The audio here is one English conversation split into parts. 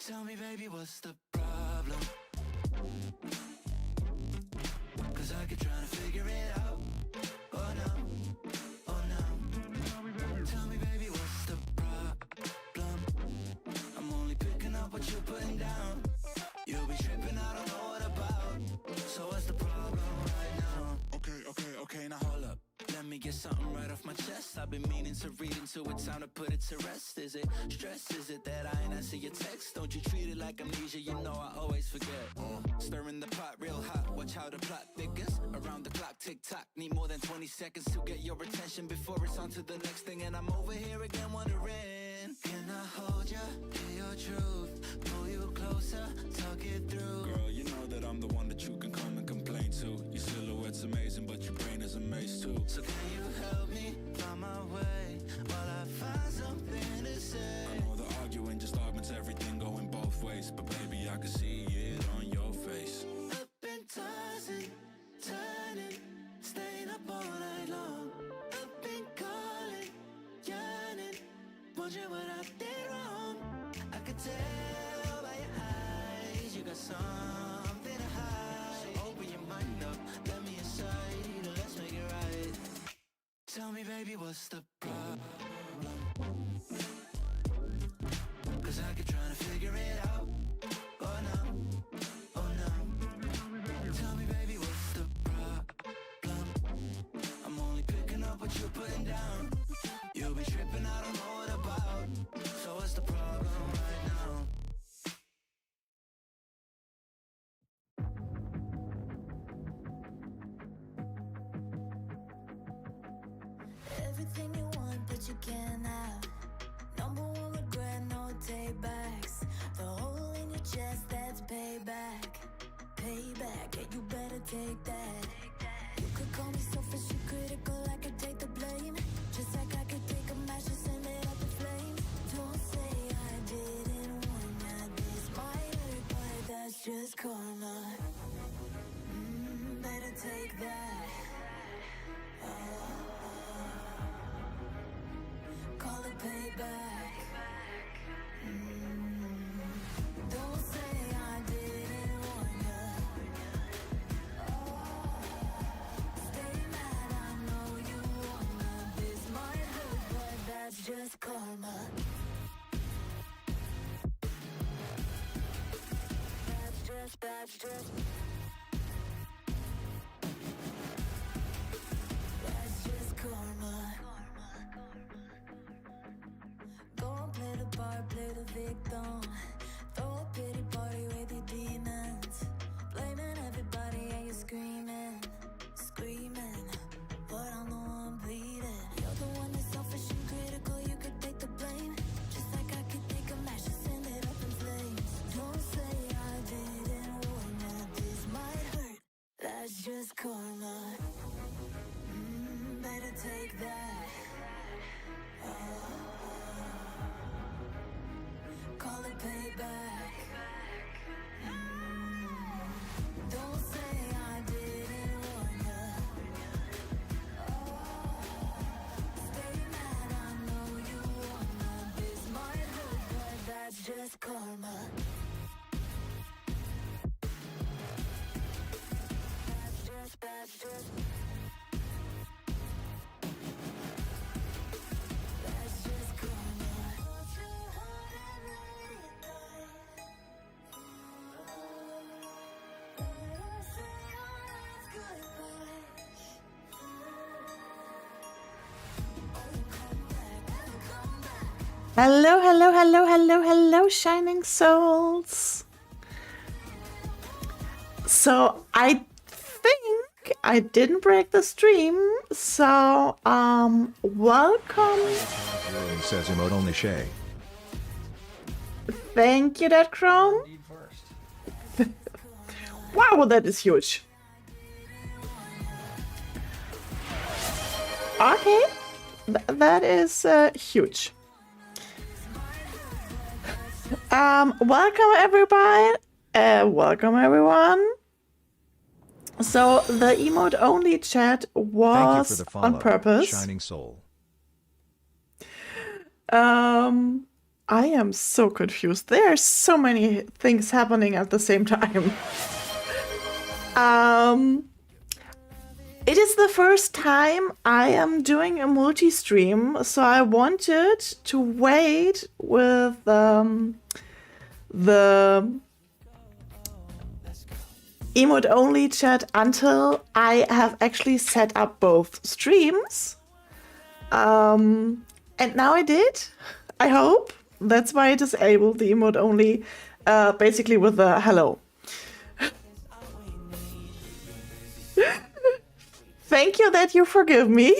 Tell me, baby, what's the problem? Cause I keep trying to figure it out. Oh no, oh no. Tell me, baby, what's the problem? I'm only picking up what you're putting down. You'll be tripping, I don't know what about. So what's the problem right now? Okay, now hold up. Let me get something right off my chest. I've been meaning to read into it, time to put it to rest. Is it stress? Is it that I ain't answer your text? Don't you treat it like amnesia, you know I always forget. Stirring the pot real hot, watch how the plot thickens. Around the clock, tick tock, need more than 20 seconds to get your attention before it's on to the next thing. And I'm over here again wondering, can I hold ya, hear your truth, pull you closer, talk it through. Girl, you know that I'm the one that you can come and complain to. Your silhouette's amazing, but your brain is a maze too. So can you help me find my way while I find something to say? I know the arguing just augments everything going both ways, but baby, I can see it on your face. Up and tossing, turning, staying up all night long. Up and calling, yearning, wondering what I did wrong. I could tell by your eyes you got something to hide. So open your mind up, let me inside, let's make it right. Tell me, baby, what's the problem? Cause I keep trying to figure it out. Oh no, oh no. Tell me, baby, what's the problem? I'm only picking up what you're putting down. You'll be tripping, I don't know what about. So what's the problem right now? Everything you want, but you can't have. Number one regret, no take backs. The hole in your chest, that's payback. Payback, yeah, you better take that. You could call me selfish and critical, I could take the blame. Just like I could take a match and send it up in flames. Don't say I didn't warn ya, this might hurt, but that's just karma. Better take that. Call it payback. Don't say I didn't warn ya. Stay mad, I know you wanna. This might hurt, but that's just karma. That's just karma. Go and play the part, play the victim. Throw a pity party with your demons. Blaming everybody and you're screaming, screaming. But I'm the one bleeding. You're the one that's selfish and critical, you could take the blame. Just like I could take a match and send it up in flames. Don't say I didn't warn ya, this might hurt. That's just karma. Better take that. Call it payback. Don't say I didn't warn ya. Stay mad, I know you wanna. This might hurt, but that's just karma. That's just karma. Hello, hello, hello, hello, hello, shining souls. So I think I didn't break the stream. So welcome. Says emote only Shay. Thank you, that Chrome. Wow, that is huge. Okay, that is huge. Welcome everybody. Welcome everyone. So the emote only chat Thank you for was the follow, on purpose. Shining Soul. I am so confused. There are so many things happening at the same time. It is the first time I am doing a multi-stream, so I wanted to wait with the emote-only chat until I have actually set up both streams. And now I did, I hope. That's why I disabled the emote-only, basically with the hello. Thank you that you forgive me.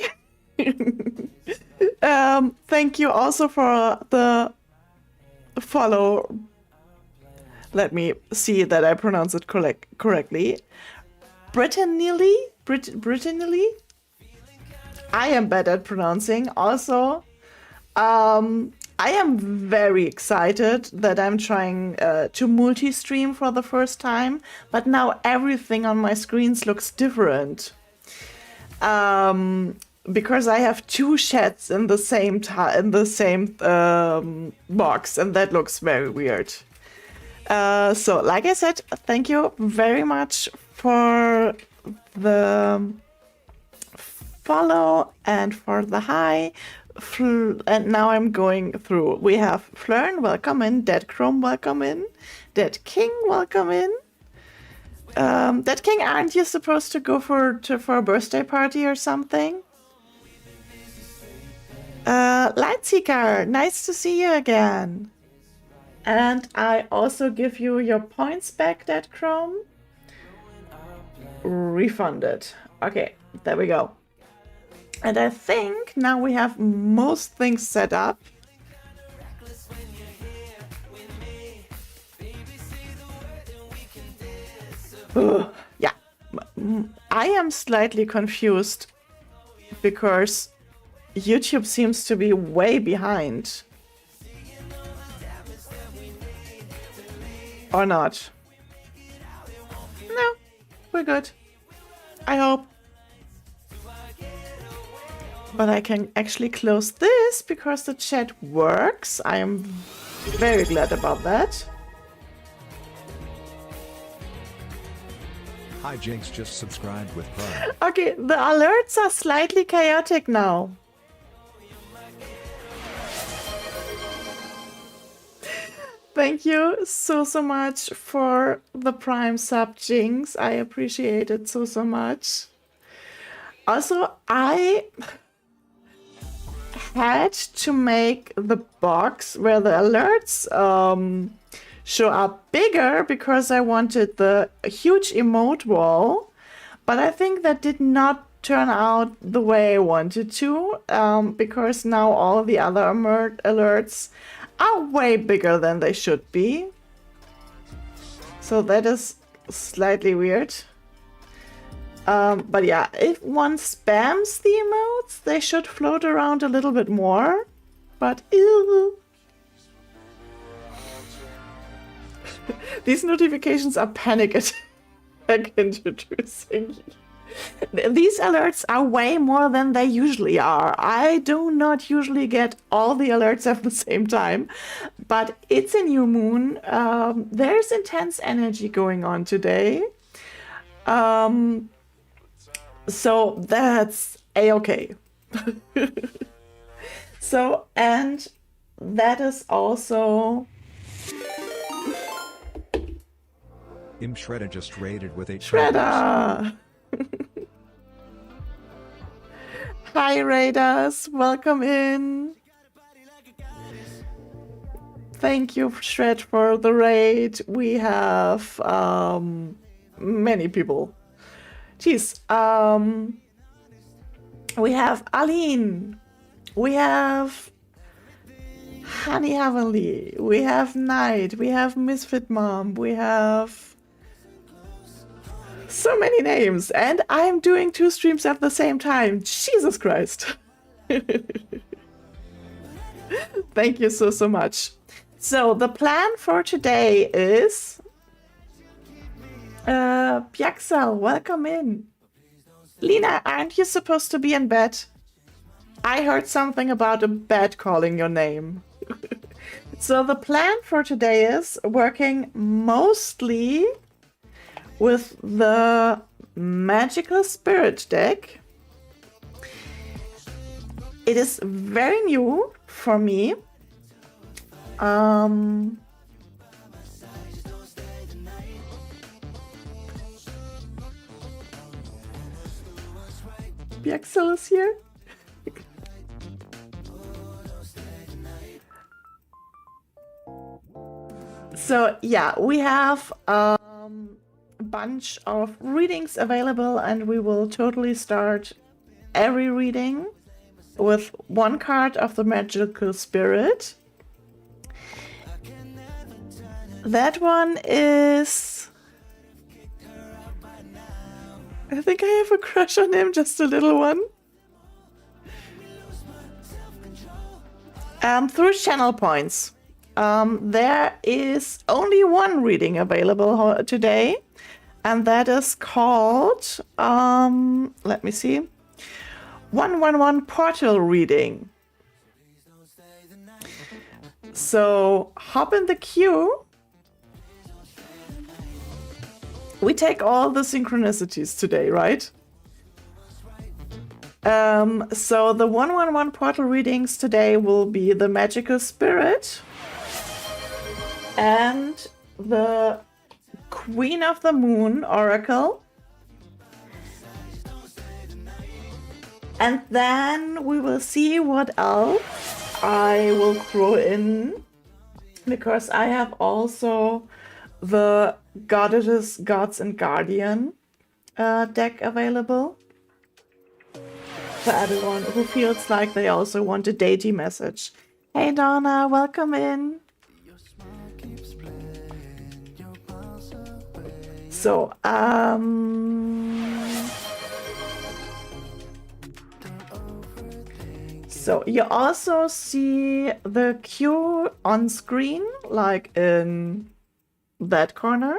Thank you also for the follow. Let me see that I pronounce it correctly. Brittany? I am bad at pronouncing. Also, I am very excited that I'm trying to multi-stream for the first time, but now everything on my screens looks different. Because I have two chats in the same box, and that looks very weird. So, like I said, thank you very much for the follow and for the hi. And now I'm going through. We have Flern, welcome in. Dead Chrome, welcome in. Dead King, welcome in. Dead King, aren't you supposed to go for a birthday party or something? Lightseeker, nice to see you again. And I also give you your points back, Dead Chrome. Refunded. Okay, there we go. And I think now we have most things set up. Yeah, I am slightly confused because YouTube seems to be way behind. Or not? No, we're good. I hope. But I can actually close this because the chat works. I am very glad about that. Hi Jinx just subscribed with Prime. Okay, the alerts are slightly chaotic now. Thank you so much for the Prime sub, Jinx. I appreciate it so much. Also, I had to make the box where the alerts show up bigger because I wanted the huge emote wall, but I think that did not turn out the way I wanted to, because now all the other alerts are way bigger than they should be. So that is slightly weird. But yeah, if one spams the emotes, they should float around a little bit more. But ew. These notifications are panic attack introducing. These alerts are way more than they usually are. I do not usually get all the alerts at the same time, but it's a new moon. There's intense energy going on today. So that's a-okay. So, and that is also... Im Shredder just raided with 8 Shredder! Hi Raiders, welcome in. Thank you, Shred, for the raid. We have many people. Jeez. We have Aline. We have Honey Heavenly. We have Knight. We have Misfit Mom. We have so many names, and I'm doing 2 streams at the same time. Jesus Christ. Thank you so much. So the plan for today is Pyaxel, welcome in. Lena, aren't you supposed to be in bed? I heard something about a bed calling your name. So the plan for today is working mostly with the Magical Spirit deck. It is very new for me. Biaxel is here. So yeah, we have a bunch of readings available, and we will totally start every reading with one card of the Magical Spirit. That one is... I think I have a crush on him, just a little one. Through channel points. There is only one reading available today, and that is called, let me see, 111 Portal Reading. So hop in the queue. We take all the synchronicities today, right? So the 111 Portal readings today will be the Magical Spirit and the Queen of the Moon Oracle. And then we will see what else I will throw in, because I have also the Goddesses, Gods and Guardian deck available for everyone who feels like they also want a deity message. Hey Donna, welcome in. So, so you also see the queue on screen, like in that corner.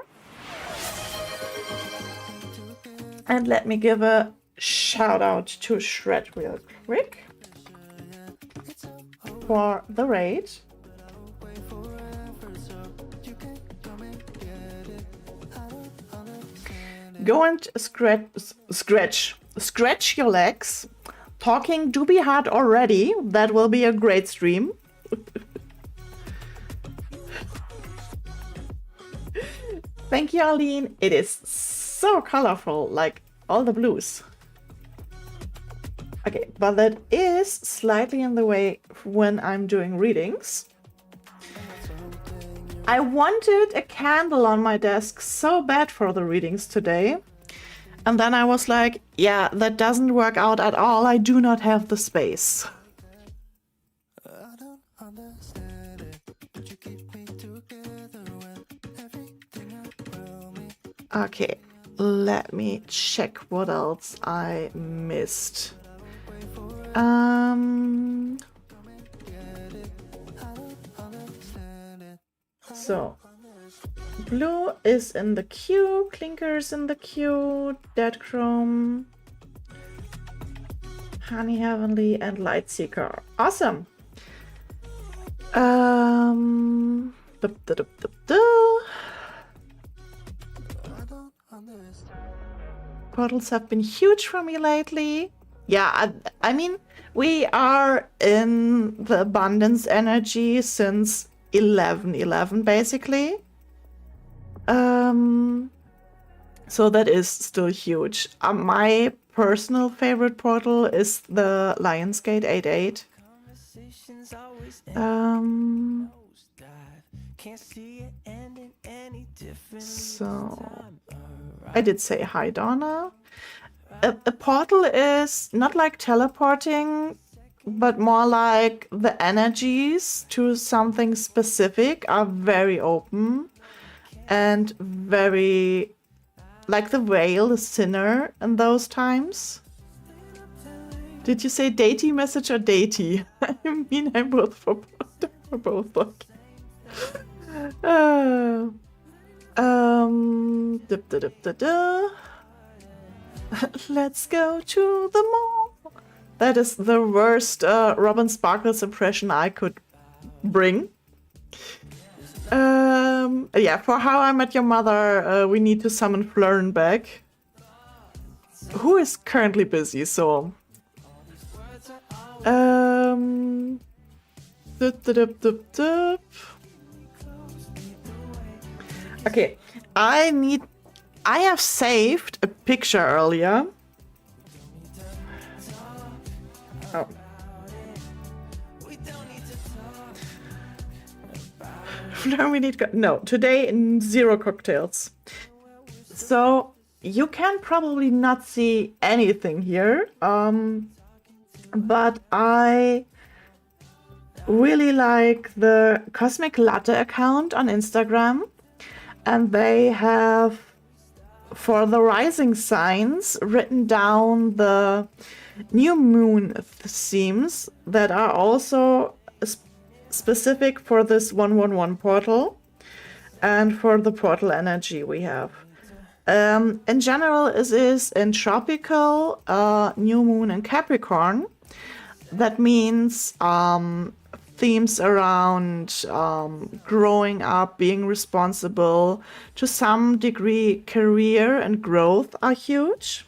And let me give a shout out to Shred real quick for the raid. Go and scratch your legs. Talking do be hard already. That will be a great stream. Thank you, Arlene. It is so colorful, like all the blues. Okay, but that is slightly in the way when I'm doing readings. I wanted a candle on my desk so bad for the readings today. And then I was like, yeah, that doesn't work out at all. I do not have the space. Okay, let me check what else I missed. So, blue is in the queue, Clinker's in the queue, Dead Chrome, Honey Heavenly, and Lightseeker. Awesome! Portals have been huge for me lately. Yeah, I mean, we are in the abundance energy since 11/11 basically. So that is still huge. My personal favorite portal is the Lionsgate 8/8. So I did say hi, Donna. A portal is not like teleporting, but more like the energies to something specific are very open and very like the whale, the sinner in those times. Did you say deity message or deity? I mean, I'm both for both. Let's go to the mall. That is the worst Robin Sparkles impression I could bring. Yeah, for How I Met Your Mother, we need to summon Flern back, who is currently busy, so... Dup, dup, dup, dup. Okay, I have saved a picture earlier. Oh. We need no, today 0 cocktails. So you can probably not see anything here, but I really like the Cosmic Latte account on Instagram, and they have, for the rising signs, written down the new moon themes that are also specific for this 111 portal and for the portal energy we have. In general, it is in tropical, new moon in Capricorn. That means themes around growing up, being responsible, to some degree career and growth are huge.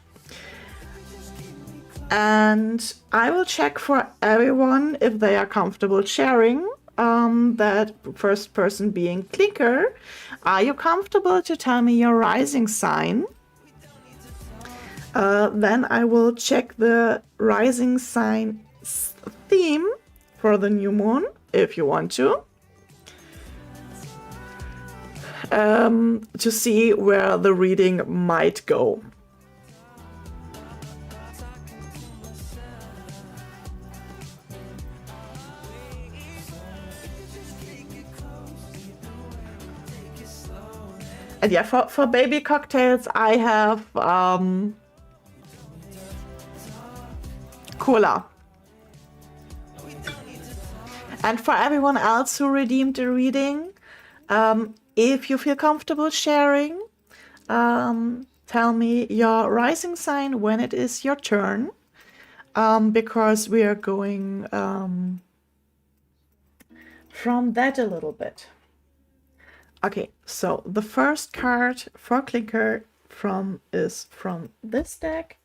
And I will check for everyone if they are comfortable sharing. That first person being Clinker. Are you comfortable to tell me your rising sign? Then I will check the rising sign theme for the new moon, if you want to see where the reading might go. And yeah, for baby cocktails, I have cola. And for everyone else who redeemed the reading, if you feel comfortable sharing, tell me your rising sign when it is your turn, because we are going from that a little bit. Okay, so the first card for Clinker is from this deck.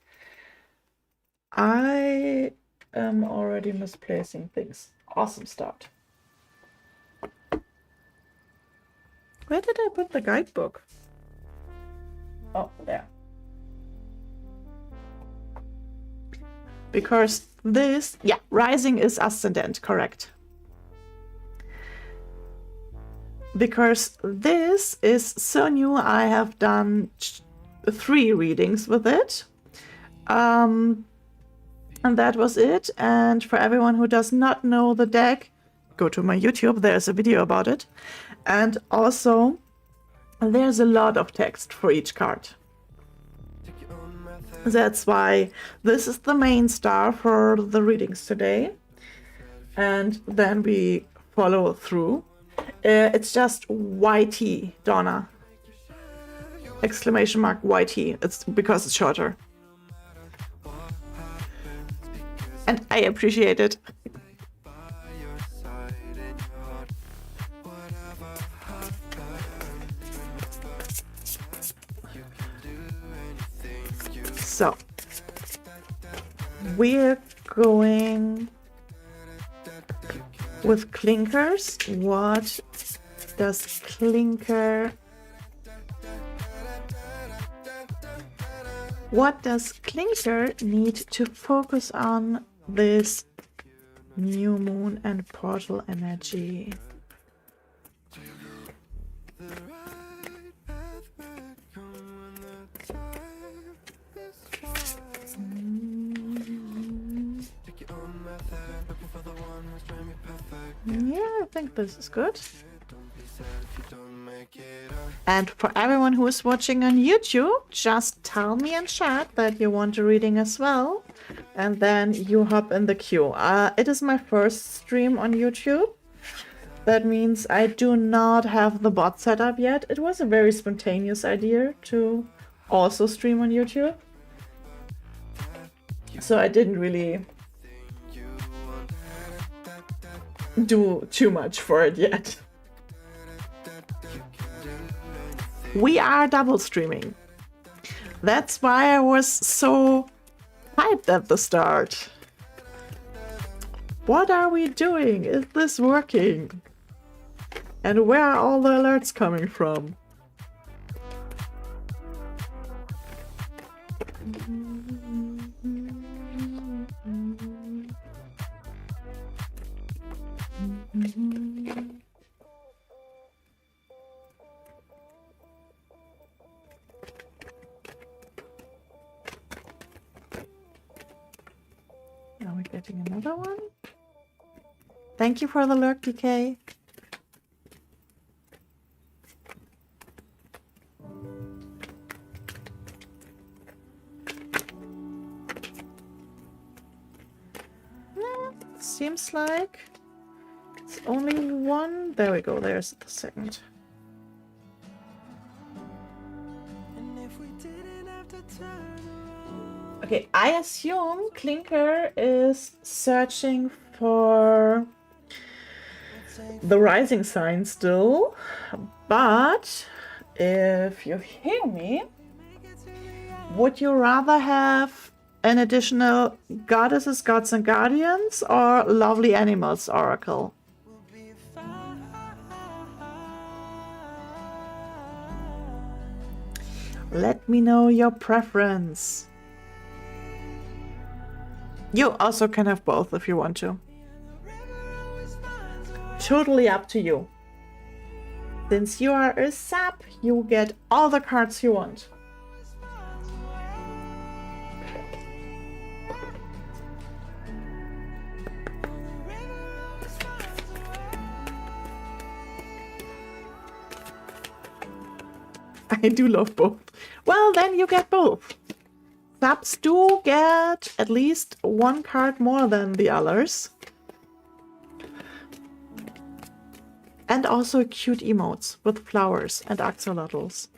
I am already misplacing things. Awesome start. Where did I put the guidebook? Oh, there. Because this, yeah, rising is ascendant, correct. Because this is so new, I have done 3 readings with it. And that was it. And for everyone who does not know the deck, go to my YouTube, there's a video about it. And also, there's a lot of text for each card. That's why this is the main star for the readings today. And then we follow through. It's just YT, Donna. Exclamation mark YT. It's because it's shorter. And I appreciate it. So, we're going with Clinkers. What does Clinker need to focus on this new moon and portal energy? Yeah, I think this is good. And for everyone who is watching on YouTube, just tell me in chat that you want a reading as well, and then you hop in the queue. It is my first stream on YouTube. That means I do not have the bot set up yet. It was a very spontaneous idea to also stream on YouTube. So I didn't really do too much for it yet. We are double streaming. That's why I was so hyped at the start. What are we doing? Is this working? And where are all the alerts coming from? Are we getting another one? Thank you for the lurk, DK. Seems like it's only one. There we go, there's the second. Okay, I assume Clinker is searching for the rising sign still, but if you hear me, would you rather have an additional Goddesses, Gods and Guardians or Lovely Animals Oracle? Let me know your preference. You also can have both if you want to. Totally up to you. Since you are a sub, you get all the cards you want. I do love both. Well, then you get both. Subs do get at least one card more than the others. And also cute emotes with flowers and axolotls.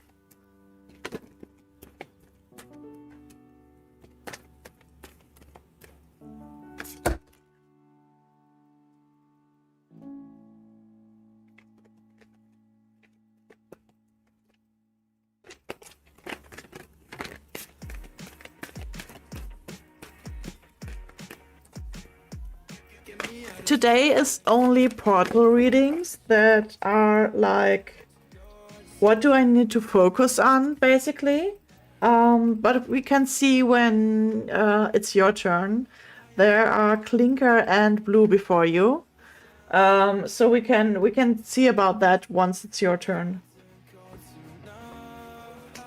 Today is only portal readings that are like, what do I need to focus on, basically. But we can see when it's your turn. There are Clinker and Blue before you. So we can see about that once it's your turn.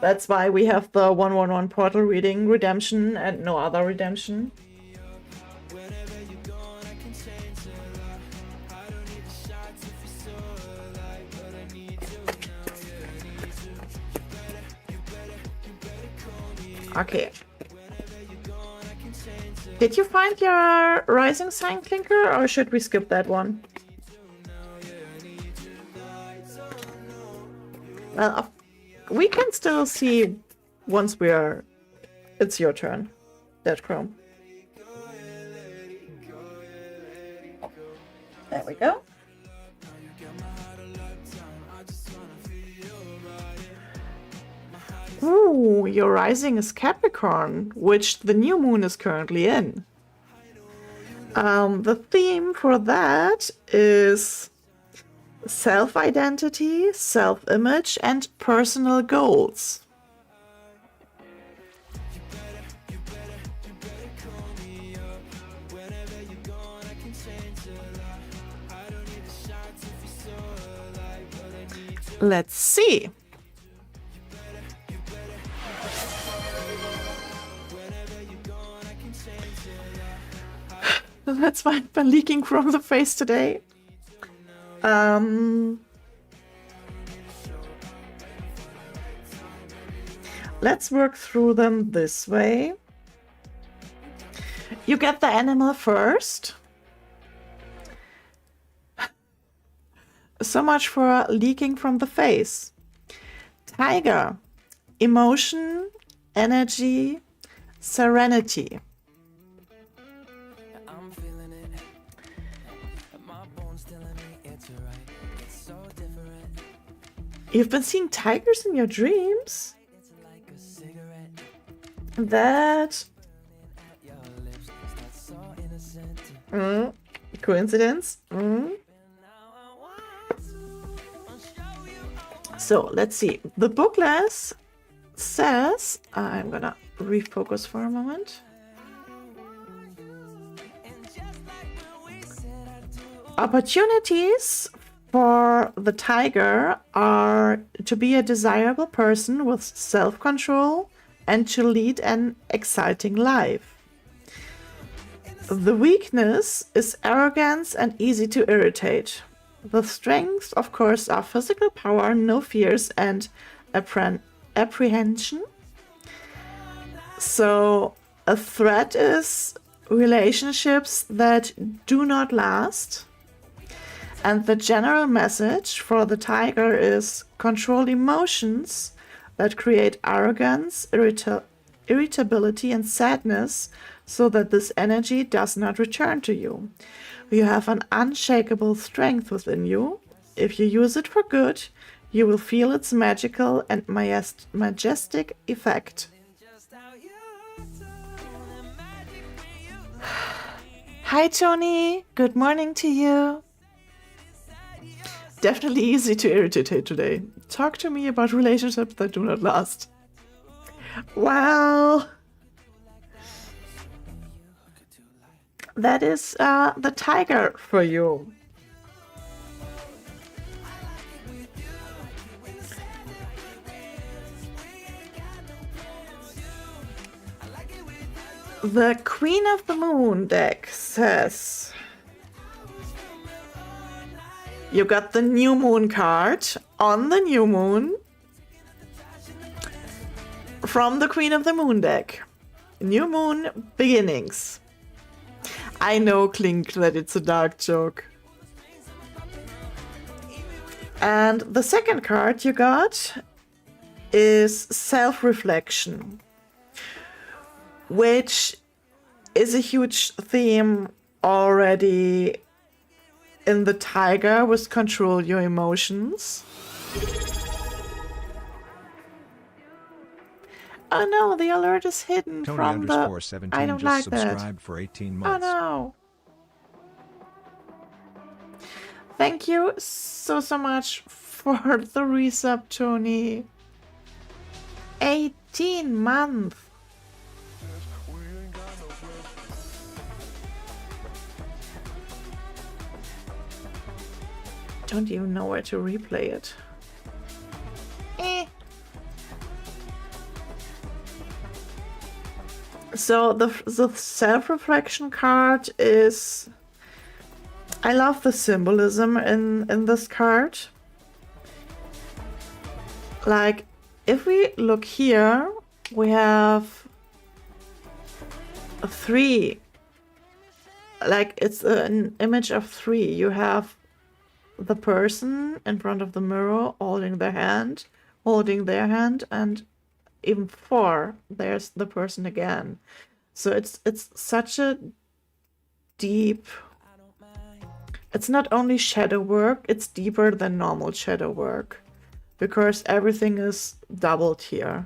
That's why we have the 1/1/1 portal reading redemption and no other redemption. Okay. Did you find your rising sign, Clinker, or should we skip that one? Well, we can still see once it's your turn, Dead Chrome. There we go. Ooh, your rising is Capricorn, which the new moon is currently in. The theme for that is self-identity, self-image, and personal goals. Let's see. That's why I've been leaking from the face today. Let's work through them this way. You get the animal first. So much for leaking from the face. Tiger. Emotion, energy, serenity. You've been seeing tigers in your dreams? That... Coincidence? So, let's see. The booklet says... I'm gonna refocus for a moment. Opportunities for the tiger are to be a desirable person with self-control and to lead an exciting life. The weakness is arrogance and easy to irritate. The strengths, of course, are physical power, no fears, and apprehension. So, a threat is relationships that do not last. And the general message for the tiger is control emotions that create arrogance, irritability, and sadness so that this energy does not return to you. You have an unshakable strength within you. If you use it for good, you will feel its magical and majestic effect. Hi, Tony. Good morning to you. Definitely easy to irritate today. Talk to me about relationships that do not last. Well, that is the tiger for you. The Queen of the Moon deck says you got the new moon card on the new moon from the Queen of the Moon deck. New moon beginnings. I know, Klink, that it's a dark joke. And the second card you got is self-reflection, which is a huge theme already in the tiger with control your emotions. Oh no, the alert is hidden Tony from the... _17 I don't just like subscribed that. for 18 Oh months. no. Thank you so much for the resub, Tony. 18 months. Don't even know where to replay it. So the self-reflection card is... I love the symbolism in this card. Like, if we look here, we have a 3. Like, it's an image of 3. You have the person in front of the mirror holding their hand, and even 4, there's the person again. So it's such a deep... It's not only shadow work, it's deeper than normal shadow work, because everything is doubled here.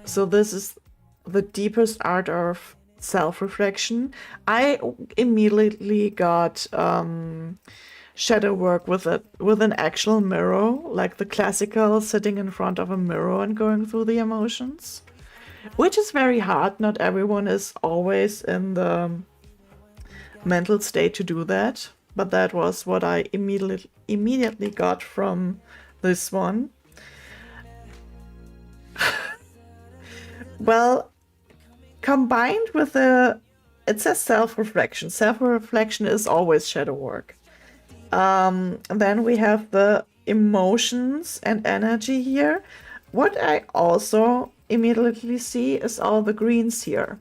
So this is the deepest art of self-reflection. I immediately got shadow work with an actual mirror, like the classical sitting in front of a mirror and going through the emotions, which is very hard. Not everyone is always in the mental state to do that, but that was what I immediately got from this one. Well, combined with it says self-reflection. Self-reflection is always shadow work. Then we have the emotions and energy here. What I also immediately see is all the greens here.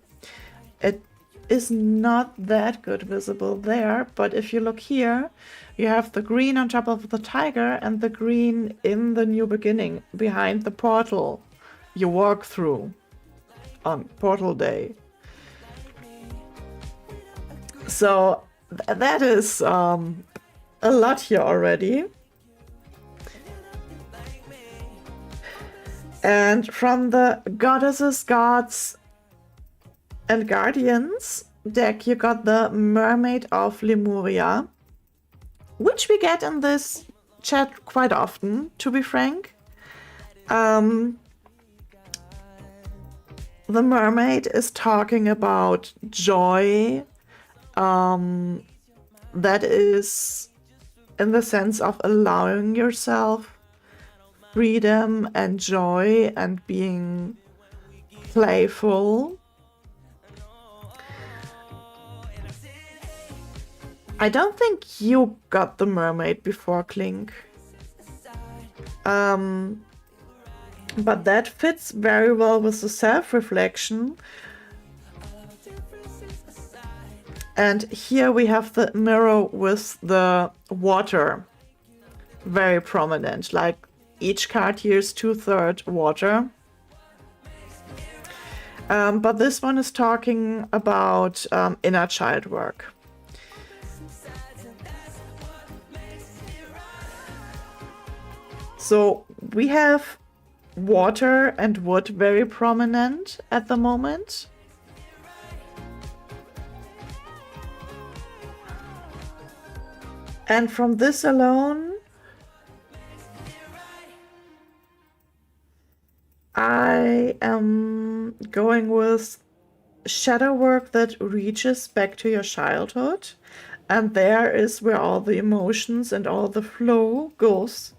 It is not that good visible there, but if you look here, you have the green on top of the tiger and the green in the new beginning behind the portal you walk through on portal day. So that is a lot here already. And from the Goddesses, Gods, and Guardians deck, you got the Mermaid of Lemuria, which we get in this chat quite often, to be frank. The mermaid is talking about joy, that is in the sense of allowing yourself freedom and joy and being playful. I don't think you got the mermaid before, Klink. But that fits very well with the self-reflection. And here we have the mirror with the water. Very prominent. Like each card here is 2/3 water. But this one is talking about inner child work. So we have water and wood very prominent at the moment. And from this alone, I am going with shadow work that reaches back to your childhood. And there is where all the emotions and all the flow goes.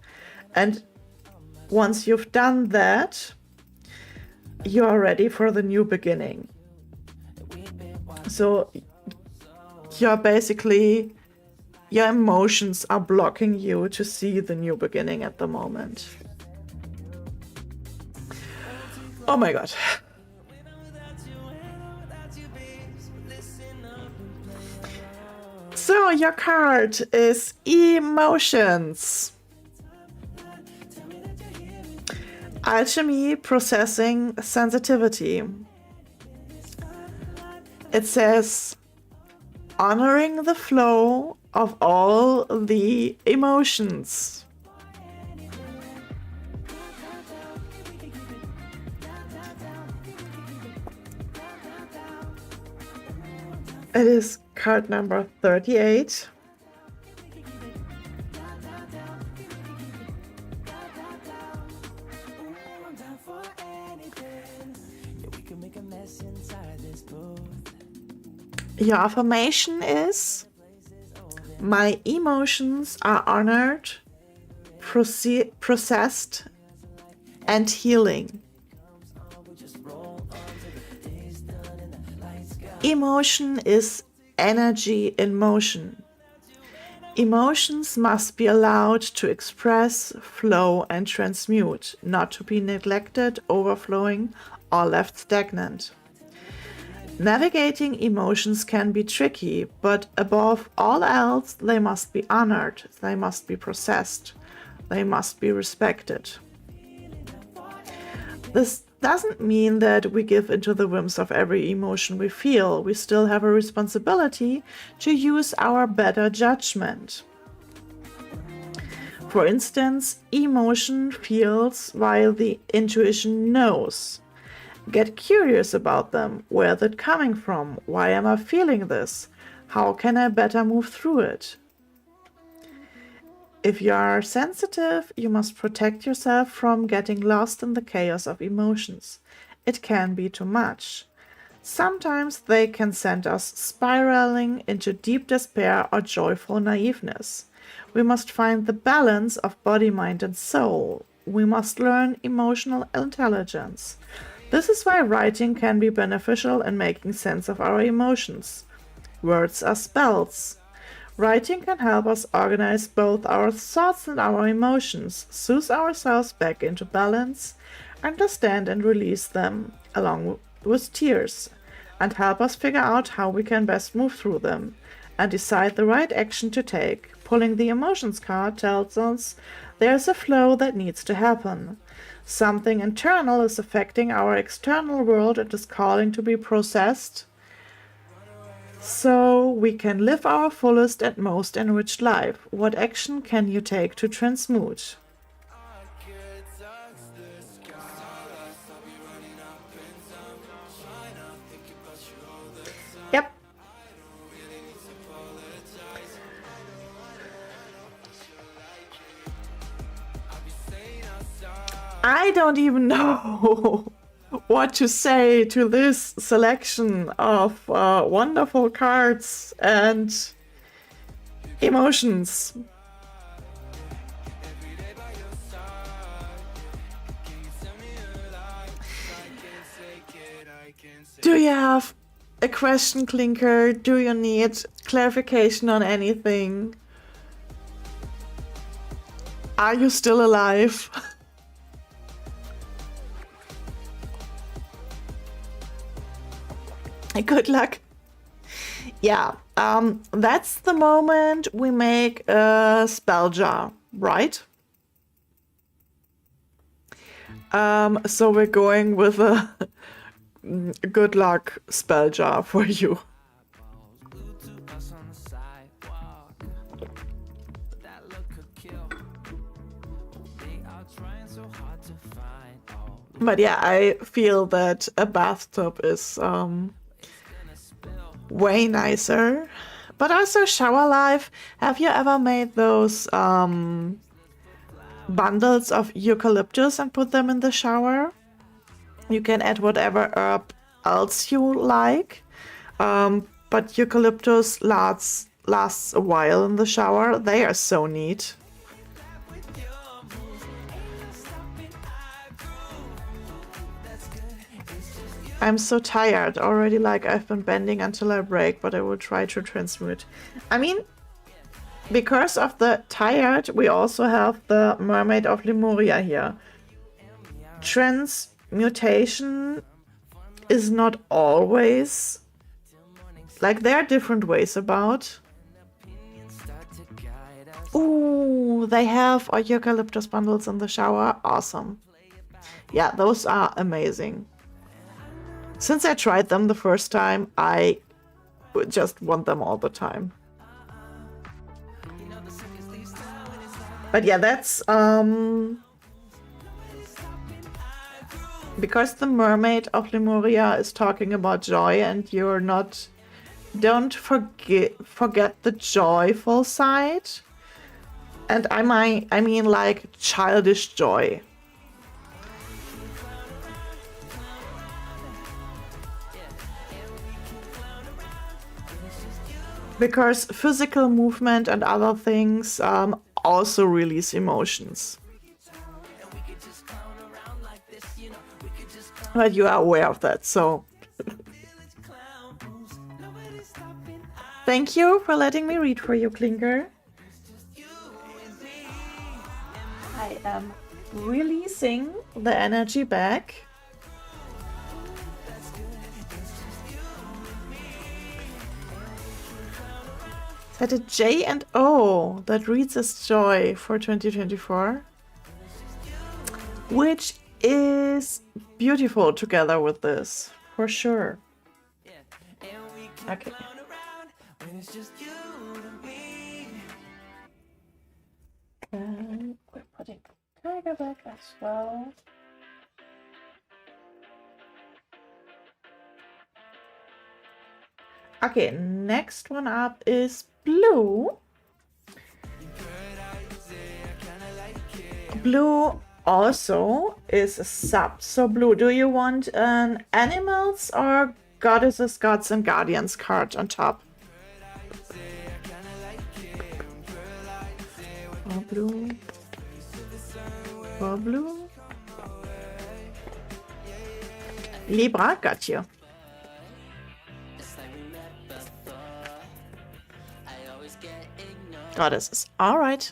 And once you've done that, you are ready for the new beginning. So you're basically, your emotions are blocking you to see the new beginning at the moment. Oh my god. So your card is Emotions. Alchemy, processing, sensitivity. It says honoring the flow of all the emotions. It is card number 38. Your affirmation is, my emotions are honored, processed, and healing. Emotion is energy in motion. Emotions must be allowed to express, flow, and transmute, not to be neglected, overflowing, or left stagnant. Navigating emotions can be tricky, but above all else, they must be honored, they must be processed, they must be respected. This doesn't mean that we give into the whims of every emotion we feel. We still have a responsibility to use our better judgment. For instance, emotion feels while the intuition knows. Get curious about them. Where is it coming from? Why am I feeling this? How can I better move through it? If you are sensitive, you must protect yourself from getting lost in the chaos of emotions. It can be too much. Sometimes they can send us spiraling into deep despair or joyful naiveness. We must find the balance of body, mind, and soul. We must learn emotional intelligence. This is why writing can be beneficial in making sense of our emotions. Words are spells. Writing can help us organize both our thoughts and our emotions, soothe ourselves back into balance, understand and release them, along with tears, and help us figure out how we can best move through them, and decide the right action to take. Pulling the emotions card tells us there's a flow that needs to happen. Something internal is affecting our external world and is calling to be processed so we can live our fullest and most enriched life. What action can you take to transmute? Yep. I don't even know what to say to this selection of wonderful cards and emotions. Do you have a question, Clinker? Do you need clarification on anything? Are you still alive? Good luck. Yeah, that's the moment we make a spell jar, right? So we're going with a good luck spell jar for you. But yeah, I feel that a bathtub is way nicer. But also shower life. Have you ever made those bundles of eucalyptus and put them in the shower? You can add whatever herb else you like. But eucalyptus lasts a while in the shower. They are so neat. I'm so tired already, like I've been bending until I break, but I will try to transmute. I mean, because of the tired, we also have the Mermaid of Lemuria here. Transmutation is not always... Like, there are different ways about. Ooh, they have eucalyptus bundles in the shower. Awesome. Yeah, those are amazing. Since I tried them the first time, I just want them all the time. But yeah, that's because the Mermaid of Lemuria is talking about joy, and you're not... Don't forget the joyful side. And I mean like childish joy. Because physical movement and other things also release emotions. But you are aware of that, so... Thank you for letting me read for you, Clinker. I am releasing the energy back. That a J and O that reads as joy for 2024, which is beautiful together with this, for sure. Okay. And we're putting Tiger back as well. Okay, next one up is blue. Blue also is a sub. So blue, do you want an animals or goddesses, gods and guardians card on top? For blue. For blue. Libra, got you. Goddesses. All right.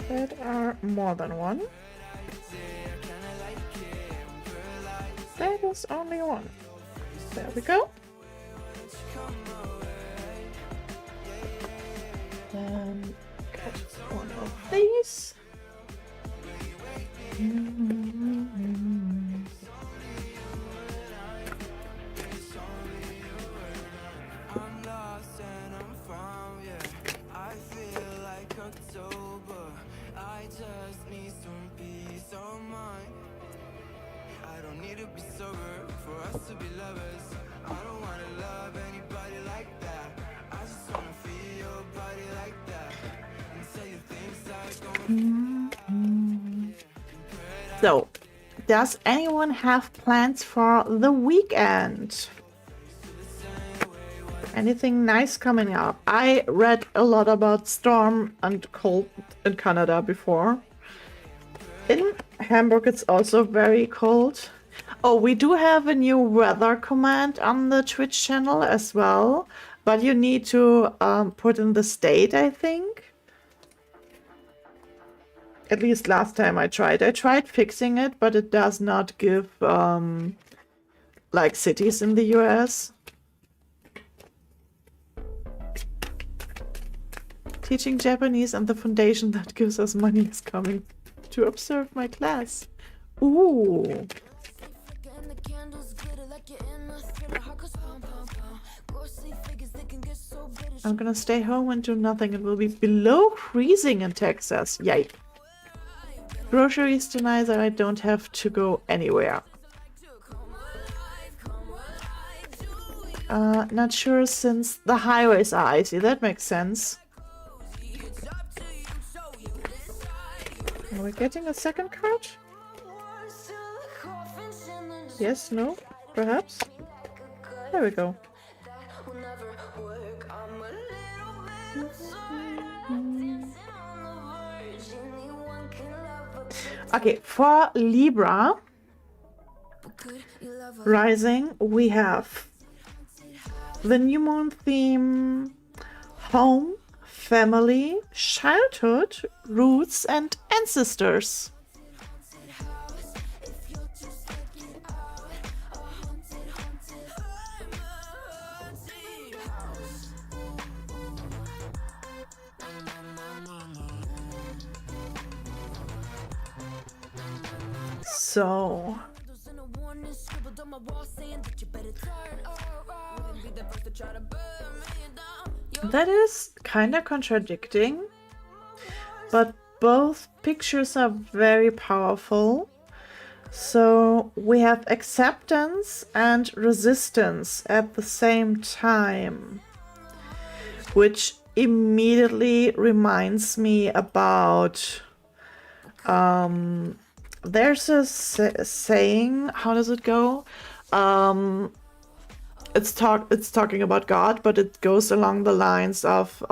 There are more than one. That is only one. There we go. Then cut these? I'm lost and I'm found, yeah. I feel like October. I just need some peace of mind. I don't need to be sober for us to be lovers. I don't wanna love anybody like that. I just wanna feel your body like that. And say you things like So, does anyone have plans for the weekend? Anything nice coming up? I read a lot about storm and cold in Canada before. In Hamburg, it's also very cold. Oh, we do have a new weather command on the Twitch channel as well, but you need to put in the state, I think. At least last time I tried. I tried fixing it, but it does not give like cities in the US. Teaching Japanese and the foundation that gives us money is coming to observe my class. Ooh. I'm gonna stay home and do nothing. It will be below freezing in Texas. Yay. Groceries tonight, so I don't have to go anywhere. Not sure since the highways are icy. That makes sense. Are we getting a second card? Yes, no, perhaps? There we go. Okay, for Libra rising, we have the new moon theme, home, family, childhood, roots, and ancestors. So that is kind of contradicting, but both pictures are very powerful. So we have acceptance and resistance at the same time, which immediately reminds me about there's a saying, how does it go? It's talking about God, but it goes along the lines of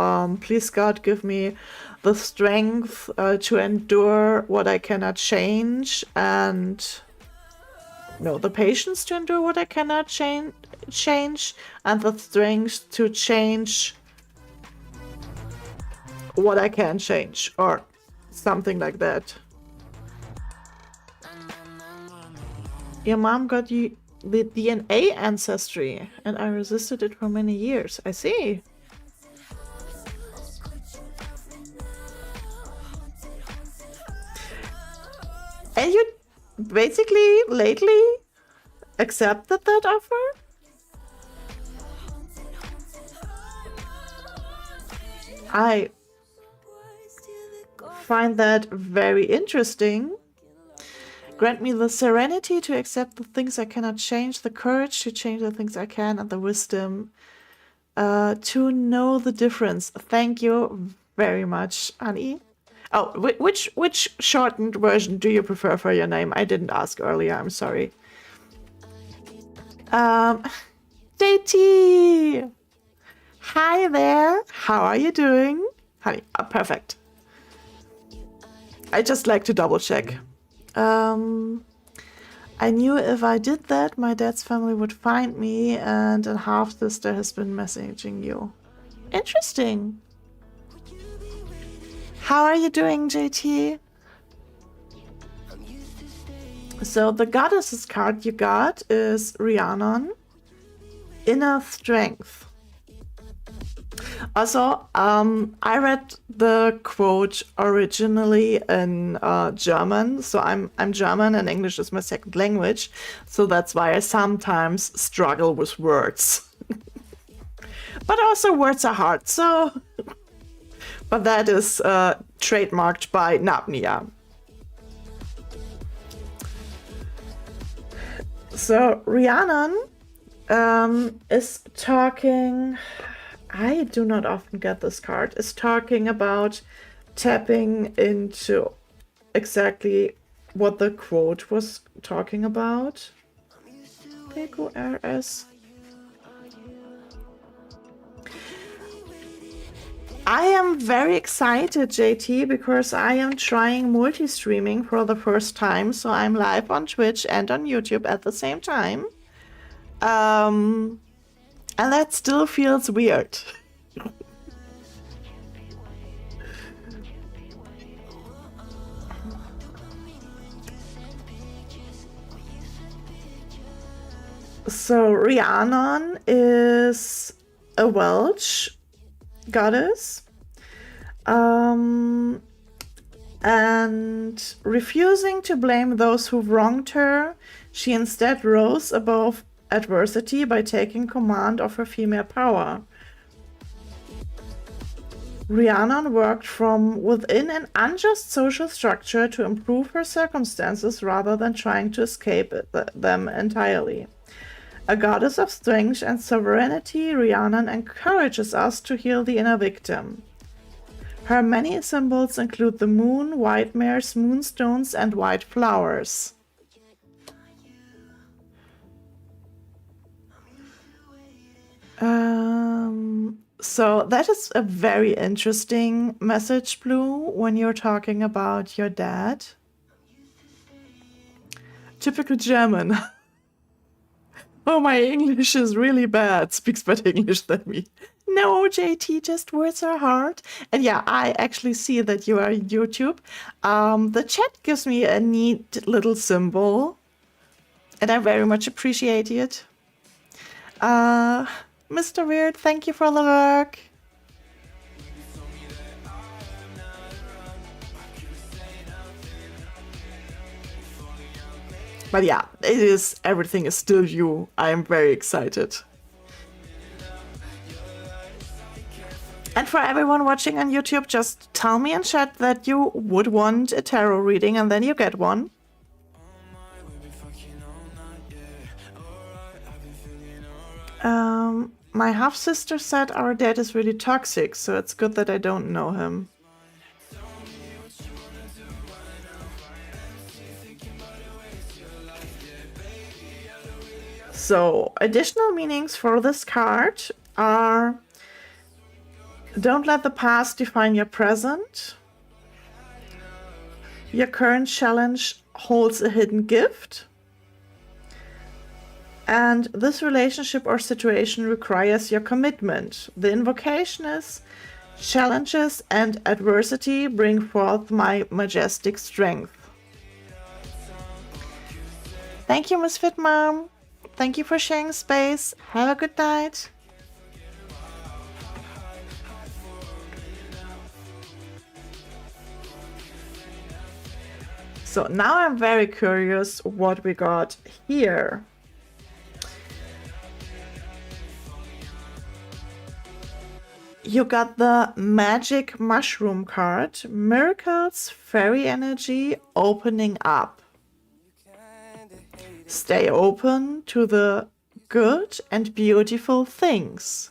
please God, give me the strength to endure what I cannot change, and no, the patience to endure what I cannot change, and the strength to change what I can change, or something like that. Your mom got you the DNA ancestry, and I resisted it for many years. I see. And you basically lately accepted that offer? I find that very interesting. Grant me the serenity to accept the things I cannot change, the courage to change the things I can, and the wisdom to know the difference. Thank you very much, Annie. Oh, which shortened version do you prefer for your name? I didn't ask earlier. I'm sorry. JT! Hi there. How are you doing? Honey, perfect. I just like to double check. I knew if I did that, my dad's family would find me, and a half-sister has been messaging you. Interesting. How are you doing, JT? So the goddess's card you got is Rhiannon, Inner Strength. Also, I read the quote originally in German, so I'm German and English is my second language, so that's why I sometimes struggle with words. But also words are hard, so... But that is trademarked by Napnia. So Rhiannon is talking... I do not often get this card. Is talking about tapping into exactly what the quote was talking about. PQRS. I am very excited, JT, because I am trying multi-streaming for the first time. So I'm live on Twitch and on YouTube at the same time. And that still feels weird. So Rhiannon is a Welsh goddess. And refusing to blame those who wronged her, she instead rose above adversity by taking command of her female power. Rhiannon worked from within an unjust social structure to improve her circumstances rather than trying to escape them entirely. A goddess of strength and sovereignty, Rhiannon encourages us to heal the inner victim. Her many symbols include the moon, white mares, moonstones, and white flowers. So that is a very interesting message, Blue, when you're talking about your dad. Typical German. Oh, my English is really bad. Speaks better English than me. No, JT, just words are hard. And yeah, I actually see that you are on YouTube. The chat gives me a neat little symbol. And I very much appreciate it. Mr. Weird, thank you for the work. But yeah, everything is still you. I am very excited. And for everyone watching on YouTube, just tell me in chat that you would want a tarot reading and then you get one. My half-sister said our dad is really toxic, so it's good that I don't know him. So, additional meanings for this card are: don't let the past define your present. Your current challenge holds a hidden gift. And this relationship or situation requires your commitment. The invocation is: challenges and adversity bring forth my majestic strength. Thank you, Misfit Mom. Thank you for sharing space. Have a good night. So now I'm very curious what we got here. You got the Magic Mushroom card. Miracles, fairy energy, opening up. Stay open to the good and beautiful things.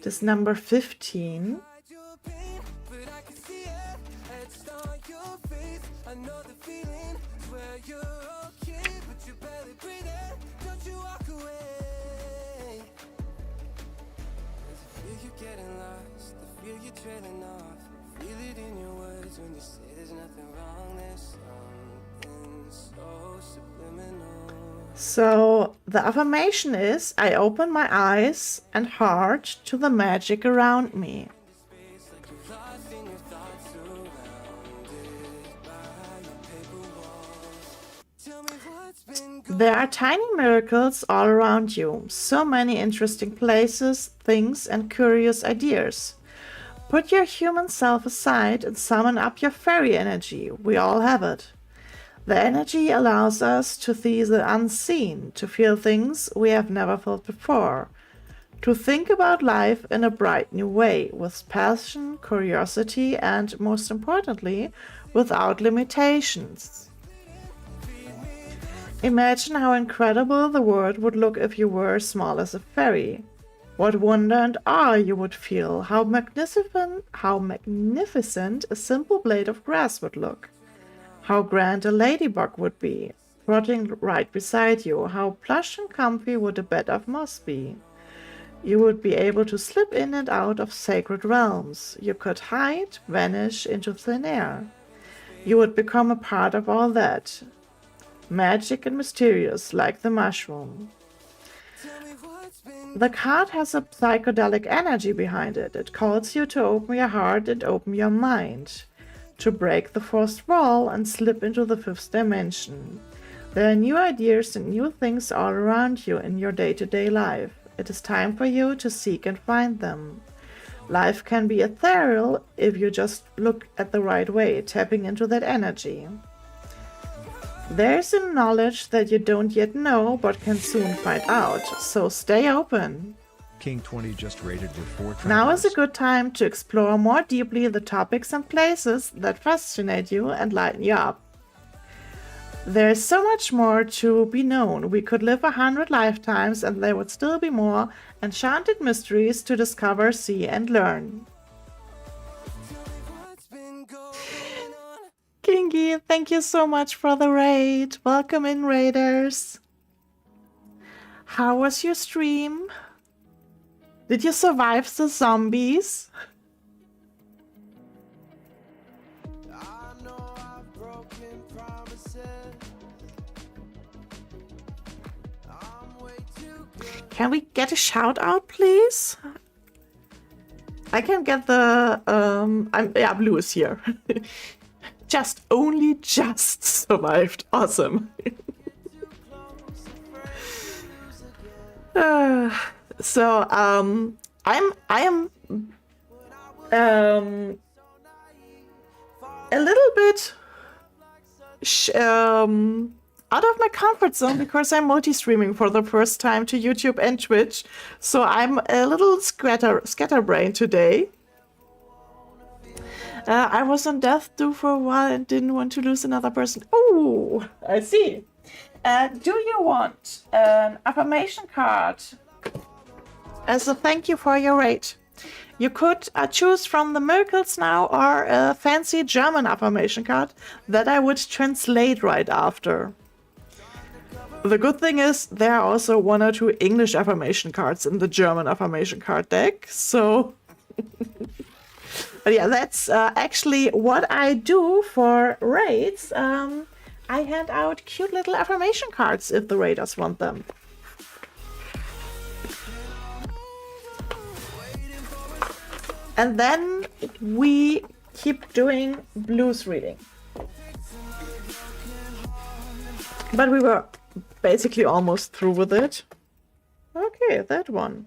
This number 15. So the affirmation is: I open my eyes and heart to the magic around me. There are tiny miracles all around you, so many interesting places, things, and curious ideas. Put your human self aside and summon up your fairy energy. We all have it. The energy allows us to see the unseen, to feel things we have never felt before, to think about life in a bright new way, with passion, curiosity, and, most importantly, without limitations. Imagine how incredible the world would look if you were as small as a fairy. What wonder and awe you would feel, how magnificent a simple blade of grass would look, how grand a ladybug would be, trotting right beside you, how plush and comfy would a bed of moss be. You would be able to slip in and out of sacred realms. You could hide, vanish into thin air. You would become a part of all that. Magic and mysterious, like the mushroom. The card has a psychedelic energy behind it. It calls you to open your heart and open your mind, to break the fourth wall and slip into the fifth dimension. There are new ideas and new things all around you in your day-to-day life. It is time for you to seek and find them. Life can be ethereal if you just look at the right way, tapping into that energy. There's a knowledge that you don't yet know, but can soon find out, so stay open. King 20 just rated with 4 Now is a travelers. good time to explore more deeply the topics and places that fascinate you and lighten you up. There's so much more to be known. We could live 100 lifetimes and there would still be more enchanted mysteries to discover, see, and learn. Kingy, thank you so much for the raid. Welcome in, raiders. How was your stream? Did you survive the zombies? Can we get a shout out, please? I can get the yeah, Blue is here. Only just survived. Awesome. So I am a little bit out of my comfort zone because I'm multi-streaming for the first time to YouTube and Twitch. So I'm a little scatterbrained today. I was on death due for a while and didn't want to lose another person. Oh, I see. Do you want an affirmation card as a thank you for your raid? You could choose from the miracles now or a fancy German affirmation card that I would translate right after. The good thing is there are also 1 or 2 English affirmation cards in the German affirmation card deck, so... But yeah, that's actually what I do for raids. I hand out cute little affirmation cards if the raiders want them. And then we keep doing blues reading. But we were basically almost through with it. Okay, that one.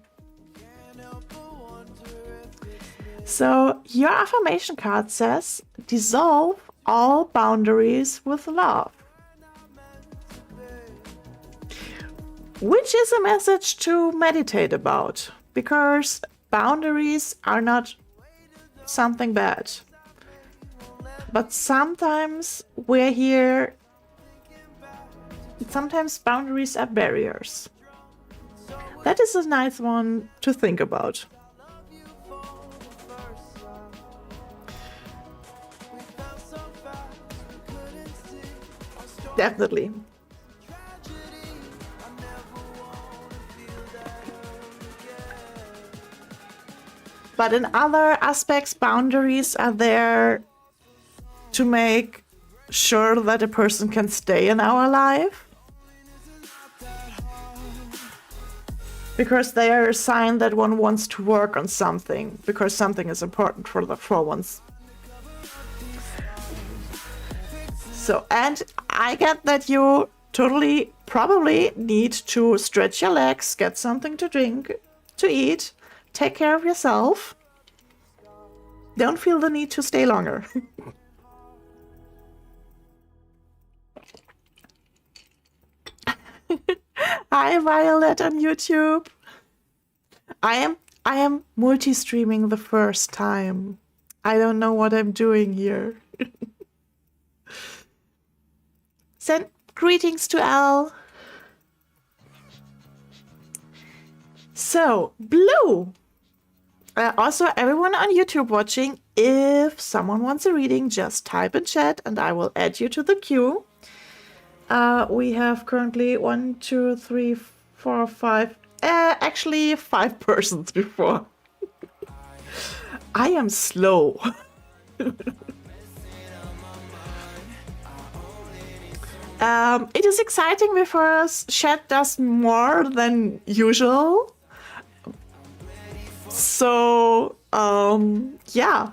So your affirmation card says, dissolve all boundaries with love. Which is a message to meditate about, because boundaries are not something bad. But sometimes we're here, sometimes boundaries are barriers. That is a nice one to think about. Definitely. But in other aspects, boundaries are there to make sure that a person can stay in our life. Because they are a sign that one wants to work on something, because something is important for one's. So, and I get that you totally probably need to stretch your legs, get something to drink, to eat, take care of yourself. Don't feel the need to stay longer. Hi, Violet on YouTube. I am multi-streaming the first time. I don't know what I'm doing here. Send greetings to Al. So, Blue. Also, everyone on YouTube watching, if someone wants a reading, just type in chat and I will add you to the queue. We have currently 1, 2, 3, 4, 5, actually 5 persons before. I am slow. It is exciting because chat does more than usual. So, yeah.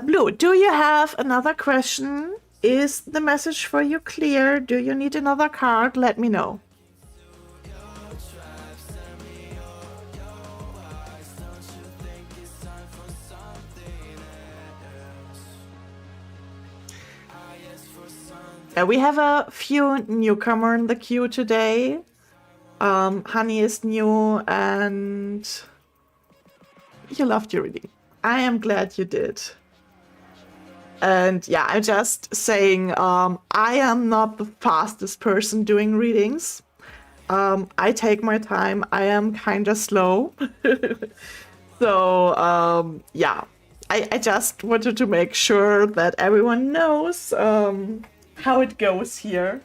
Blue, do you have another question? Is the message for you clear? Do you need another card? Let me know. We have a few newcomers in the queue today. Honey is new and you loved your reading. I am glad you did. And yeah, I'm just saying, I am not the fastest person doing readings. I take my time. I am kind of slow. So, yeah, I just wanted to make sure that everyone knows how it goes here.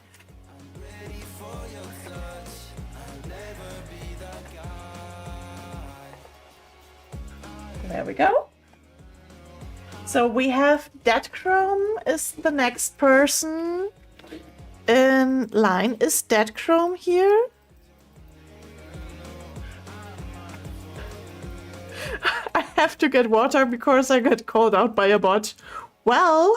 There we go. So we have Deadchrome is the next person in line. Is Deadchrome here? I have to get water because I got called out by a bot. Well...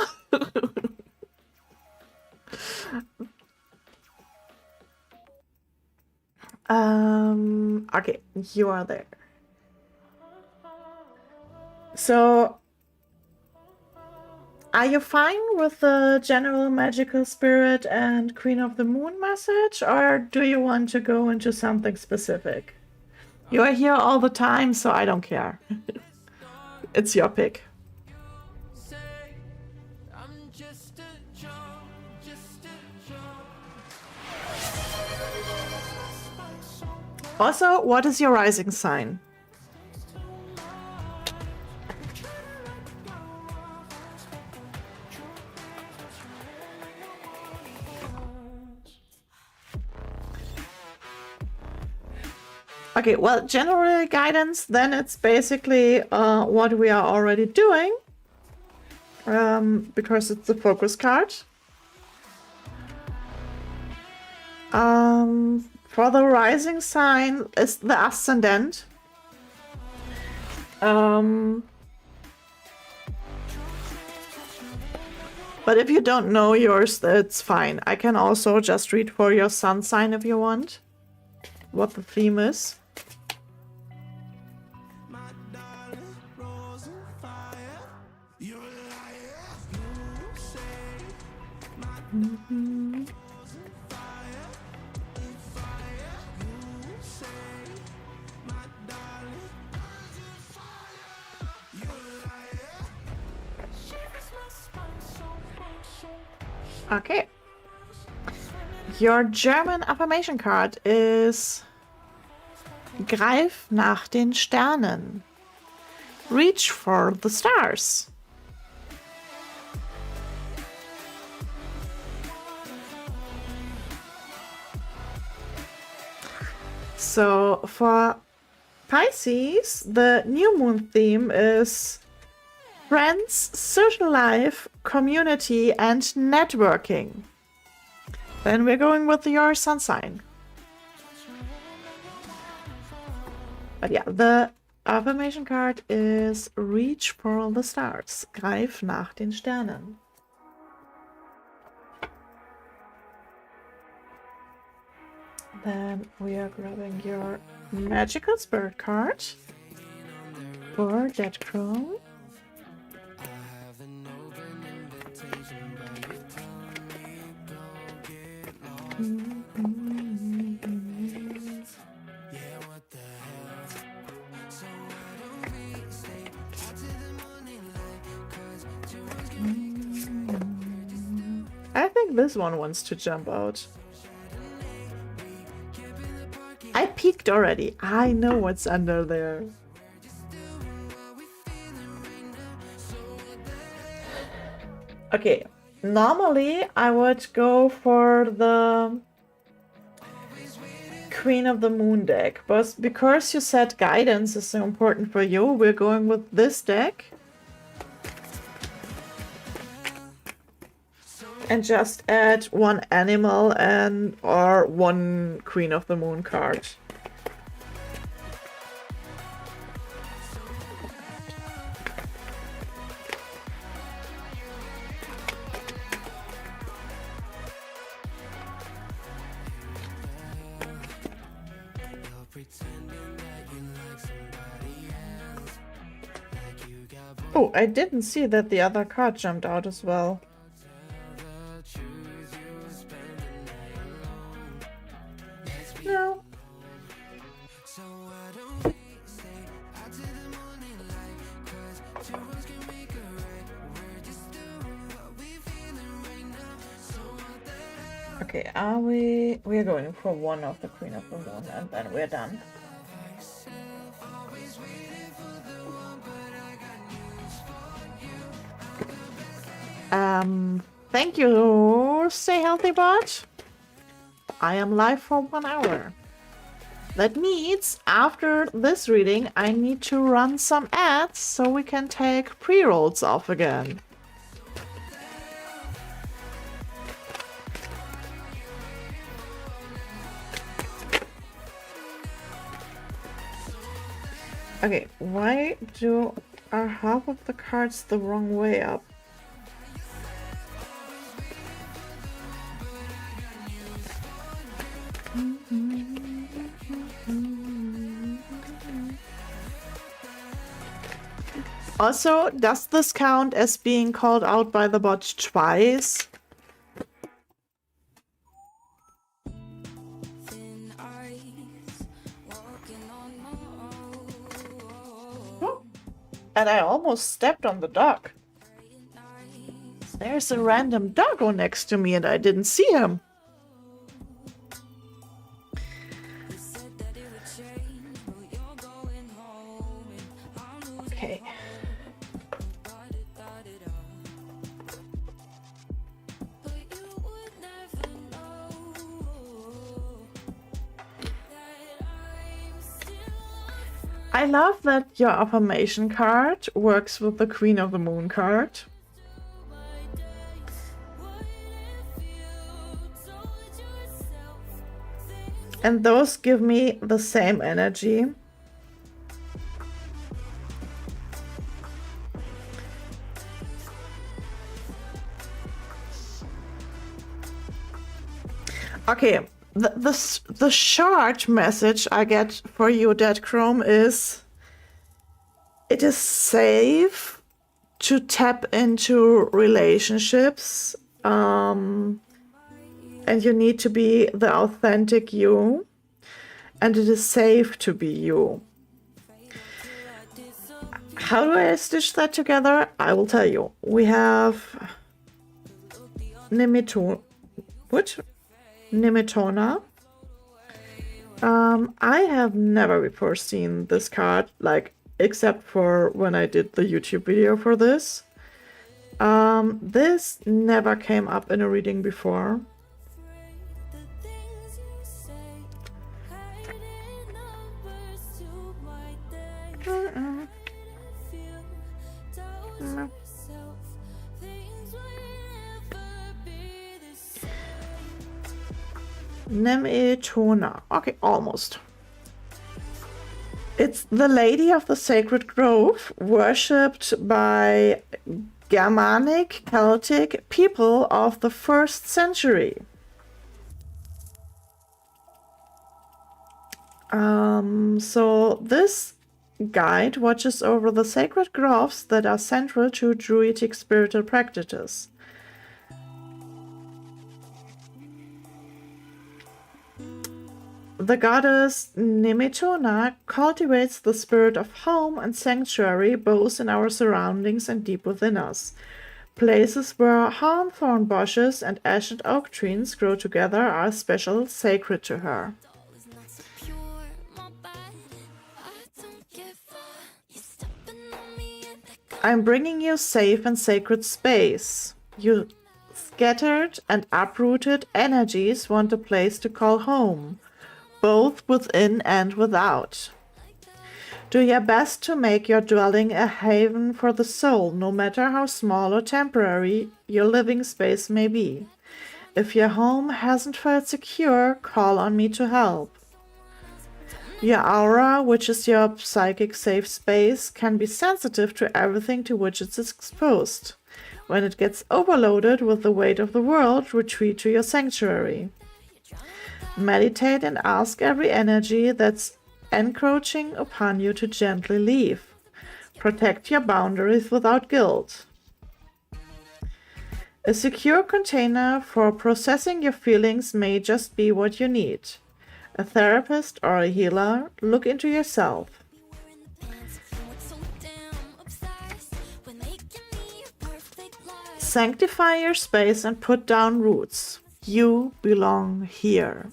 okay, you are there. So, are you fine with the general magical spirit and Queen of the Moon message, or do you want to go into something specific? You are here all the time, so I don't care. It's your pick. Also, what is your rising sign? Okay, well, general guidance, then it's basically what we are already doing, because it's the focus card. For the rising sign is the ascendant. But if you don't know yours, that's fine. I can also just read for your sun sign if you want, what the theme is. Mm-hmm. Okay. Your German affirmation card is Greif nach den Sternen. Reach for the stars. So for Pisces, the new moon theme is friends, social life, community, and networking. Then we're going with your sun sign. But yeah, the affirmation card is Reach for the Stars. Greif nach den Sternen. Then we are grabbing your magical spirit card for that crown. I think this one wants to jump out. I peeked already. I know what's under there. Okay, normally I would go for the Queen of the Moon deck, but because you said guidance is so important for you, we're going with this deck. And just add one animal and or one Queen of the Moon card. Oh, I didn't see that the other card jumped out as well. No. Okay, we are going for one of the Queen of the Moon and then we're done. Thank you, Stay Healthy Bot. I am live for 1 hour. That means after this reading, I need to run some ads so we can take pre-rolls off again. Okay, why are half of the cards the wrong way up? Also, does this count as being called out by the bot twice? Oh, and I almost stepped on the dog. There's a random doggo next to me and I didn't see him. Okay. I love that your affirmation card works with the Queen of the Moon card. And those give me the same energy. Okay, the short message I get for you, Dead Chrome, is it is safe to tap into relationships, and you need to be the authentic you, and it is safe to be you. How do I stitch that together? I will tell you. We have Nimitona. I have never before seen this card, like, except for when I did the YouTube video for this. This never came up in a reading before. Nimitona. Okay, almost. It's the Lady of the Sacred Grove, worshipped by Germanic Celtic people of the 1st century. So this guide watches over the sacred groves that are central to Druidic spiritual practices. The goddess Nemetona cultivates the spirit of home and sanctuary both in our surroundings and deep within us. Places where hawthorn bushes and ancient oak trees grow together are special sacred to her. Always not so pure, my bad. I don't give a. You stepping on me and that I'm bringing you safe and sacred space. You scattered and uprooted energies want a place to call home, both within and without. Do your best to make your dwelling a haven for the soul, no matter how small or temporary your living space may be. If your home hasn't felt secure, call on me to help. Your aura, which is your psychic safe space, can be sensitive to everything to which it's exposed. When it gets overloaded with the weight of the world, retreat to your sanctuary. Meditate and ask every energy that's encroaching upon you to gently leave. Protect your boundaries without guilt. A secure container for processing your feelings may just be what you need. A therapist or a healer, look into yourself. so damn obsessed with making me a perfect life. Sanctify your space and put down roots. You belong here.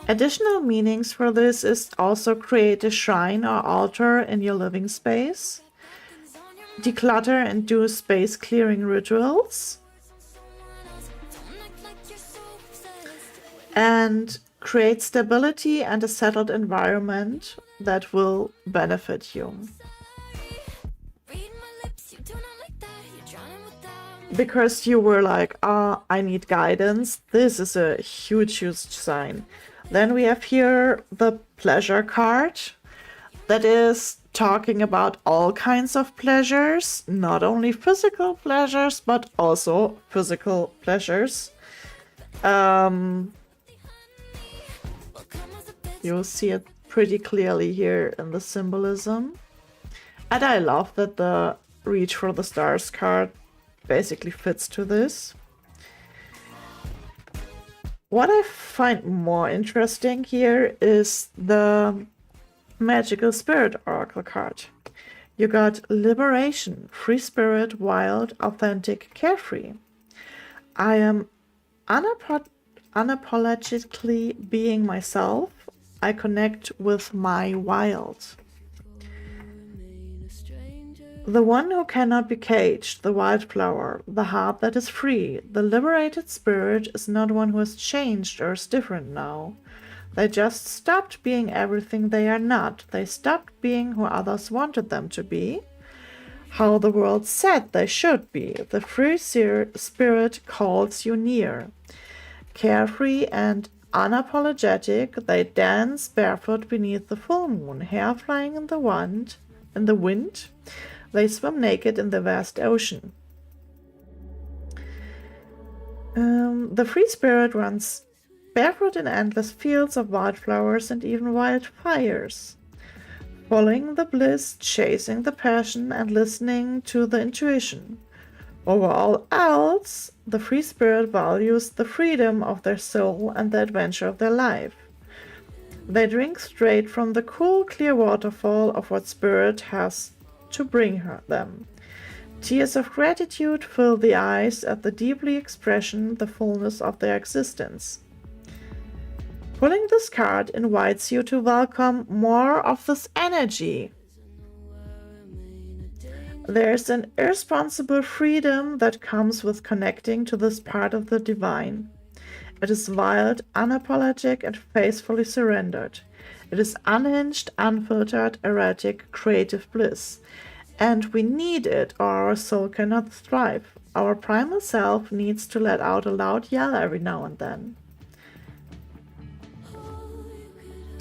Additional meanings for this is also create a shrine or altar in your living space, declutter and do space clearing rituals, and create stability and a settled environment that will benefit you. Read my lips, you do not like that. You're drowning without. Because you were like, I need guidance, this is a huge, huge sign. Then we have here the pleasure card that is talking about all kinds of pleasures, not only physical pleasures, but also physical pleasures. You'll see it pretty clearly here in the symbolism. And I love that the Reach for the Stars card basically fits to this. What I find more interesting here is the Magical Spirit Oracle card. You got Liberation, Free Spirit, Wild, Authentic, Carefree. I am unapologetically being myself. I connect with my wild. The one who cannot be caged, the wildflower, the heart that is free, the liberated spirit is not one who has changed or is different now. They just stopped being everything they are not. They stopped being who others wanted them to be, how the world said they should be. The free spirit calls you near. Carefree and unapologetic, they dance barefoot beneath the full moon, hair flying in the wind. They swim naked in the vast ocean. The free spirit runs barefoot in endless fields of wildflowers and even wildfires, following the bliss, chasing the passion, and listening to the intuition. Over all else, the free spirit values the freedom of their soul and the adventure of their life. They drink straight from the cool, clear waterfall of what spirit has to bring them. Tears of gratitude fill the eyes at the deeply expression the fullness of their existence. Pulling this card invites you to welcome more of this energy. There's an irresponsible freedom that comes with connecting to this part of the divine. It is wild, unapologetic, and faithfully surrendered. It is unhinged, unfiltered, erratic, creative bliss. And we need it, or our soul cannot thrive. Our primal self needs to let out a loud yell every now and then.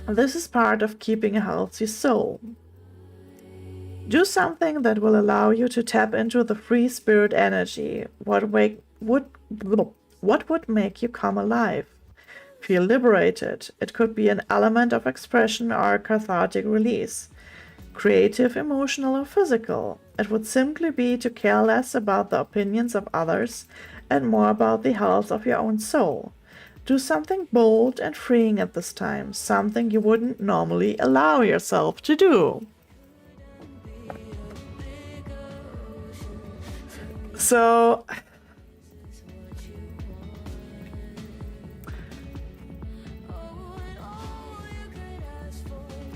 This is part of keeping a healthy soul. Do something that will allow you to tap into the free spirit energy. What would make you come alive? Feel liberated. It could be an element of expression or a cathartic release. Creative, emotional, or physical. It would simply be to care less about the opinions of others and more about the health of your own soul. Do something bold and freeing at this time, something you wouldn't normally allow yourself to do. So,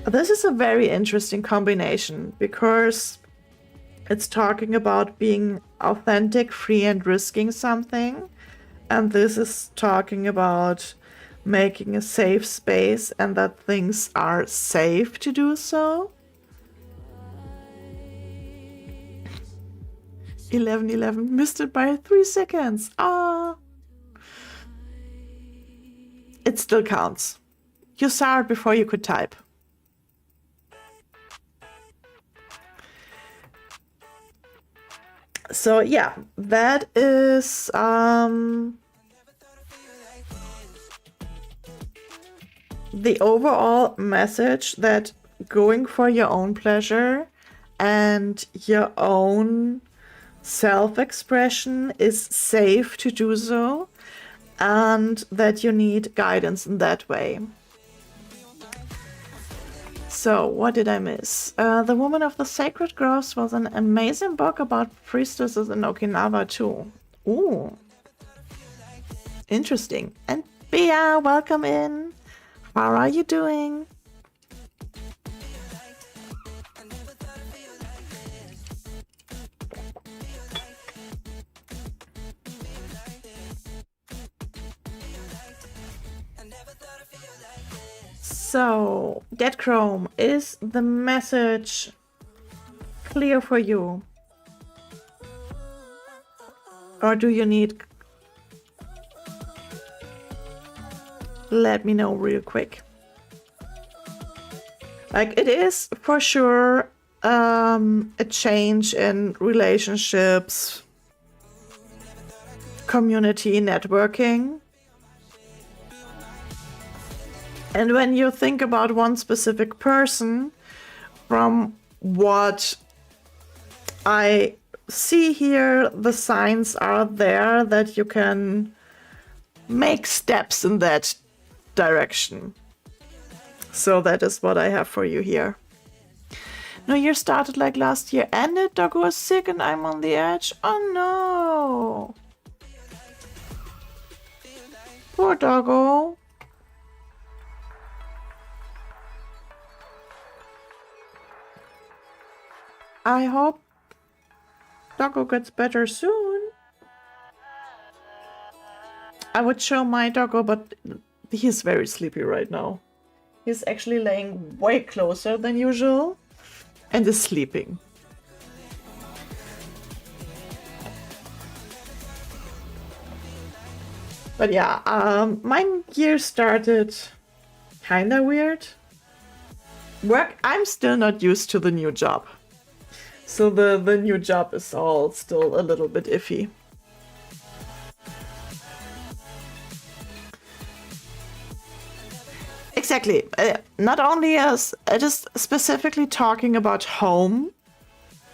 this is a very interesting combination because it's talking about being authentic, free, and risking something. And this is talking about making a safe space and that things are safe to do so. 11:11 missed it by 3 seconds. Ah. It still counts. You saw it before you could type. So yeah, that is the overall message that going for your own pleasure and your own self-expression is safe to do so, and that you need guidance in that way. So, what did I miss? The Woman of the Sacred Groves was an amazing book about priestesses in Okinawa too. Ooh. Interesting. And Bea, welcome in. How are you doing? So, Dead Chrome, is the message clear for you? Or do you need... Let me know real quick. Like, it is for sure a change in relationships, community, networking. And when you think about one specific person, from what I see here, the signs are there that you can make steps in that direction. So that is what I have for you here. New Year started like last year. Ended, Doggo is sick and I'm on the edge. Oh no! Poor Doggo. I hope Doggo gets better soon. I would show my Doggo, but he's very sleepy right now. He's actually laying way closer than usual and is sleeping. But yeah, my year started kinda weird. I'm still not used to the new job. So the new job is all still a little bit iffy. Exactly. Not only as it is specifically talking about home,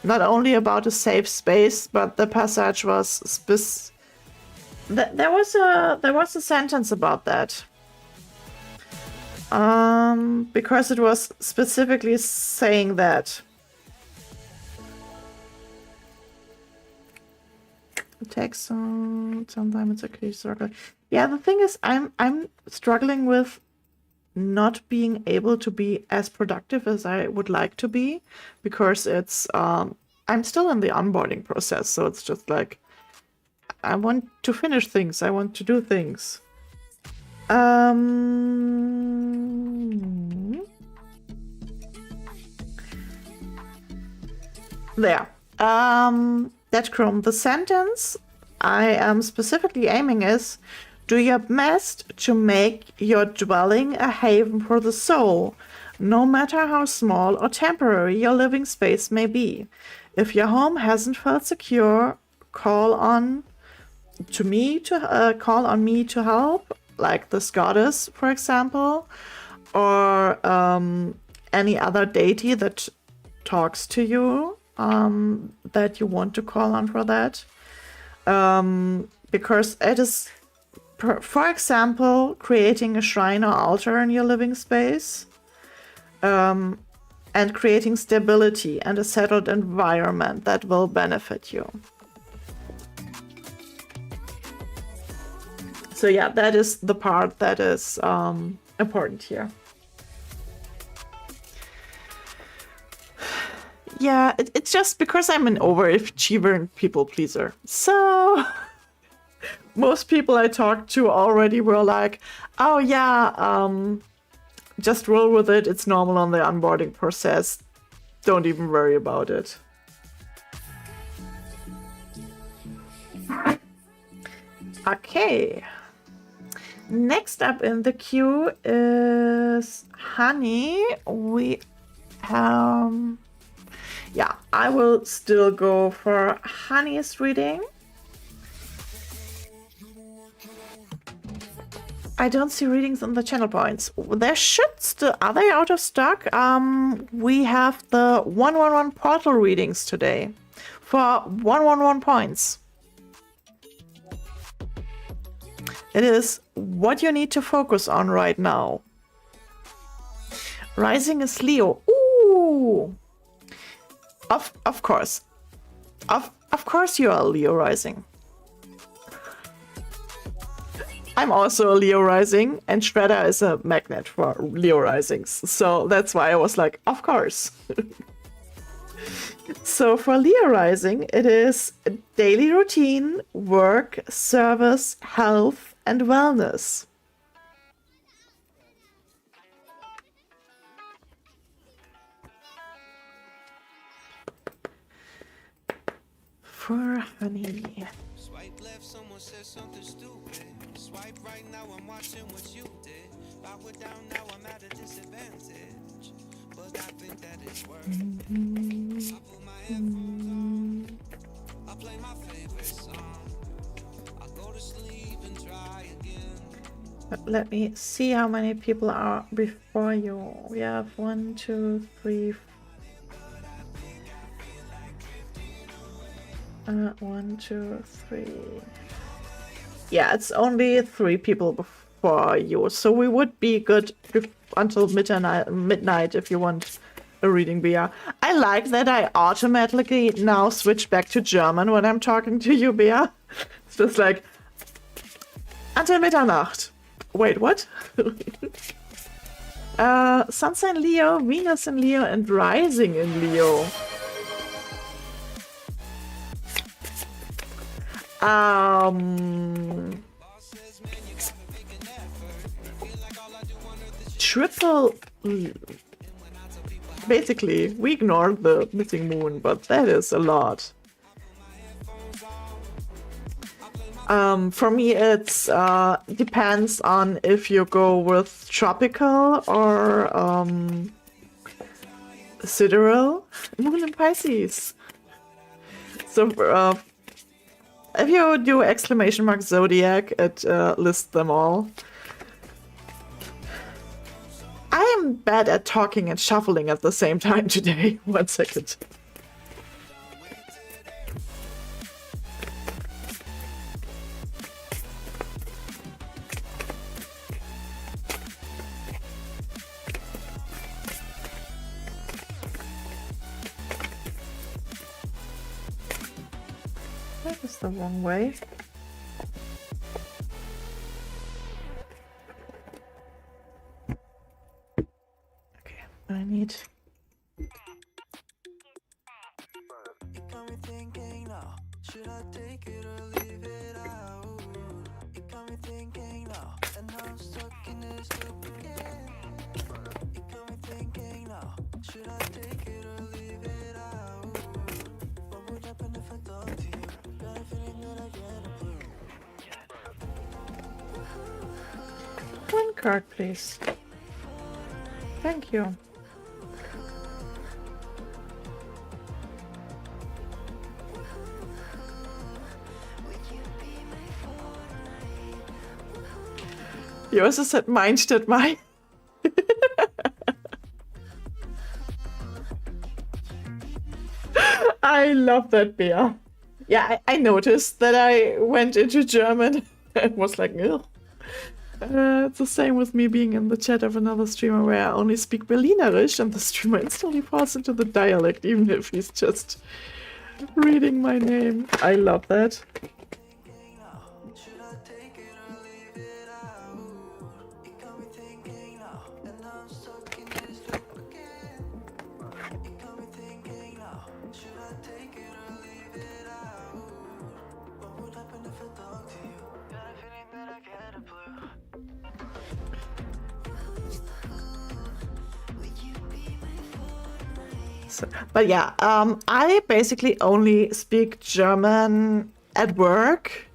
not only about a safe space, but the passage was there was a sentence about that. Because it was specifically saying that. It takes sometimes it's okay struggle. Yeah, the thing is I'm struggling with not being able to be as productive as I would like to be, because it's I'm still in the onboarding process, so it's just like I want to finish things, I want to do things. There. That Chrome. The sentence I am specifically aiming is Do your best to make your dwelling a haven for the soul, no matter how small or temporary your living space may be. If your home hasn't felt secure, call on me to help, like this goddess, for example, or any other deity that talks to you, that you want to call on for that. Because it is, for example, creating a shrine or altar in your living space, and creating stability and a settled environment that will benefit you. So yeah, that is the part that is important here. Yeah, it's just because I'm an overachiever and people pleaser. So most people I talked to already were like, oh yeah, just roll with it. It's normal on the onboarding process. Don't even worry about it. Okay. Next up in the queue is Honey. Yeah, I will still go for Honey's reading. I don't see readings on the channel points. There should still... Are they out of stock? We have the 111 portal readings today for 111 points. It is what you need to focus on right now. Rising is Leo. Ooh! Of course. Of course you are Leo rising. I'm also a Leo rising, and Shredder is a magnet for Leo risings. So that's why I was like, of course. So for Leo rising, it is daily routine, work, service, health, and wellness. For Honey. Swipe left, someone said something stupid. Swipe right now, I'm watching what you did. Power down now, I'm at a disadvantage. But I think that it's worth it. I put my headphones on. I play my favorite song. I go to sleep and try again. Let me see how many people are before you. We have 1, 2, 3, 1, 2, 3. Yeah, it's only 3 people before you, so we would be good until midnight if you want a reading, Bea. I like that I automatically now switch back to German when I'm talking to you, Bea. It's just like, until Mitternacht. Wait, what? Sun sign Leo, Venus in Leo, and Rising in Leo. Triple. Basically, we ignore the missing moon, but that is a lot. For me, it's depends on if you go with tropical or sidereal. Moon in Pisces. So if you do exclamation mark zodiac, it lists them all. I am bad at talking and shuffling at the same time today. 1 second. That is the wrong way. Okay, I need... It got me thinking now, should I take it or leave it out? It got me thinking now, and now I'm stuck in this loop again. It got me thinking now, should I take it or leave it out? What would happen if I talk to you? Got a feeling that I can't approve. card, please. Thank you. Yours is at mine statt mine. I love that bear. Yeah, I noticed that I went into German and was like, ugh. It's the same with me being in the chat of another streamer where I only speak Berlinerisch and the streamer instantly falls into the dialect, even if he's just reading my name. I love that. But yeah, I basically only speak German at work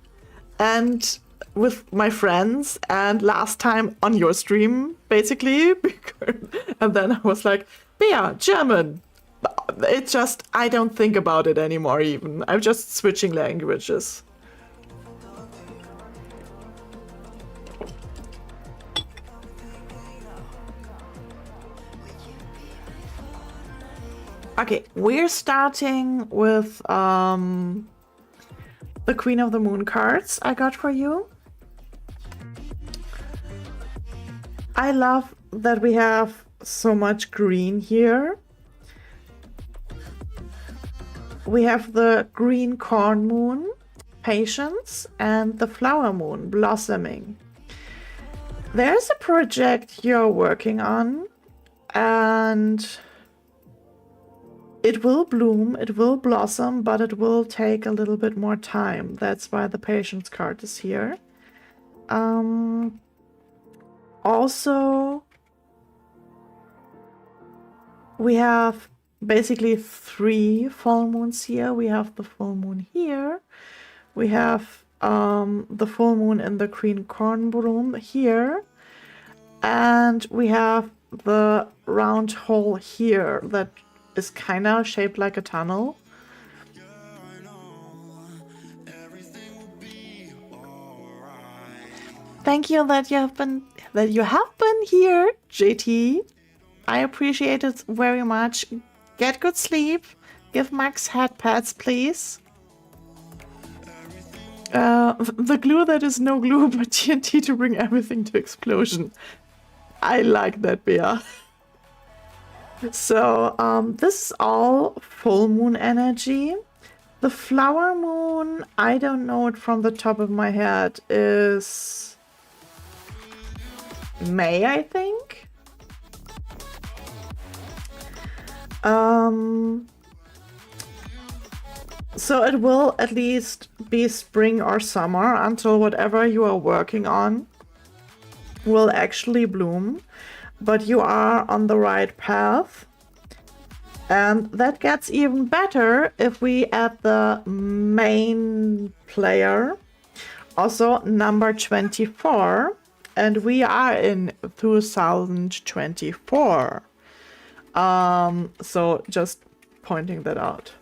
and with my friends and last time on your stream, basically. And then I was like, yeah, German. It's just, I don't think about it anymore even. I'm just switching languages. Okay, we're starting with the Queen of the Moon cards I got for you. I love that we have so much green here. We have the green corn moon, patience, and the flower moon, blossoming. There's a project you're working on, and it will bloom, it will blossom, but it will take a little bit more time. That's why the patience card is here. Also, we have basically 3 full moons here. We have the full moon here. We have the full moon in the green corn bloom here. And we have the round hole here that is kind of shaped like a tunnel. Thank you that you have been here, JT. I appreciate it very much. Get good sleep. Give Max head pads, please. The glue that is no glue but TNT to bring everything to explosion. I like that, Bea. So, this is all full moon energy. The flower moon, I don't know it from the top of my head, is May, I think. So it will at least be spring or summer until whatever you are working on will actually bloom. But you are on the right path. And that gets even better if we add the main player. Also number 24. And we are in 2024. So just pointing that out.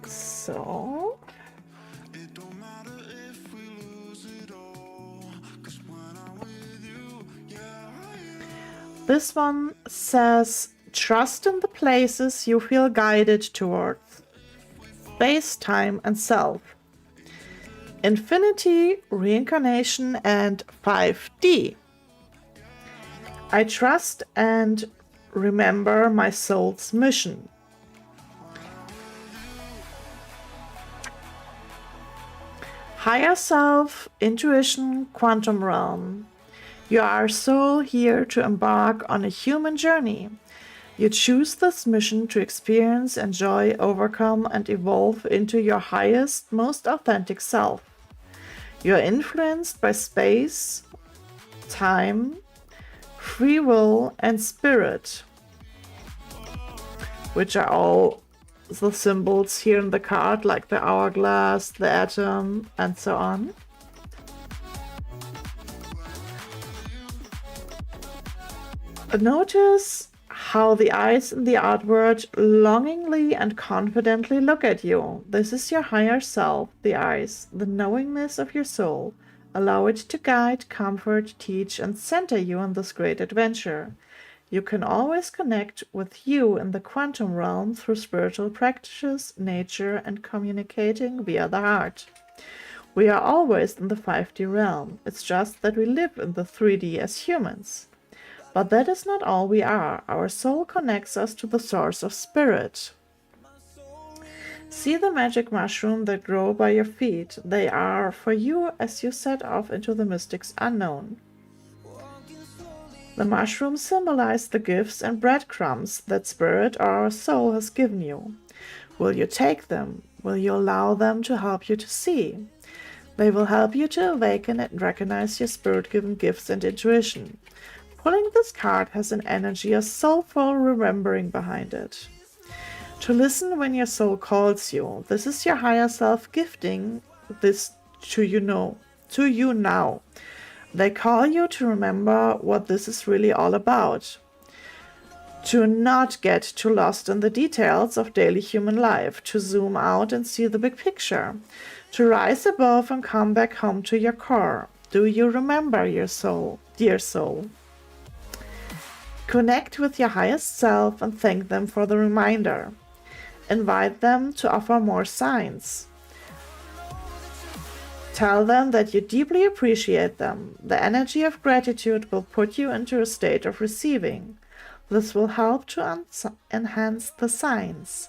So this one says, trust in the places you feel guided towards. Space, time, and self. Infinity, reincarnation, and 5D. I trust and remember my soul's mission. Higher self, intuition, quantum realm. You are soul here to embark on a human journey. You choose this mission to experience, enjoy, overcome, and evolve into your highest, most authentic self. You are influenced by space, time, free will, and spirit, which are all the symbols here in the card, like the hourglass, the atom, and so on. Notice how the eyes in the artwork longingly and confidently look at you. This is your higher self, the eyes, the knowingness of your soul. Allow it to guide, comfort, teach, and center you on this great adventure. You can always connect with you in the quantum realm through spiritual practices, nature, and communicating via the heart. We are always in the 5D realm. It's just that we live in the 3D as humans. But that is not all we are. Our soul connects us to the source of spirit. See the magic mushroom that grow by your feet. They are for you as you set off into the mystic's unknown. The mushrooms symbolize the gifts and breadcrumbs that spirit or our soul has given you. Will you take them? Will you allow them to help you to see? They will help you to awaken and recognize your spirit-given gifts and intuition. Pulling this card has an energy of soulful remembering behind it. To listen when your soul calls you. This is your higher self gifting this to you now. They call you to remember what this is really all about. To not get too lost in the details of daily human life. To zoom out and see the big picture. To rise above and come back home to your core. Do you remember your soul, dear soul? Connect with your highest self and thank them for the reminder. Invite them to offer more signs. Tell them that you deeply appreciate them. The energy of gratitude will put you into a state of receiving. This will help to enhance the signs.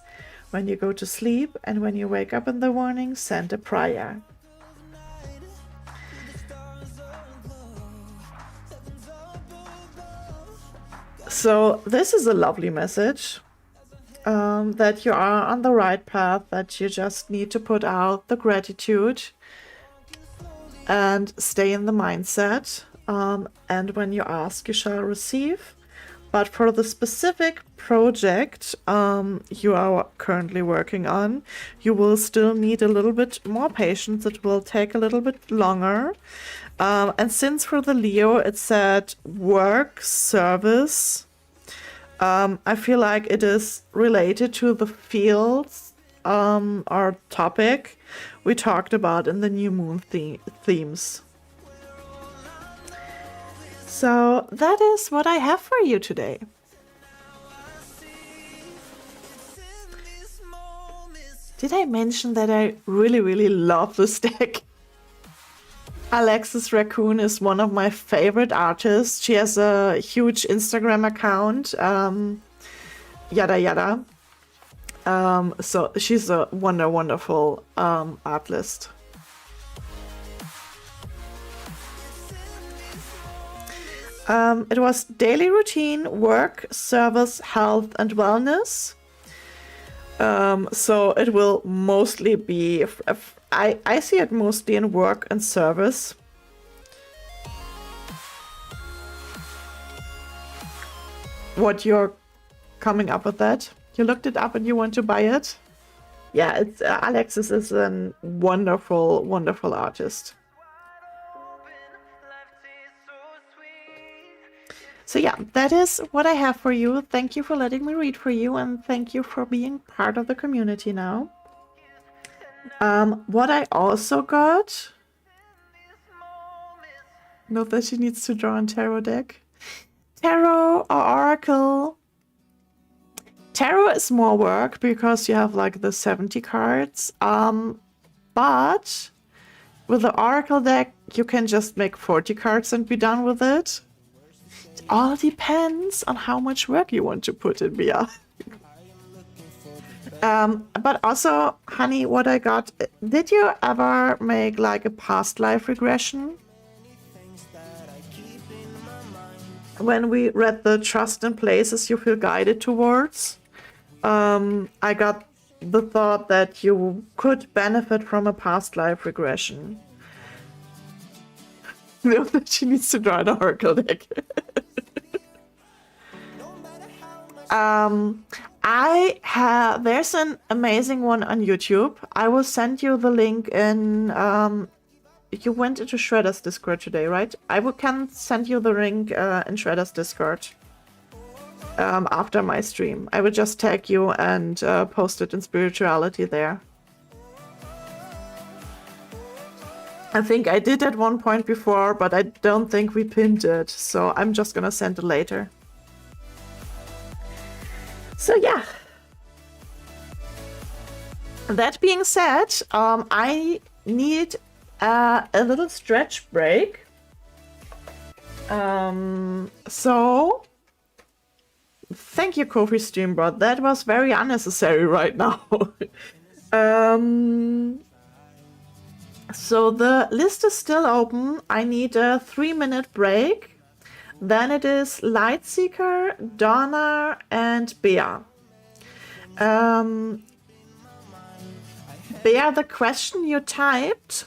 When you go to sleep and when you wake up in the morning, send a prayer. So this is a lovely message, that you are on the right path, that you just need to put out the gratitude and stay in the mindset. And when you ask, you shall receive. But for the specific project you are currently working on, you will still need a little bit more patience. It will take a little bit longer. And since for the Leo it said work, service, I feel like it is related to the fields or topic we talked about in the new moon themes. So that is what I have for you today. Did I mention that I really love this deck? Alexis Raccoon is one of my favorite artists. She has a huge Instagram account, yada yada. So she's a wonderful artist. It was daily routine, work, service, health, and wellness. So it will mostly be, I see it mostly in work and service. What you're coming up with that? You looked it up and you want to buy it? Yeah, it's Alexis is a wonderful artist. So yeah, that is what I have for you. Thank you for letting me read for you, and thank you for being part of the community now. What I also got... Not that she needs to draw a tarot deck. Tarot or Oracle. Tarot is more work because you have like the 70 cards. But with the Oracle deck, you can just make 40 cards and be done with it. It all depends on how much work you want to put in, Mia. But also, honey, what I got... Did you ever make like a past life regression? When we read the trust in places you feel guided towards, I got the thought that you could benefit from a past life regression. No, that she needs to draw an Oracle deck. There's an amazing one on YouTube. I will send you the link in. You went into Shredder's Discord today, right? Can send you the link in Shredder's Discord after my stream. I will just tag you and post it in Spirituality there. I think I did at one point before, but I don't think we pinned it, so I'm just gonna send it later. So yeah. That being said, I need a little stretch break. So thank you, Kofi Streambot. That was very unnecessary right now. So the list is still open. I need a 3-minute break. Then it is Lightseeker, Donna, and Bea. Bea, the question you typed,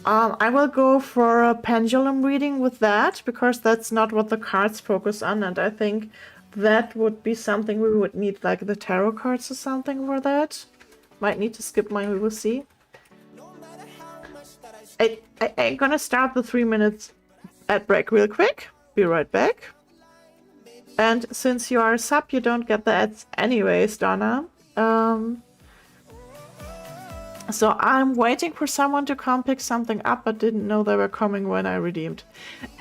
I will go for a pendulum reading with that, because that's not what the cards focus on, and I think that would be something we would need, like the tarot cards or something for that. Might need to skip mine, we will see. I'm gonna start the 3 minutes ad break real quick. Be right back. And since you are a sub, you don't get the ads anyways, Donna. So I'm waiting for someone to come pick something up, but didn't know they were coming when I redeemed.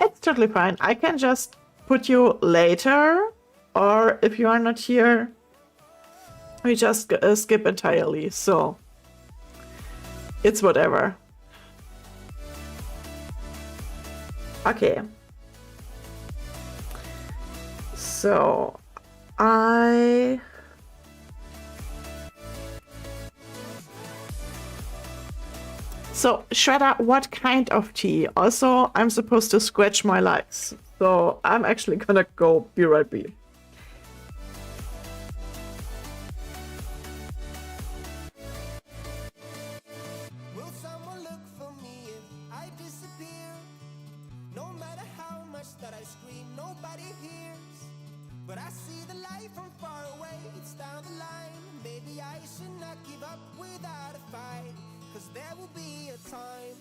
It's totally fine. I can just put you later, or if you are not here, we just skip entirely. So it's whatever. Okay. So So Shredder, what kind of tea? Also, I'm supposed to scratch my legs. So I'm actually gonna go be right back. Will someone look for me if I disappear? No matter how much that I scream, nobody hears. But I see the light from far away, it's down the line. Maybe I should not give up without a fight, 'cause there will be a time.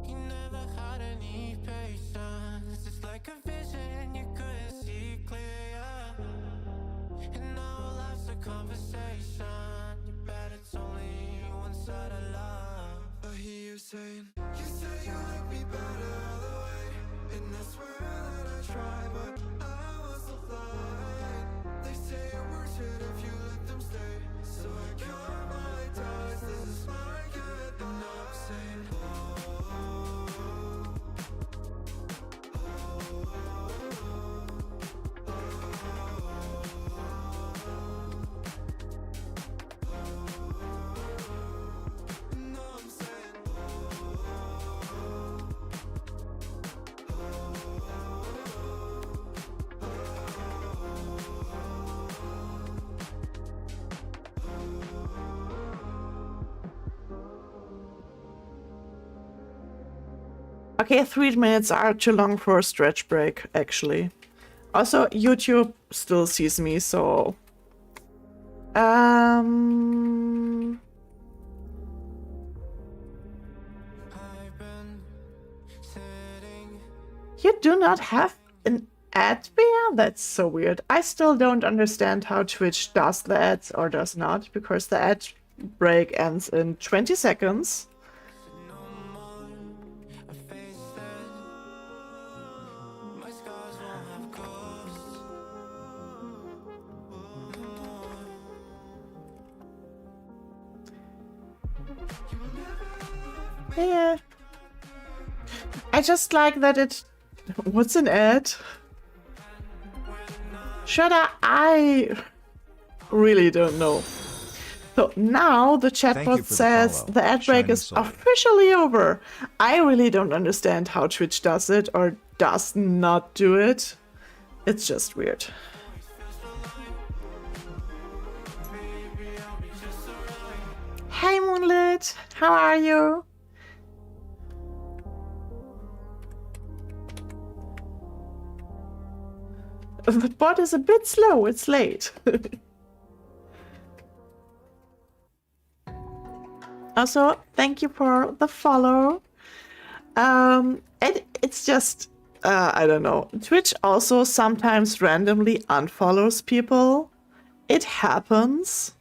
You never had any patience. It's like a vision you couldn't see clear. And now life's a conversation. You bet it's only one side of love. I hear you saying, you say you like me better the way. And I swear that I try, but I was so blind. They say it works it if you let them stay. So I count my ties, this is my good. And I'm saying, Okay, 3 minutes are too long for a stretch break, actually. Also, YouTube still sees me, so... I've been sitting. You do not have an ad bear? That's so weird. I still don't understand how Twitch does the ads or does not, because the ad break ends in 20 seconds. Yeah. I just like that it... What's an ad? Shredder, I really don't know. So now the Thank you chatbot for the says follow, the ad break Shining is Soul. officially over. I really don't understand how Twitch does it or does not do it. It's just weird. Hey Moonlit, how are you? The bot is a bit slow, it's late. Also, thank you for the follow. It's just, I don't know. Twitch also sometimes randomly unfollows people. It happens.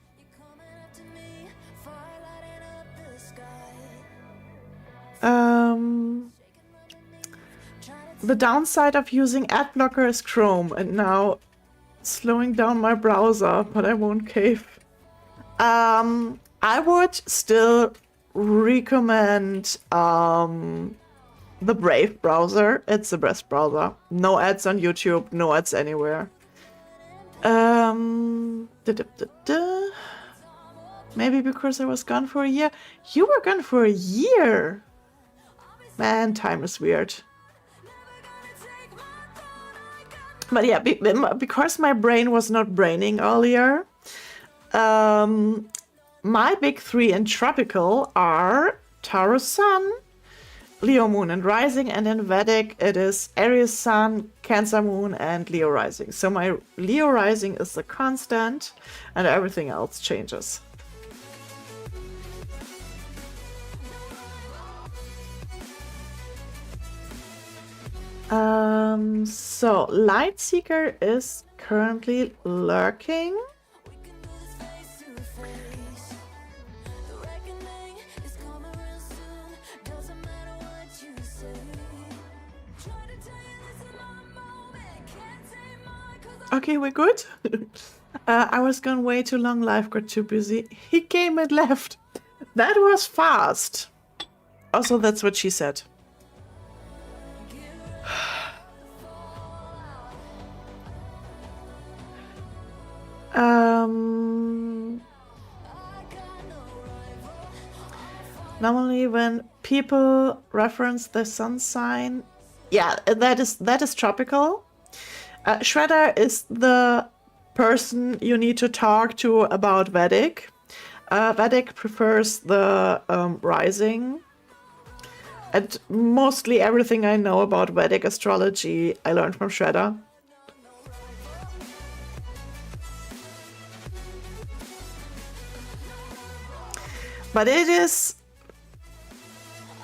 The downside of using Adblocker is Chrome, and now slowing down my browser, but I won't cave. I would still recommend the Brave browser. It's the best browser. No ads on YouTube, no ads anywhere. Maybe because I was gone for a year. You were gone for a year. Man, time is weird. But yeah, because my brain was not braining earlier, my big three in tropical are Taurus Sun, Leo Moon and Rising, and in Vedic it is Aries Sun, Cancer Moon, and Leo Rising. So my Leo Rising is the constant, and everything else changes. So Lightseeker is currently lurking. Okay, we're good. I was gone way too long, life got too busy. He came and left. That was fast. Also, that's what she said. Normally when people reference the sun sign, yeah, that is tropical. Shredder is the person you need to talk to about Vedic. Vedic prefers the rising. And mostly everything I know about Vedic astrology I learned from Shredder. But it is...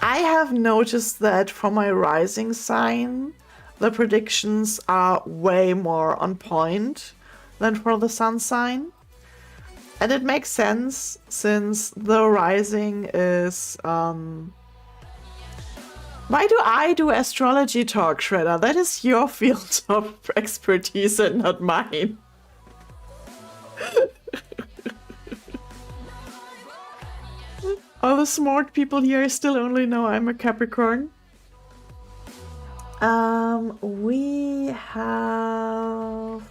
I have noticed that for my rising sign, the predictions are way more on point than for the sun sign. And it makes sense since the rising is... Why do I do astrology talk, Shredder? That is your field of expertise and not mine. All the smart people here still only know I'm a Capricorn. We have...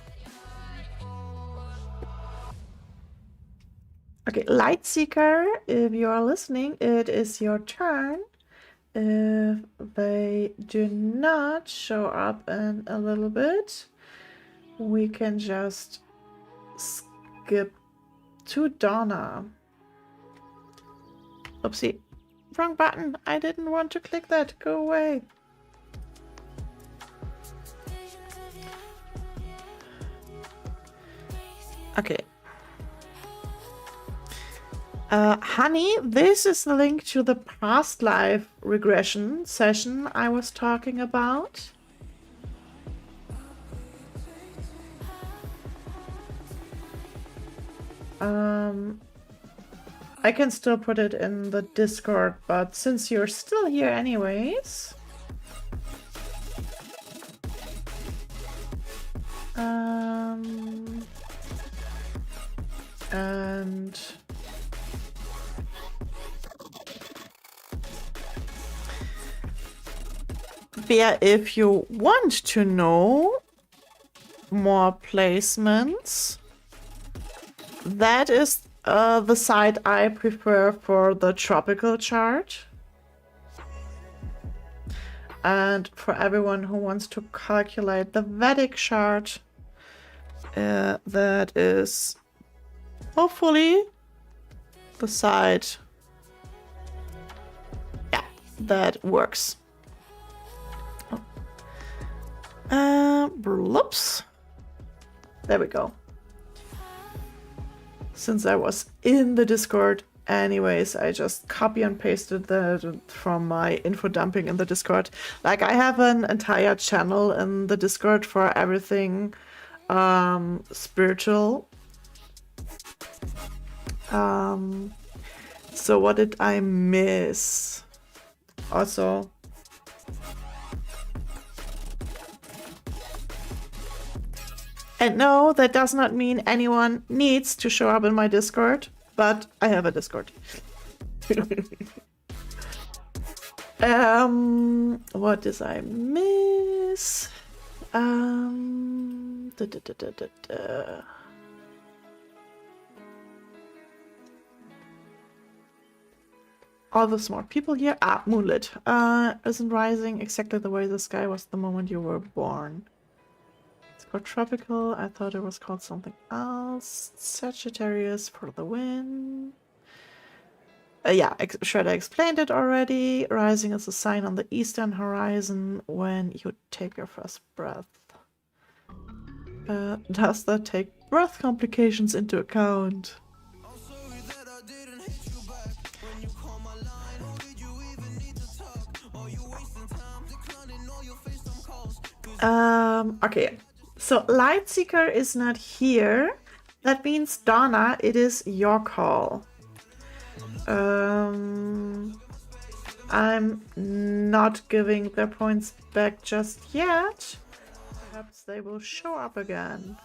Okay, Lightseeker, if you are listening, it is your turn. If they do not show up in a little bit, we can just skip to Donna. Oopsie. Wrong button. I didn't want to click that. Go away. Okay. Honey, this is the link to the past life regression session I was talking about. I can still put it in the Discord, but since you're still here anyways... and... yeah, if you want to know more placements, that is the site I prefer for the tropical chart. And for everyone who wants to calculate the Vedic chart, that is hopefully the site, yeah, that works. Bloops. There we go. Since I was in the Discord anyways, I just copy and pasted that from my info dumping in the Discord. Like, I have an entire channel in the Discord for everything spiritual. So what did I miss? Also, and no, that does not mean anyone needs to show up in my Discord, but I have a Discord. What did I miss? All the smart people here. Ah, moonlit. Isn't rising exactly the way the sky was the moment you were born. It's called tropical. I thought it was called something else. Sagittarius for the win. Yeah, Shredder explained it already. Rising is a sign on the eastern horizon when you take your first breath. Does that take birth complications into account? Okay, so Lightseeker is not here. That means, Donna, it is your call. I'm not giving their points back just yet. Perhaps they will show up again.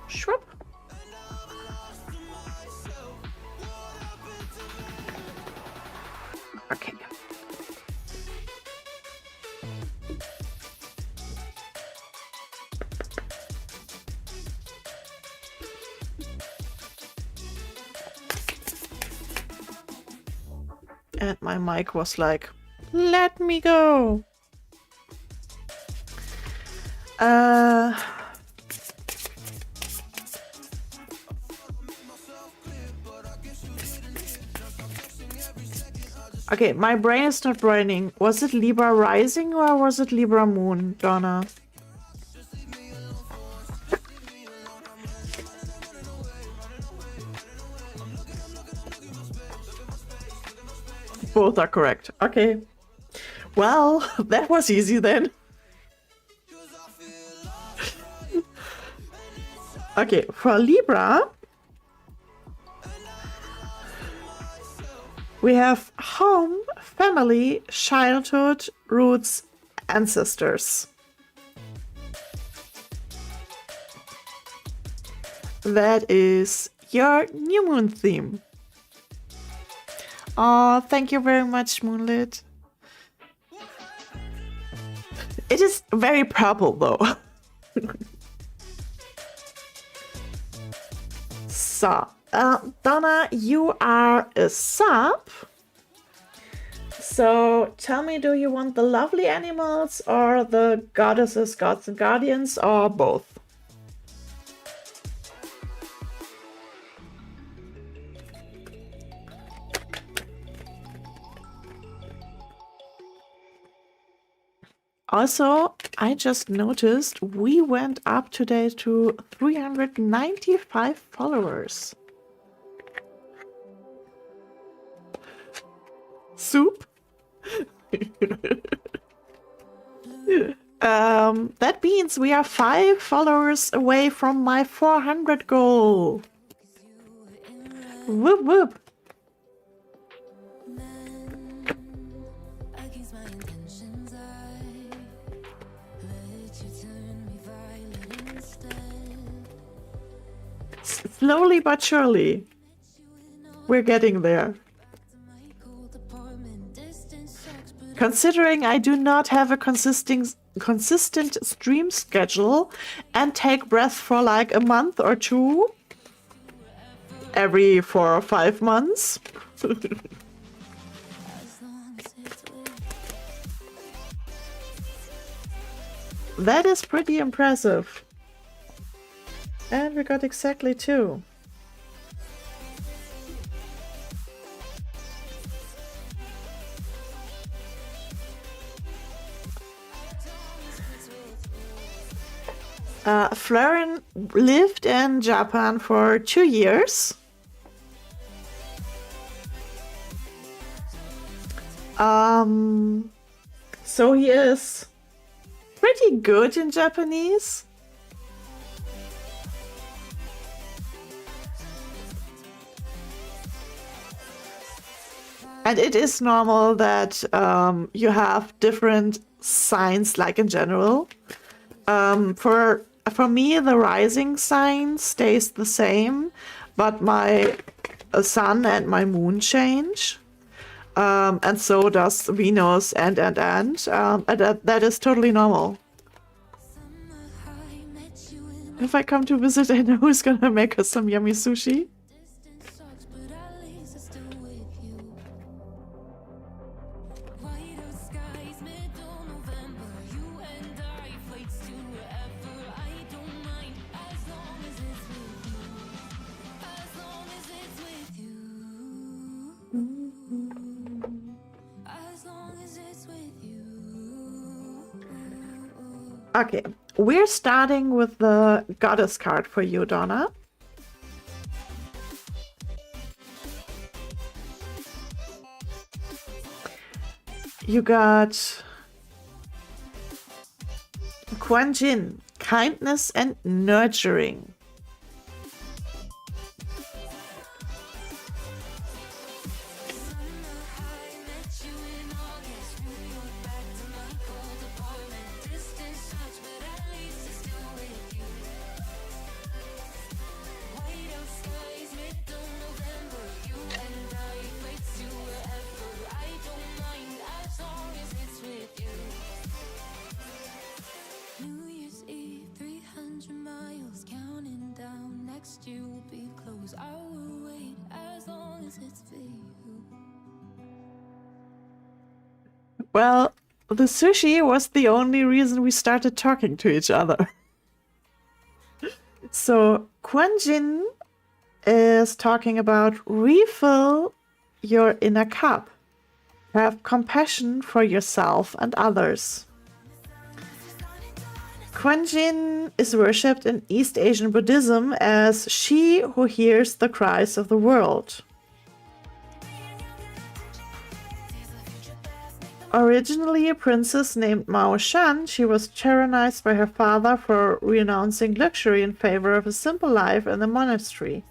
Shwhoop. Okay. And my mic was like, let me go. Okay, my brain is not braining. Was it Libra rising or was it Libra moon, Donna? Both are correct. Okay. Well, that was easy then. Okay, for Libra, we have home, family, childhood, roots, ancestors. That is your new moon theme. Oh, thank you very much, Moonlit. It is very purple, though. So, Donna, you are a sub. So, tell me, do you want the lovely animals or the goddesses, gods, and guardians, or both? Also, I just noticed we went up today to 395 followers. Soup? That means we are 5 followers away from my 400 goal. Whoop whoop. Slowly but surely, we're getting there. Considering I do not have a consistent stream schedule and take breath for like a month or two, every 4 or 5 months. That is pretty impressive. And we got exactly 2. Florin lived in Japan for 2 years. So he is pretty good in Japanese. And it is normal that you have different signs, like in general. For me, the rising sign stays the same, but my sun and my moon change. And so does Venus and that is totally normal. If I come to visit, I know who's gonna make us some yummy sushi. Okay, we're starting with the goddess card for you, Donna. You got Quan Jin, kindness and nurturing. Well, the sushi was the only reason we started talking to each other. So, Quan Jin is talking about refill your inner cup. Have compassion for yourself and others. Quan Jin is worshipped in East Asian Buddhism as she who hears the cries of the world. Originally a princess named Mao Shan, she was tyrannized by her father for renouncing luxury in favor of a simple life in the monastery.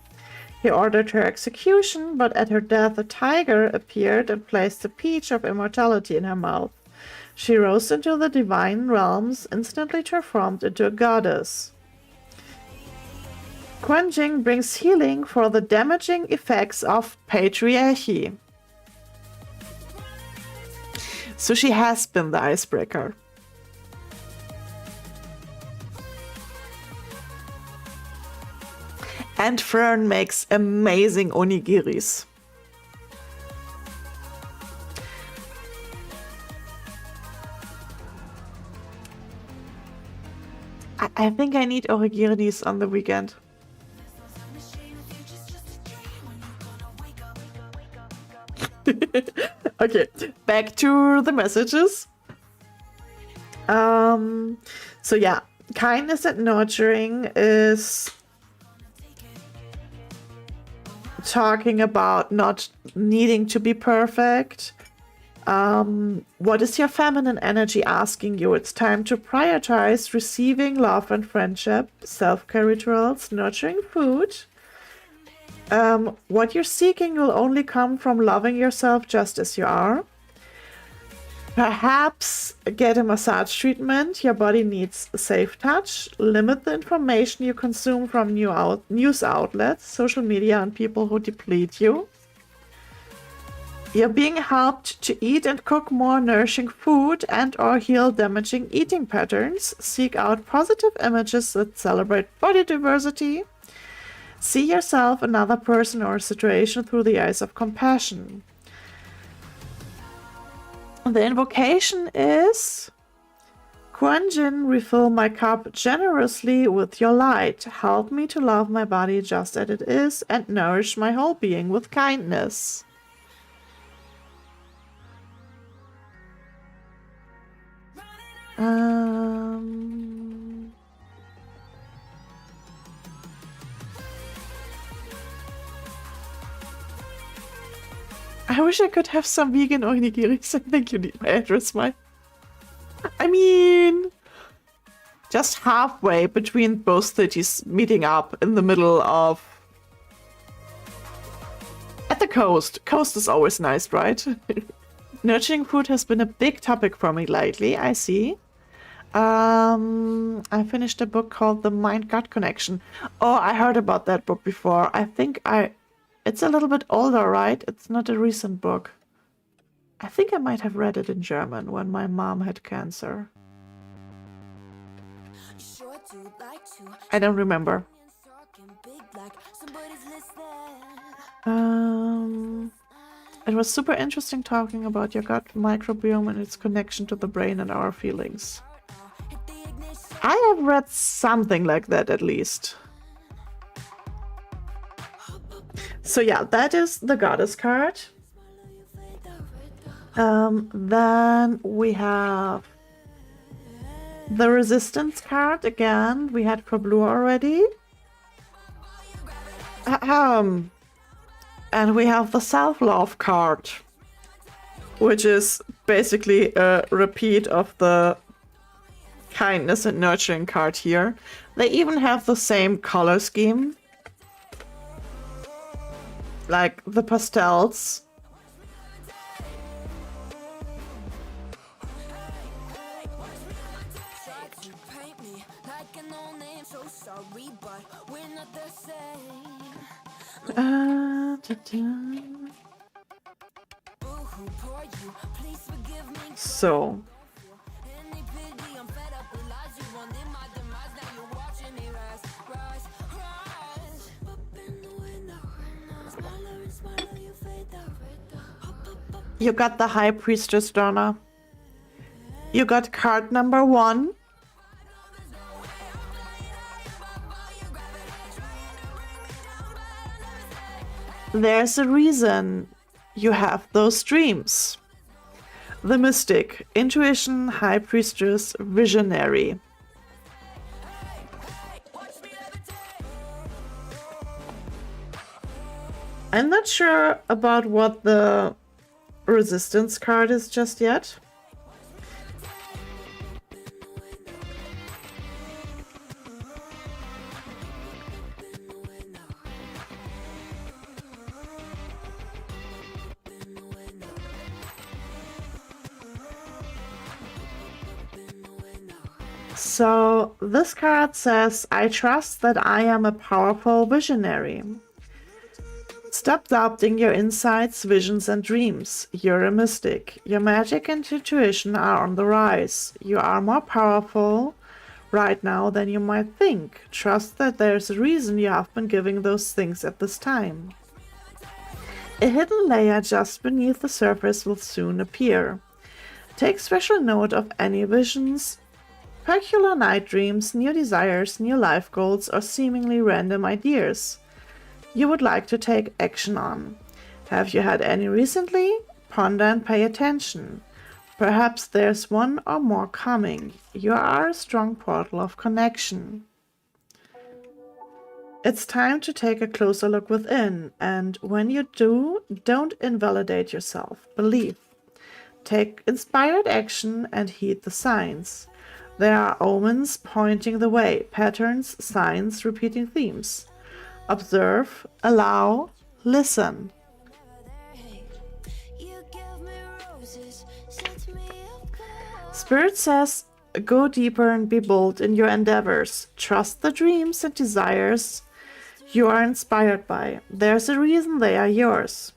He ordered her execution, but at her death a tiger appeared and placed a peach of immortality in her mouth. She rose into the divine realms, instantly transformed into a goddess. Quan Jin brings healing for the damaging effects of patriarchy. So she has been the icebreaker. And Fern makes amazing onigiris. I think I need onigiris on the weekend. Okay, back to the messages. So yeah, kindness and nurturing is talking about not needing to be perfect. What is your feminine energy asking you? It's time to prioritize receiving love and friendship, self-care rituals, nurturing food. What you're seeking will only come from loving yourself just as you are. Perhaps get a massage treatment. Your body needs a safe touch. Limit the information you consume from news outlets, social media, and people who deplete you. You're being helped to eat and cook more nourishing food and or heal damaging eating patterns. Seek out positive images that celebrate body diversity. See yourself, another person, or a situation through the eyes of compassion. The invocation is Quan Jin, refill my cup generously with your light. Help me to love my body just as it is and nourish my whole being with kindness. I wish I could have some vegan onigiris. I think you need my address, Mike. I mean, just halfway between both cities, meeting up in the middle of... At the coast. Coast is always nice, right? Nurturing food has been a big topic for me lately, I see. I finished a book called The Mind-Gut Connection. Oh, I heard about that book before. I think it's a little bit older, right? It's not a recent book. I think I might have read it in German when my mom had cancer. I don't remember. It was super interesting talking about your gut microbiome and its connection to the brain and our feelings. I have read something like that at least. So yeah, that is the goddess card. Then we have the resistance card again. We had for blue already. And we have the self-love card, which is basically a repeat of the kindness and nurturing card here. They even have the same color scheme, like the pastels. So you got the High Priestess, Donna. You got card number 1. There's a reason you have those dreams. The Mystic, Intuition, High Priestess, Visionary. I'm not sure about what the Resistance card is just yet. So this card says, I trust that I am a powerful visionary. Stop doubting your insights, visions, and dreams. You're a mystic. Your magic and intuition are on the rise. You are more powerful right now than you might think. Trust that there's a reason you have been giving those things at this time. A hidden layer just beneath the surface will soon appear. Take special note of any visions, peculiar night dreams, new desires, new life goals, or seemingly random ideas you would like to take action on. Have you had any recently? Ponder and pay attention. Perhaps there's one or more coming. You are a strong portal of connection. It's time to take a closer look within, and when you do, don't invalidate yourself. Believe. Take inspired action and heed the signs. There are omens pointing the way, patterns, signs, repeating themes. Observe, allow, listen. Spirit says, go deeper and be bold in your endeavors. Trust the dreams and desires you are inspired by. There's a reason they are yours.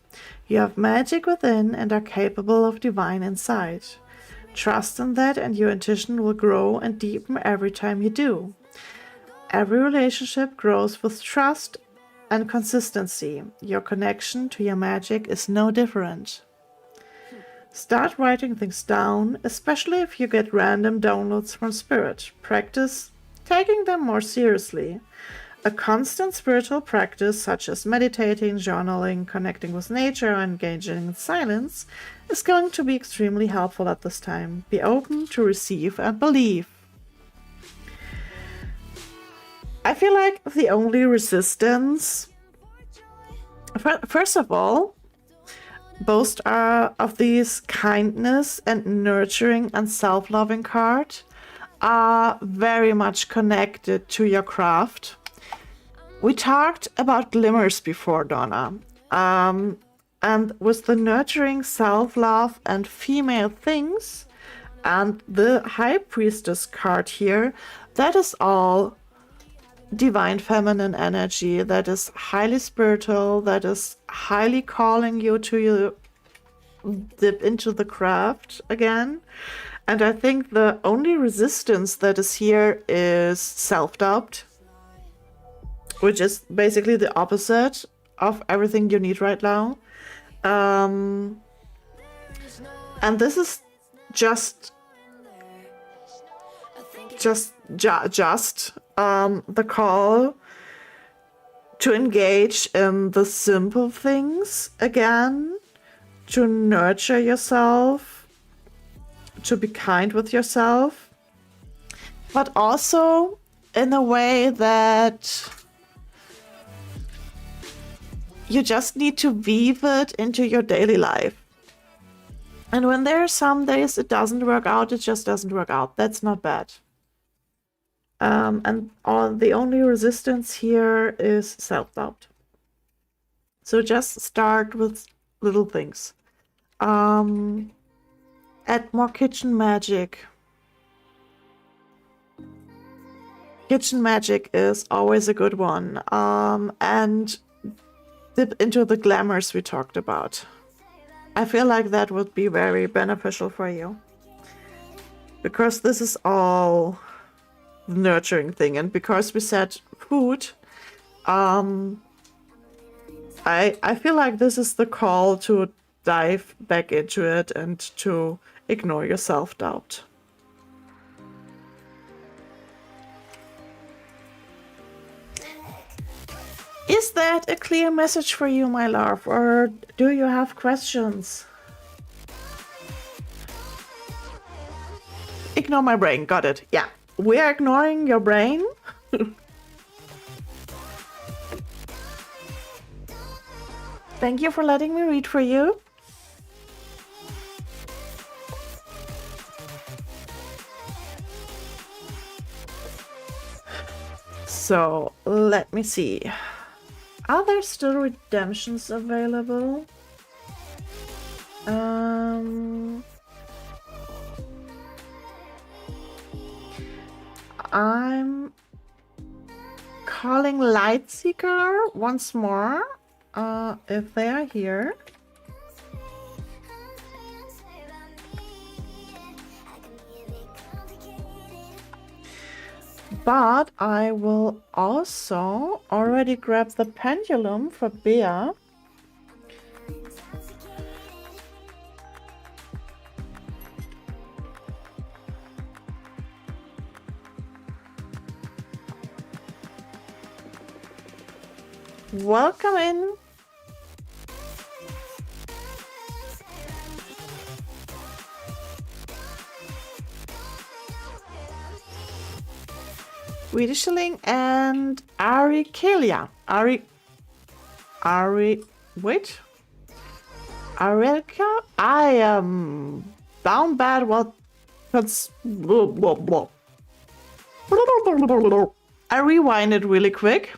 You have magic within and are capable of divine insight. Trust in that, and your intuition will grow and deepen every time you do. Every relationship grows with trust and consistency. Your connection to your magic is no different. Start writing things down, especially if you get random downloads from Spirit. Practice taking them more seriously. A constant spiritual practice, such as meditating, journaling, connecting with nature, and engaging in silence, is going to be extremely helpful at this time. Be open to receive and believe. I feel like the only resistance... First of all, both are of these kindness and nurturing and self-loving card are very much connected to your craft. We talked about glimmers before, Donna. And with the nurturing self-love and female things and the High Priestess card here, that is all divine feminine energy, that is highly spiritual, that is highly calling you to dip into the craft again. And I think the only resistance that is here is self-doubt, which is basically the opposite of everything you need right now. And this is just the call to engage in the simple things again, to nurture yourself, to be kind with yourself, but also in a way that you just need to weave it into your daily life. And when there are some days it doesn't work out, it just doesn't work out. That's not bad. And the only resistance here is self-doubt. So just start with little things. Add more kitchen magic. Kitchen magic is always a good one. And dip into the glamours we talked about. I feel like that would be very beneficial for you. Because this is all the nurturing thing. And because we said food, I feel like this is the call to dive back into it and to ignore your self-doubt. Is that a clear message for you, my love, or do you have questions? Ignore my brain, got it. Yeah, we are ignoring your brain. Thank you for letting me read for you. So, let me see. Are there still redemptions available? I'm calling Lightseeker once more, if they are here. But I will also already grab the pendulum for Bea. Welcome in. Wiedeschilling and Ari Kelia. Wait. Arielka? I am down bad. Well, that's. I rewind it really quick.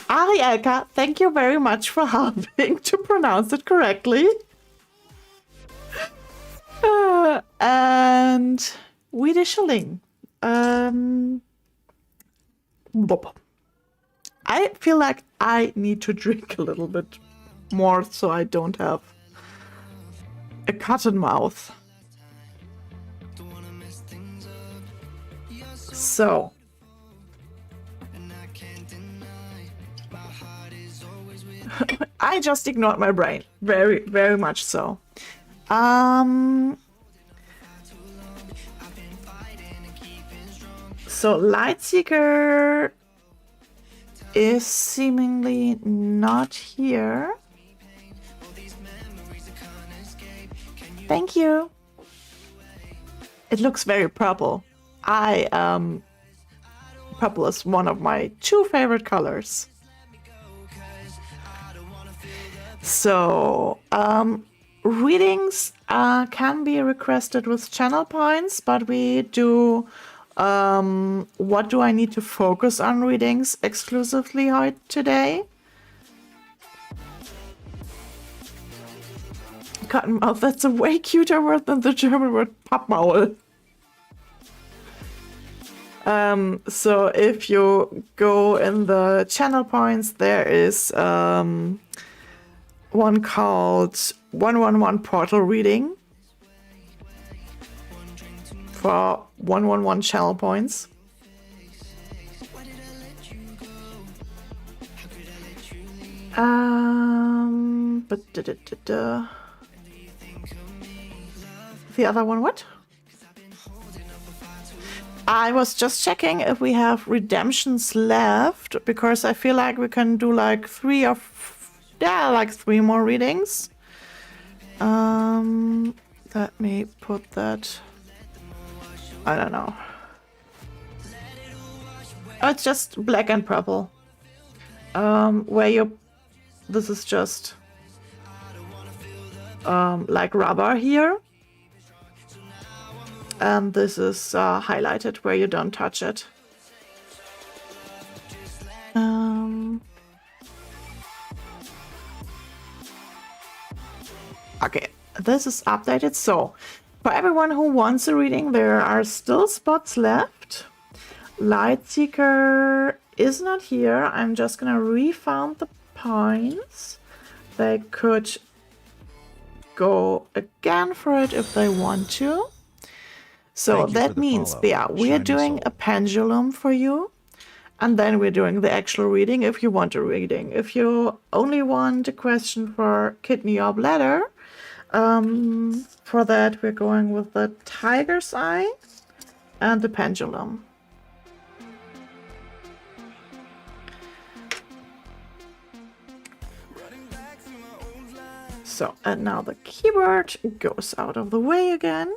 Arielka, thank you very much for helping to pronounce it correctly. And Wiedeschilling. I feel like I need to drink a little bit more so I don't have a cotton mouth. So. I just ignored my brain. Very, very much so. So Lightseeker is seemingly not here. Thank you. It looks very purple. Purple is one of my two favorite colors. So, readings can be requested with channel points, but we do. What do I need to focus on readings exclusively today? Cottonmouth, that's a way cuter word than the German word Pappmaul. So if you go in the channel points, there is one called 111 Portal Reading for 111 channel points. The other one, what? I was just checking if we have redemptions left, because I feel like we can do like three more readings. Let me put that. I don't know. Oh, it's just black and purple. This is just like rubber here. And this is highlighted where you don't touch it. Okay, this is updated. So, for everyone who wants a reading, there are still spots left. Lightseeker is not here. I'm just gonna refound the points. They could go again for it if they want to. So that means, Bea, we are doing a pendulum for you, and then we're doing the actual reading if you want a reading. If you only want a question for kidney or bladder, for that we're going with the tiger's eye and the pendulum. So, and now the keyboard goes out of the way again.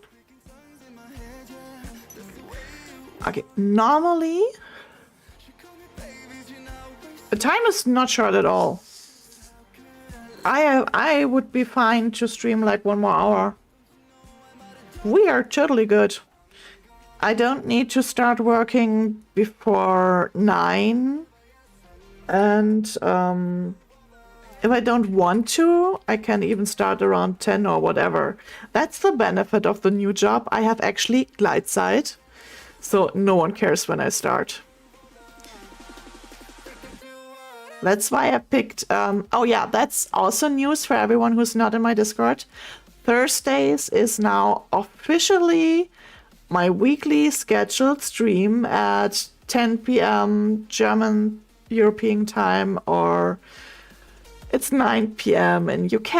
Okay, normally the time is not short at all. I would be fine to stream like 1 more hour. We are totally good. I don't need to start working before 9. And if I don't want to, I can even start around 10 or whatever. That's the benefit of the new job. I have actually glide side. So no one cares when I start. That's why I picked... oh yeah, that's also news for everyone who's not in my Discord. Thursdays is now officially my weekly scheduled stream at 10 p.m. German European time, or it's 9 p.m. in UK.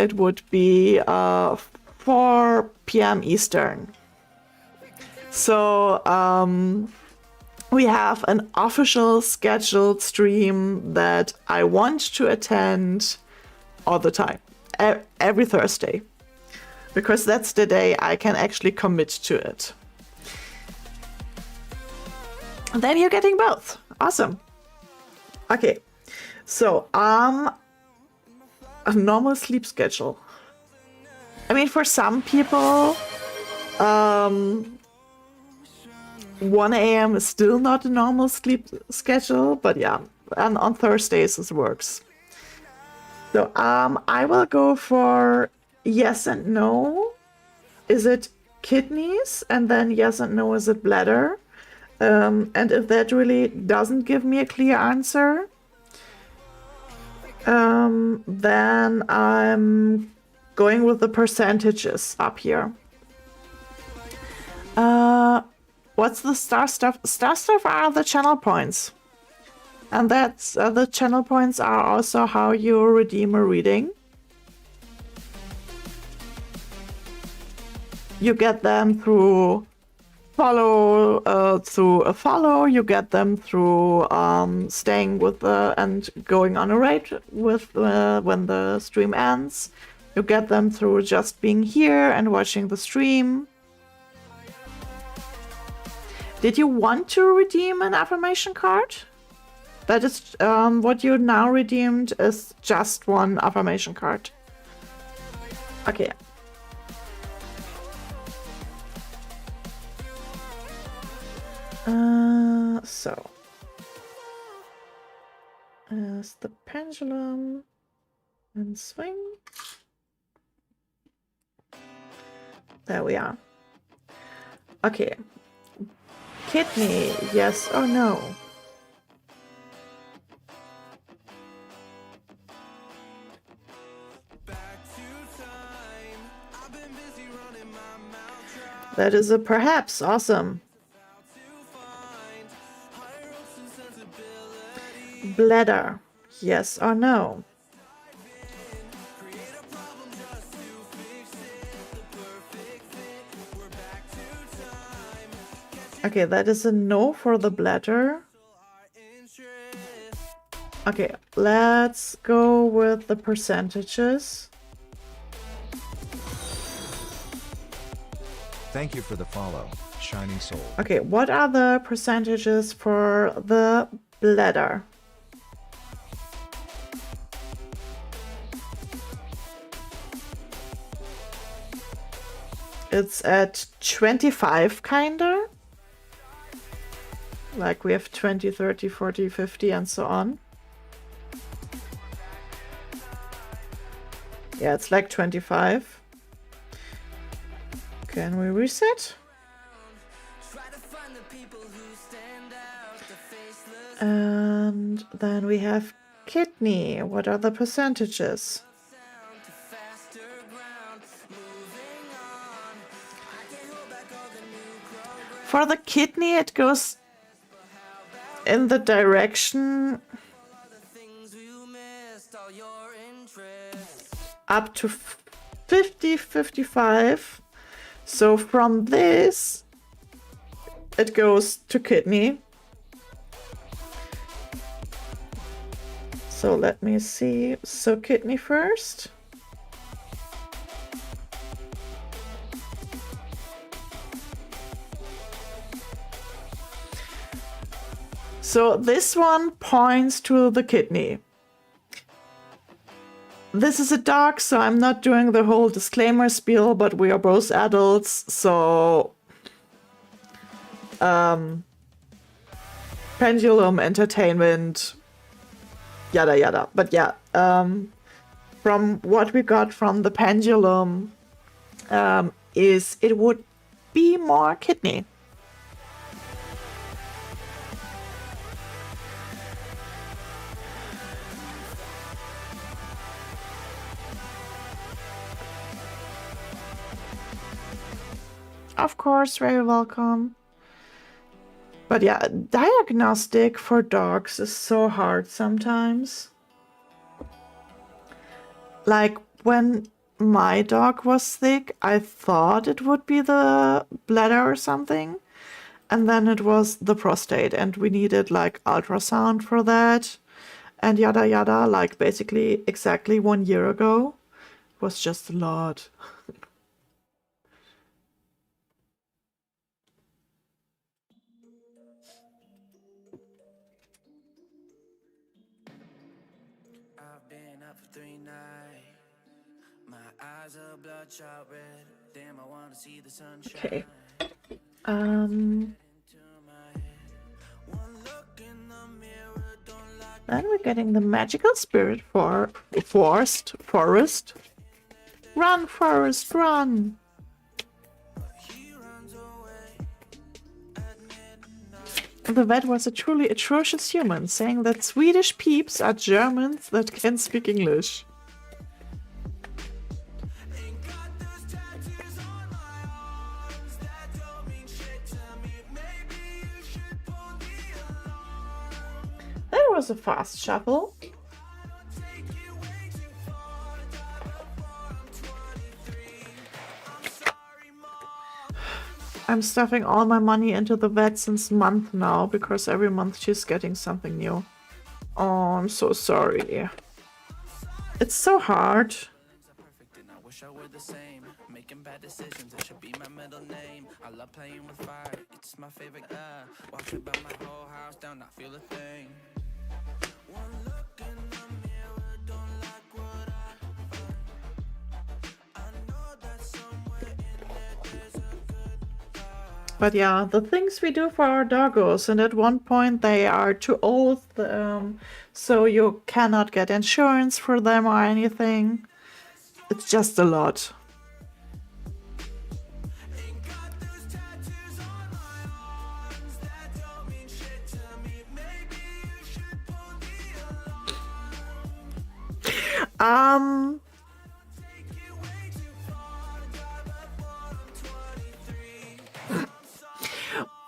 It would be 4 p.m. Eastern. So we have an official scheduled stream that I want to attend all the time, every Thursday, because that's the day I can actually commit to it. And then you're getting both. Awesome. Okay, so a normal sleep schedule. I mean, for some people, 1 a.m. is still not a normal sleep schedule, but yeah, and on Thursdays it works. So I will go for yes and no. Is it kidneys? And then yes and no, is it bladder? And if that really doesn't give me a clear answer, then I'm going with the percentages up here. What's the star stuff? Star stuff are the channel points. And that's the channel points are also how you redeem a reading. You get them through through a follow. You get them through staying with and going on a raid with when the stream ends. You get them through just being here and watching the stream. Did you want to redeem an affirmation card? That is what you now redeemed is just one affirmation card. Okay. So as the pendulum and swing. There we are. Okay. Kidney, yes or no? That is a perhaps. Awesome. Bladder, yes or no? Okay, that is a no for the bladder. Okay, let's go with the percentages. Thank you for the follow, Shining Soul. Okay, what are the percentages for the bladder? It's at 25, kinda. Like we have 20, 30, 40, 50, and so on. Yeah, it's like 25. Can we reset? And then we have kidney. What are the percentages? For the kidney, it goes in the direction up to 50, 55. So from this, it goes to kidney. So let me see. So kidney first. So this one points to the kidney. This is a dog, so I'm not doing the whole disclaimer spiel, but we are both adults, so pendulum entertainment, yada yada. But yeah, from what we got from the pendulum, is it would be more kidney. Of course, very welcome. But yeah, diagnostic for dogs is so hard sometimes. Like when my dog was sick, I thought it would be the bladder or something. And then it was the prostate, and we needed like ultrasound for that and yada yada, like basically exactly 1 year ago. It was just a lot. I've been up for 3 nights. My eyes are bloodshot red. Damn, I wanna see the sunshine. Okay. Then we're getting the magical spirit for forest. Run, forest, run. The vet was a truly atrocious human, saying that Swedish peeps are Germans that can speak English. That was a fast shuffle. I'm stuffing all my money into the vet since month now, because every month she's getting something new. Oh, I'm so sorry. It's so hard. Making bad decisions, it should be my middle name. I love playing with fire, it's my favorite. Walk about my whole house down, not feel a thing. But yeah, the things we do for our doggos, and at one point they are too old, so you cannot get insurance for them or anything. It's just a lot.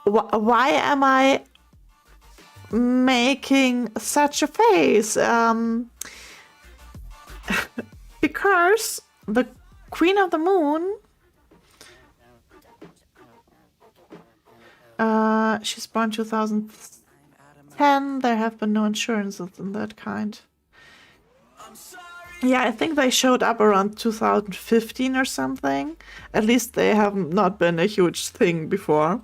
Why am I making such a face? Because the Queen of the Moon, she's born 2010. There have been no insurances in that kind. Yeah, I think they showed up around 2015 or something. At least they have not been a huge thing before.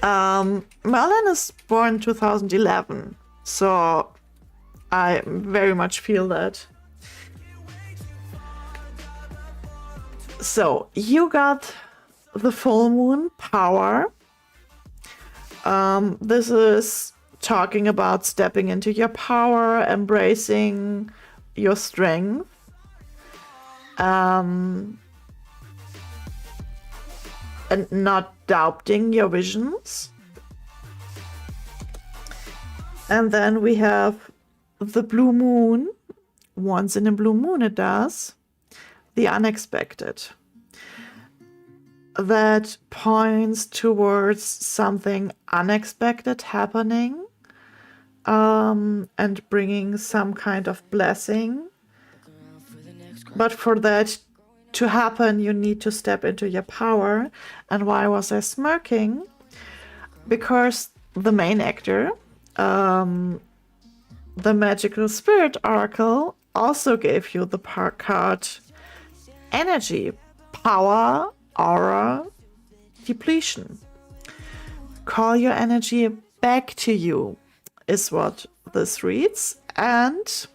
Merlin is born 2011, so I very much feel that. So you got the full moon power. This is talking about stepping into your power, embracing your strength. And not doubting your visions. And then we have the blue moon. Once in a blue moon it does. The unexpected. That points towards something unexpected happening, and bringing some kind of blessing. But for that to happen, you need to step into your power. And why was I smirking? Because the main actor, the Magical Spirit Oracle, also gave you the card energy, power, aura, depletion. Call your energy back to you is what this reads. And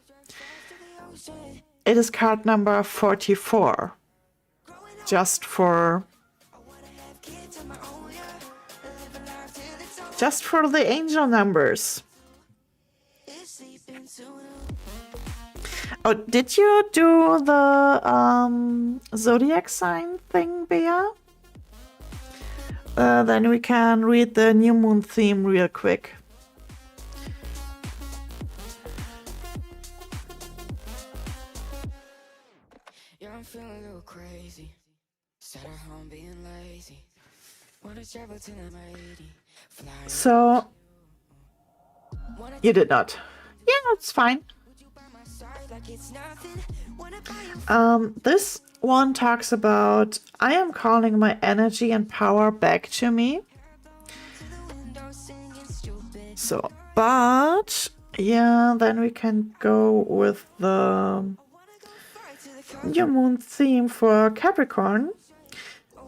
it is card number 44. Just for the angel numbers. Oh, did you do the zodiac sign thing, Bea? Then we can read the new moon theme real quick. Yeah, I'm feeling a little crazy. Sat at home being lazy. Wanna travel to the lady. So you did not. Yeah, it's fine. This one talks about I am calling my energy and power back to me. So, but yeah, then we can go with the new moon theme for Capricorn.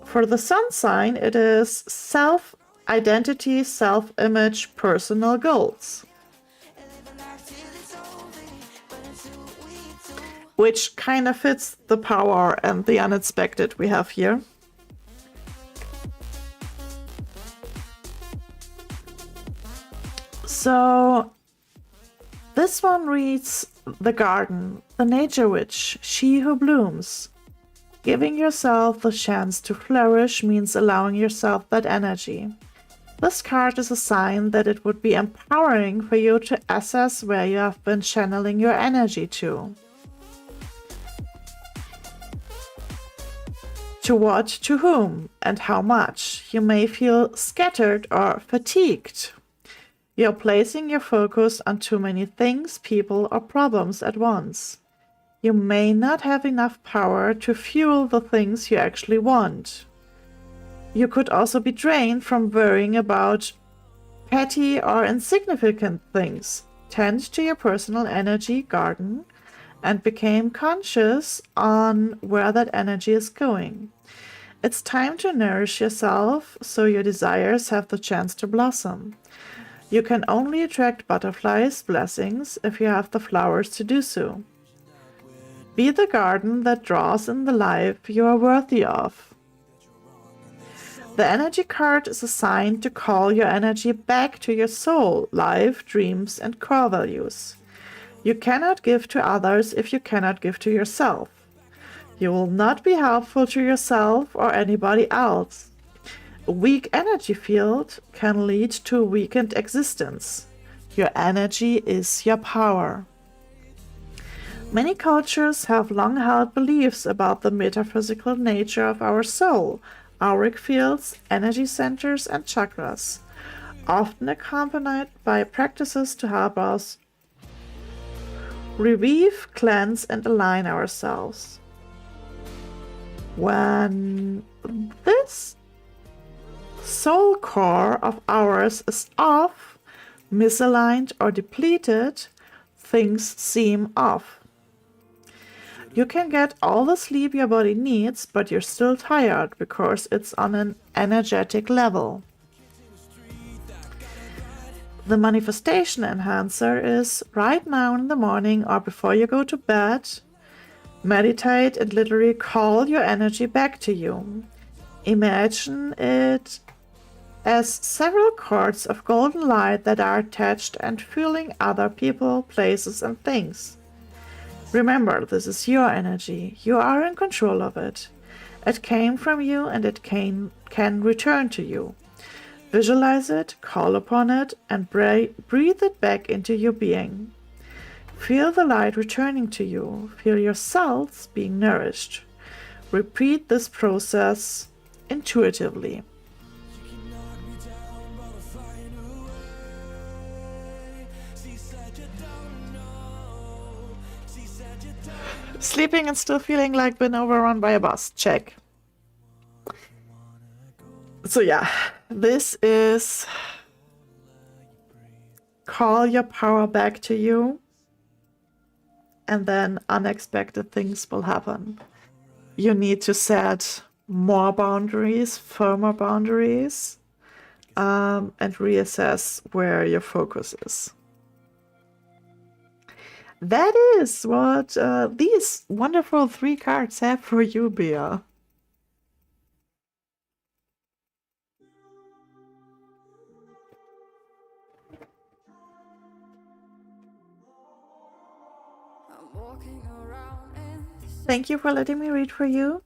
For the sun sign, it is self-identity, self-image, personal goals. Which kind of fits the power and the unexpected we have here. So this one reads the garden, the nature witch, she who blooms. Giving yourself the chance to flourish means allowing yourself that energy. This card is a sign that it would be empowering for you to assess where you have been channeling your energy to. To what, to whom, and how much. You may feel scattered or fatigued. You're placing your focus on too many things, people, or problems at once. You may not have enough power to fuel the things you actually want. You could also be drained from worrying about petty or insignificant things. Tend to your personal energy garden and become conscious on where that energy is going. It's time to nourish yourself so your desires have the chance to blossom. You can only attract butterflies' blessings if you have the flowers to do so. Be the garden that draws in the life you are worthy of. The energy card is assigned to call your energy back to your soul, life, dreams, and core values. You cannot give to others if you cannot give to yourself. You will not be helpful to yourself or anybody else. A weak energy field can lead to a weakened existence. Your energy is your power. Many cultures have long held beliefs about the metaphysical nature of our soul, auric fields, energy centers, and chakras, often accompanied by practices to help us revive, cleanse, and align ourselves. When this soul core of ours is off, misaligned, or depleted, things seem off. You can get all the sleep your body needs, but you're still tired because it's on an energetic level. The manifestation enhancer is right now in the morning or before you go to bed. Meditate and literally call your energy back to you. Imagine it as several cords of golden light that are attached and fueling other people, places, and things. Remember, this is your energy. You are in control of it. It came from you and it can return to you. Visualize it, call upon it, and breathe it back into your being. Feel the light returning to you. Feel your cells being nourished. Repeat this process intuitively. Sleeping and still feeling like been overrun by a bus. Check. So yeah, this is call your power back to you, and then unexpected things will happen. You need to set more boundaries, firmer boundaries, and reassess where your focus is. That is what these wonderful 3 cards have for you, Bea. Thank you for letting me read for you.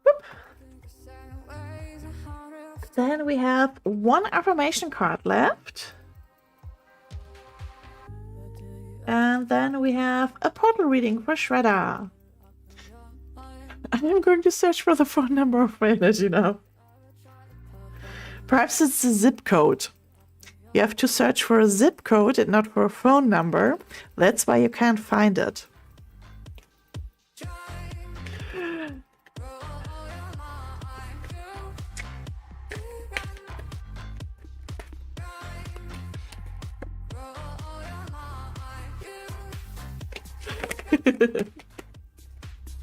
Boop. Then we have 1 affirmation card left. And then we have a portal reading for Shredder. I'm going to search for the phone number of my energy now. Perhaps it's a zip code. You have to search for a zip code and not for a phone number. That's why you can't find it.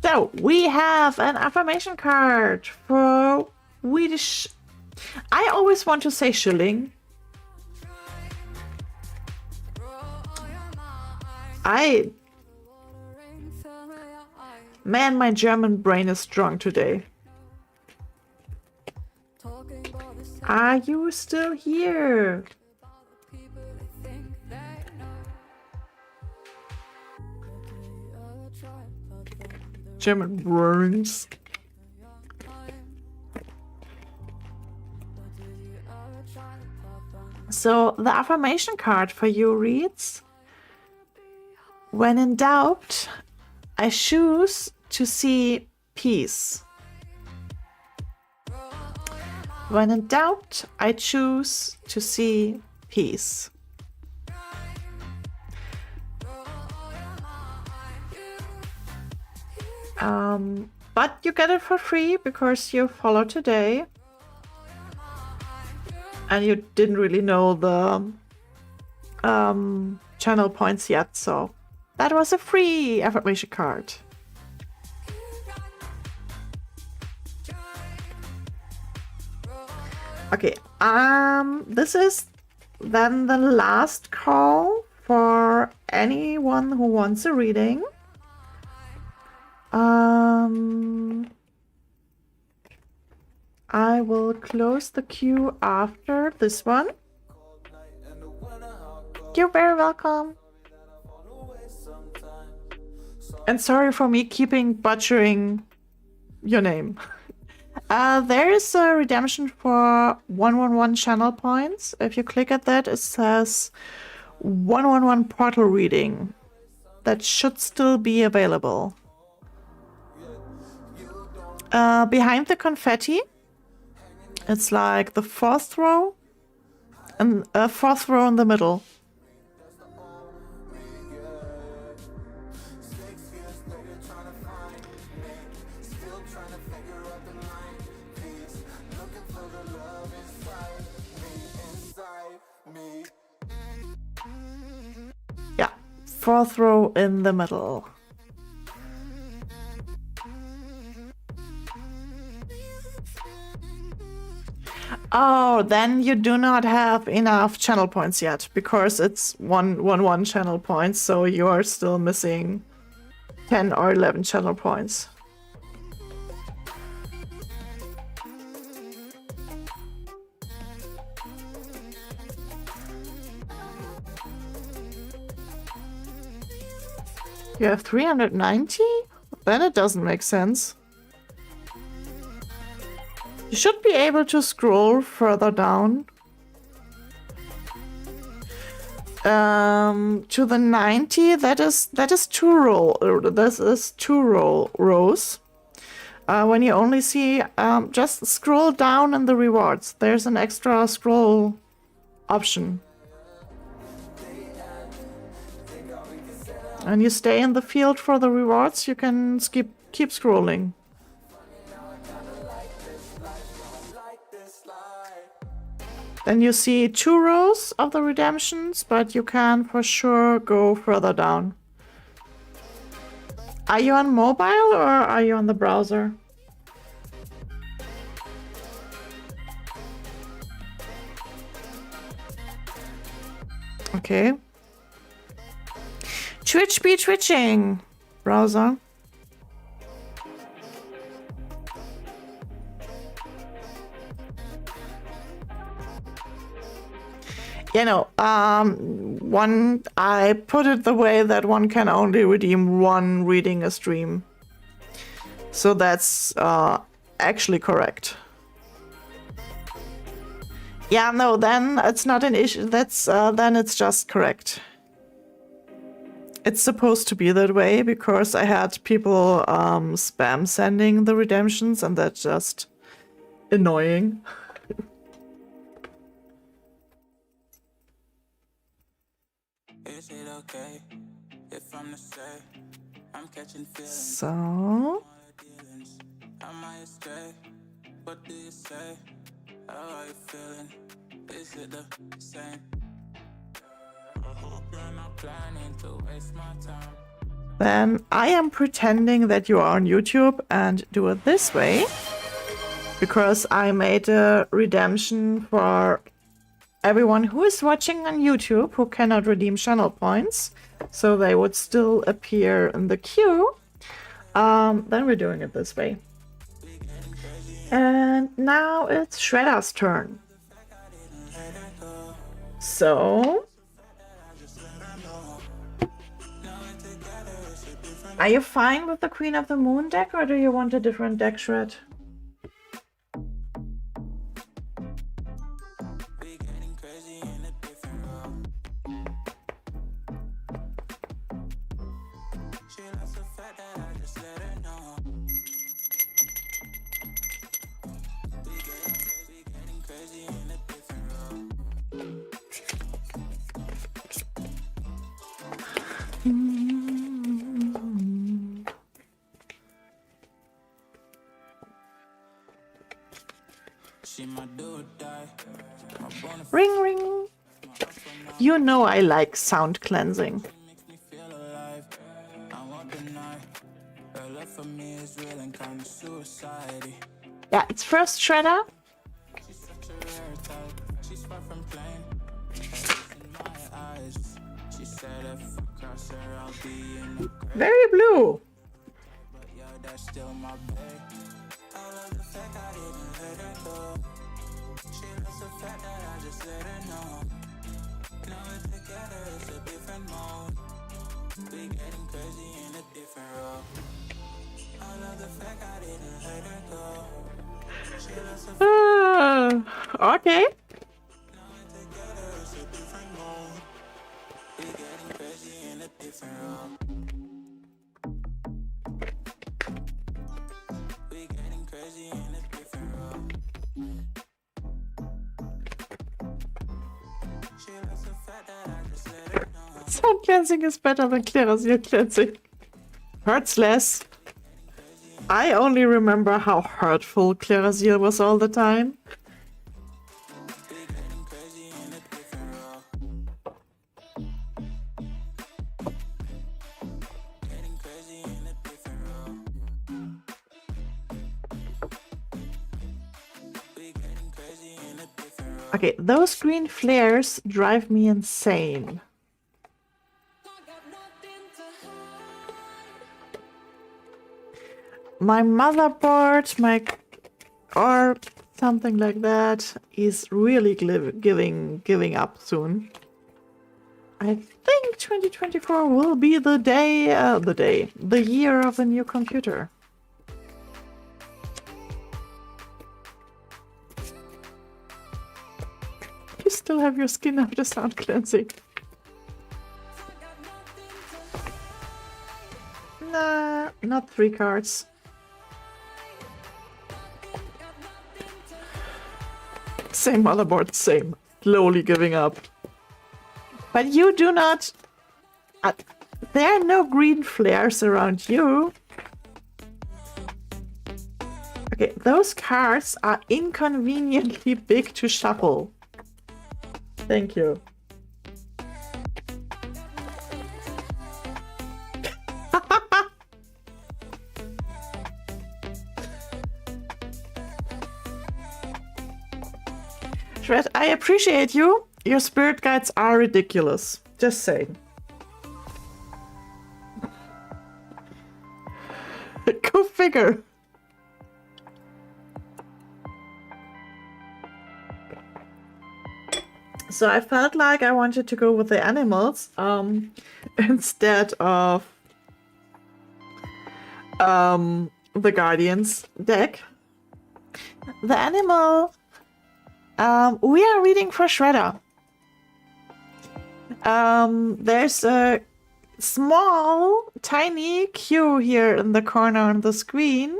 So, we have an affirmation card for Swedish. I always want to say shilling. Man, my German brain is strong today. Are you still here? German brains. So the affirmation card for you reads, when in doubt, I choose to see peace. When in doubt, I choose to see peace. But you get it for free because you followed today. And you didn't really know the channel points yet, so that was a free affirmation card. Okay, this is then the last call for anyone who wants a reading. I will close the queue after this one. You're very welcome. And sorry for me keeping butchering your name. There is a redemption for 111 channel points. If you click at that, it says 111 portal reading. That should still be available. Behind the confetti, it's like the fourth row and fourth row in the middle. Yeah, fourth row in the middle. Oh, then you do not have enough channel points yet, because it's 111 channel points, so you are still missing 10 or 11 channel points. You have 390? Then it doesn't make sense. You should be able to scroll further down. To the 90, that is two rows. When you only see, just scroll down in the rewards. There's an extra scroll option. And you stay in the field for the rewards, you can keep scrolling. Then you see 2 rows of the redemptions, but you can for sure go further down. Are you on mobile or are you on the browser? Okay. Twitch be twitching, browser. You know, I put it the way that one can only redeem one reading a stream. So that's actually correct. Yeah, no, then it's not an issue. That's then it's just correct. It's supposed to be that way because I had people spam sending the redemptions, and that's just annoying. Is it okay if I'm the same? I'm catching feelings. So I might stay. What do you say? How are you feeling? Is it the same? I hope you're not planning to waste my time. then I am pretending that you are on YouTube and do it this way because I made a redemption for everyone who is watching on YouTube who cannot redeem channel points, so they would still appear in the queue. Then we're doing it this way. And now it's Shredder's turn. So, are you fine with the Queen of the Moon deck, or do you want a different deck, Shred? Ring ring. You know I like sound cleansing. Yeah, it's first Shredder. a rare type. She's far from plain. In my eyes, she said if I cross her, I'll be in the grave. Very blue. But yeah, that's still my babe. I love the fact I didn't let her go. She loves the fact that I just let her know. Now we're together, it's a different mode. We getting crazy in a different role. I love the fact I didn't let her go. She loves the Okay. now we're together, it's a different mode. We getting crazy in a different role. We getting crazy in a different role. She loves the fact that I just let her know. Sound cleansing is better than Clearasil cleansing. Hurts less. I only remember how hurtful Clearasil was all the time. We getting crazy in a different role. Getting crazy in a different role. We getting crazy in a different role. Okay, those green flares drive me insane. My motherboard, or something like that, is really giving up soon. I think 2024 will be the year of the new computer. You still have your skin after sound cleansing. Nah, not 3 cards. Same motherboard, same. Slowly giving up. But you do not... there are no green flares around you. Okay, those cards are inconveniently big to shuffle. Thank you. Shred, I appreciate you. Your spirit guides are ridiculous. Just saying. Go figure. So I felt like I wanted to go with the animals instead of the Guardians deck. The animal we are reading for Shredder. There's a small, tiny queue here in the corner on the screen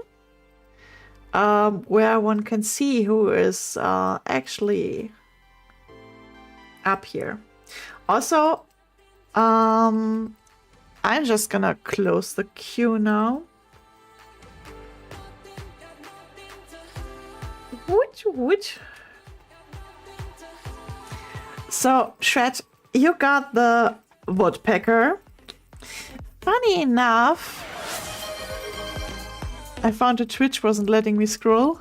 where one can see who is actually up here. Also, I'm just gonna close the queue now. Which? So, Shred, you got the woodpecker. Funny enough, I found a Twitch wasn't letting me scroll.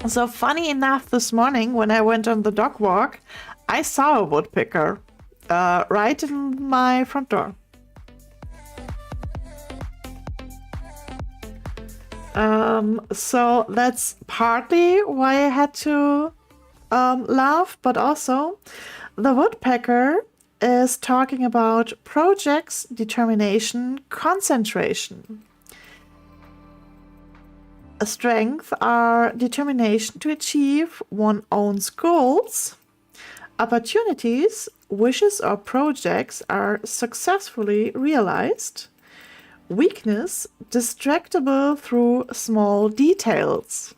So funny enough, this morning when I went on the dog walk, I saw a woodpecker right in my front door. So that's partly why I had to laugh, but also the woodpecker is talking about projects, determination, concentration. A strength are determination to achieve one's own goals. Opportunities, wishes or projects are successfully realized. Weakness, distractible through small details.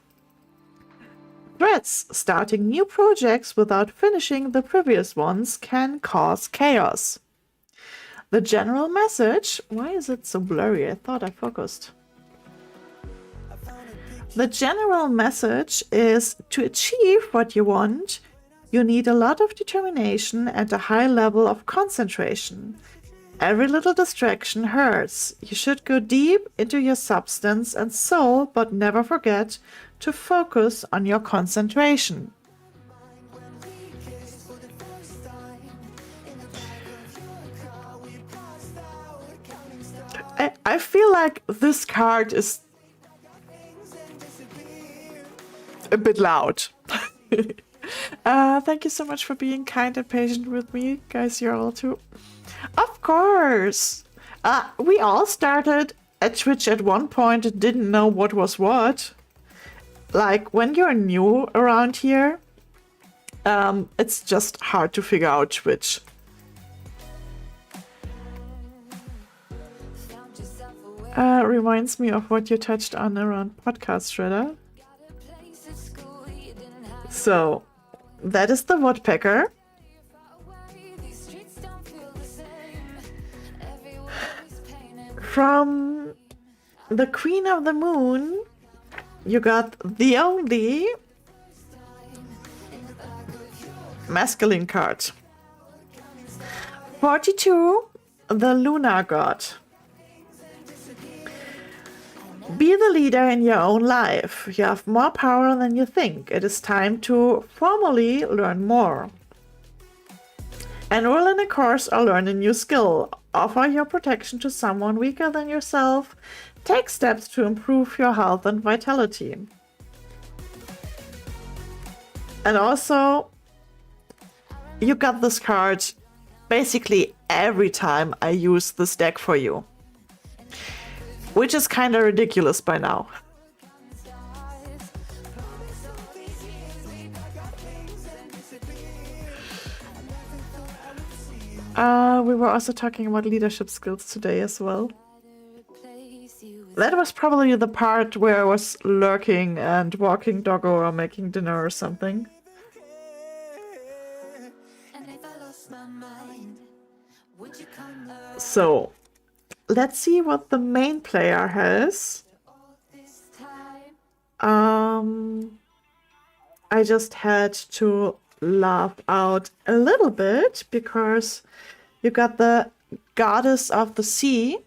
Threats, starting new projects without finishing the previous ones can cause chaos. The general message, why is it so blurry? I thought I focused. The general message is to achieve what you want, you need a lot of determination and a high level of concentration. Every little distraction hurts. You should go deep into your substance and soul, but never forget to focus on your concentration. I feel like this card is a bit loud. Thank you so much for being kind and patient with me, guys. You're all too. Of course. We all started at Twitch at one point and didn't know what was what. Like, when you're new around here, it's just hard to figure out Twitch. Reminds me of what you touched on around Podcast Shredder. So, that is the woodpecker. From the Queen of the Moon, you got the only masculine card. 42, the Lunar God. Be the leader in your own life. You have more power than you think. It is time to formally learn more. Enroll in a course or learn a new skill. Offer your protection to someone weaker than yourself. Take steps to improve your health and vitality. And also, you got this card basically every time I use this deck for you. Which is kind of ridiculous by now. We were also talking about leadership skills today as well. That was probably the part where I was lurking and walking doggo or making dinner or something. So, let's see what the main player has. I just had to laugh out a little bit because you got the Goddess of the Sea,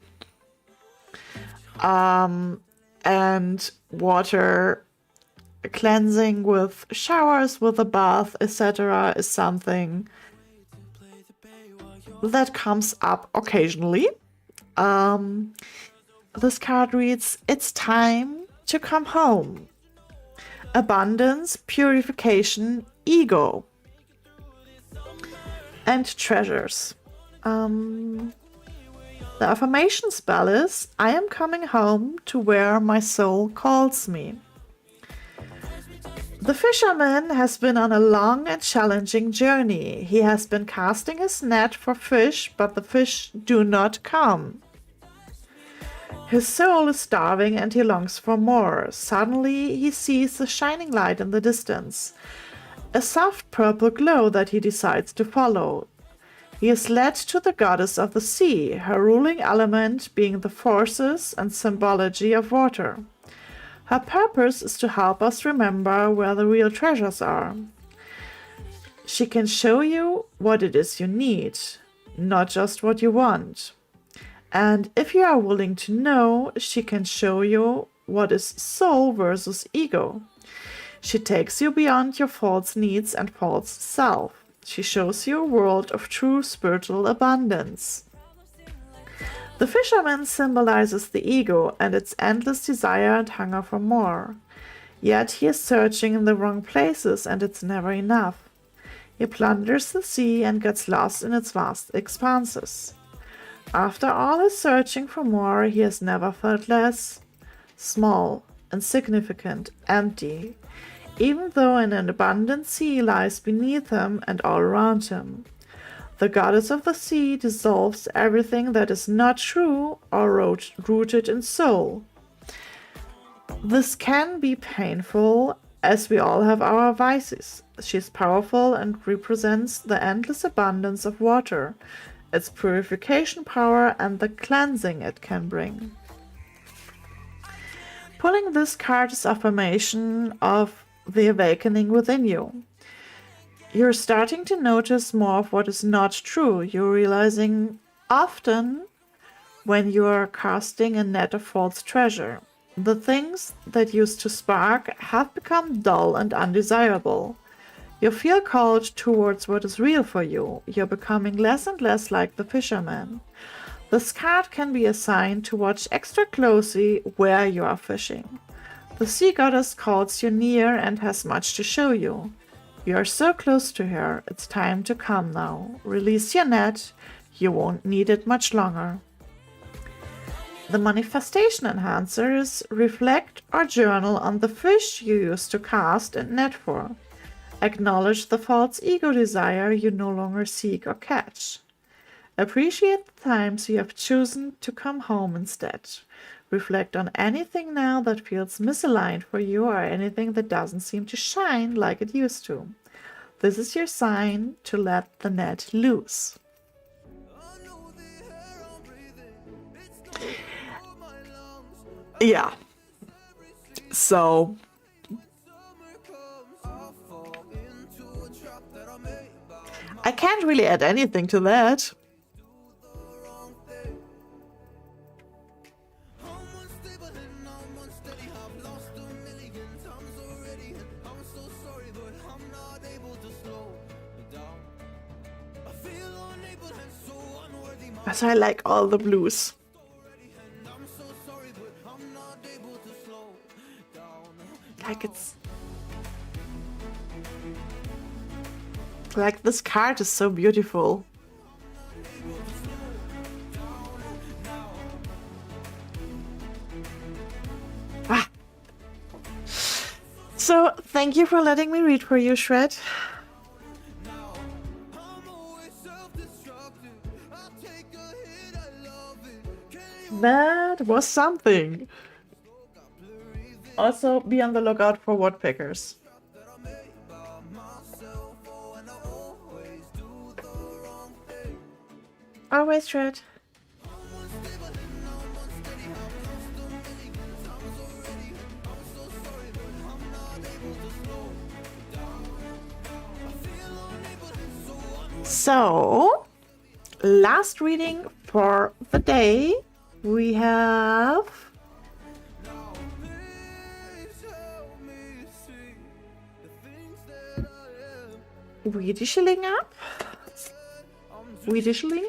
and water cleansing with showers, with a bath, etc. is something that comes up occasionally. This card reads, it's time to come home. Abundance, purification, ego, and treasures. The affirmation spell is, I am coming home to where my soul calls me. The fisherman has been on a long and challenging journey. He has been casting his net for fish, but the fish do not come. His soul is starving and he longs for more. Suddenly, he sees a shining light in the distance, a soft purple glow that he decides to follow. He is led to the goddess of the sea, her ruling element being the forces and symbology of water. Her purpose is to help us remember where the real treasures are. She can show you what it is you need, not just what you want. And if you are willing to know, she can show you what is soul versus ego. She takes you beyond your false needs and false self. She shows you a world of true spiritual abundance. The fisherman symbolizes the ego and its endless desire and hunger for more. Yet he is searching in the wrong places and it's never enough. He plunders the sea and gets lost in its vast expanses. After all his searching for more, he has never felt less, small, insignificant, empty, even though an abundant sea lies beneath him and all around him. The goddess of the sea dissolves everything that is not true or rooted in soul. This can be painful, as we all have our vices. She is powerful and represents the endless abundance of water, its purification power, and the cleansing it can bring. Pulling this card is affirmation of the awakening within you. You're starting to notice more of what is not true. You're realizing often when you are casting a net of false treasure. The things that used to spark have become dull and undesirable. You feel called towards what is real for you. You're becoming less and less like the fisherman. This card can be a sign to watch extra closely where you are fishing. The sea goddess calls you near and has much to show you. You are so close to her, it's time to come now. Release your net, you won't need it much longer. The manifestation enhancers reflect or journal on the fish you used to cast and net for. Acknowledge the false ego desire you no longer seek or catch. Appreciate the times you have chosen to come home instead. Reflect on anything now that feels misaligned for you or anything that doesn't seem to shine like it used to. This is your sign to let the net loose. Yeah. So I can't really add anything to that. But I like all the blues. Like this card is so beautiful. So thank you for letting me read for you, Shred. That was something. Also, be on the lookout for woodpeckers. Always, Shred. So, last reading for the day, we have Wiedeschling up. Wiedeschling.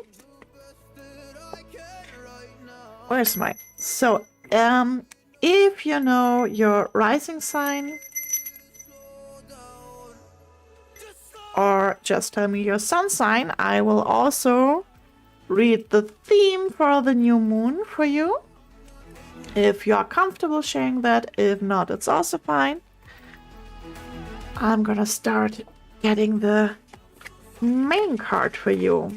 Where's my... So, if you know your rising sign, or just tell me your sun sign, I will also read the theme for the new moon for you. If you are comfortable sharing that, if not, it's also fine. I'm gonna start getting the main card for you.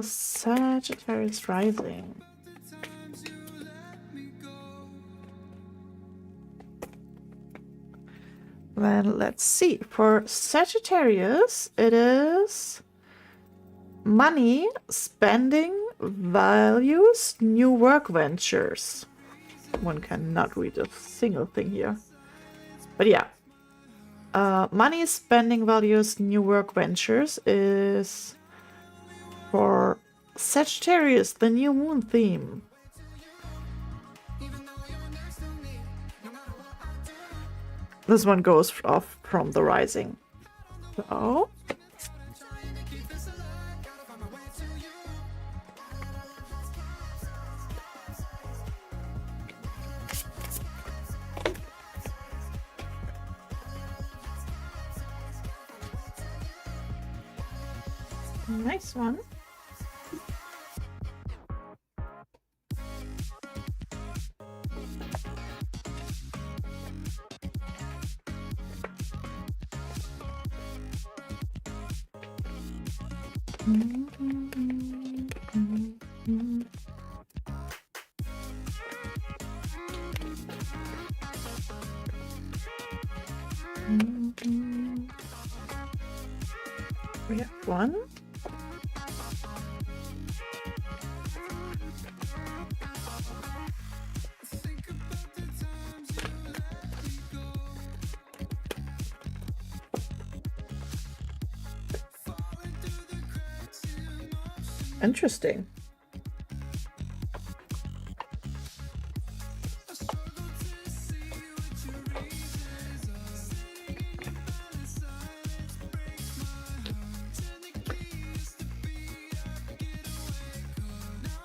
Sagittarius rising. Then let's see. For Sagittarius, it is money, spending, values, new work ventures. One cannot read a single thing here. But yeah. Money, spending, values, new work ventures is for Sagittarius, the new moon theme. This one goes off from the rising. So. Nice one. We have one. Interesting.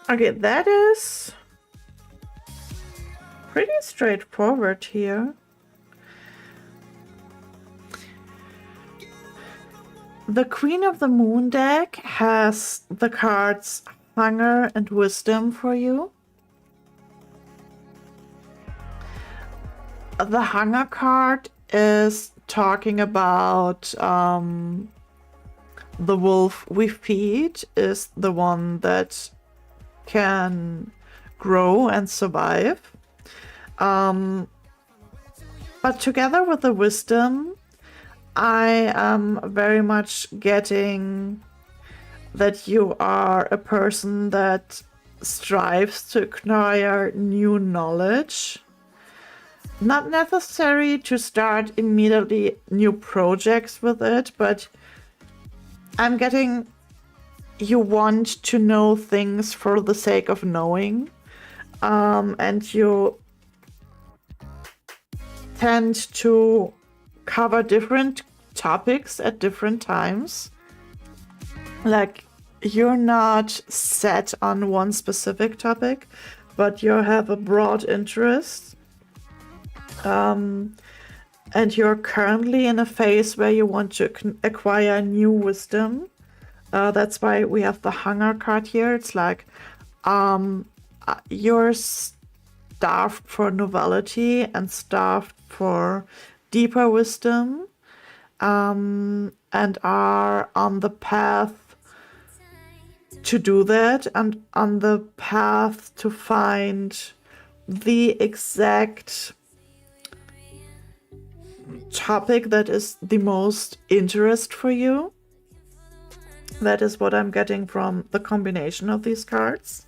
Okay, that is pretty straightforward here. The Queen of the Moon deck has the cards Hunger and Wisdom for you. The Hunger card is talking about the wolf we feed is the one that can grow and survive. But together with the wisdom, I am very much getting that you are a person that strives to acquire new knowledge. Not necessary to start immediately new projects with it, but I'm getting you want to know things for the sake of knowing, and you tend to cover different topics at different times. Like, you're not set on one specific topic, but you have a broad interest. And you're currently in a phase where you want to acquire new wisdom. That's why we have the Hunger card here. It's like you're starved for novelty and starved for deeper wisdom, and are on the path to do that, and on the path to find the exact topic that is the most interest for you. That is what I'm getting from the combination of these cards.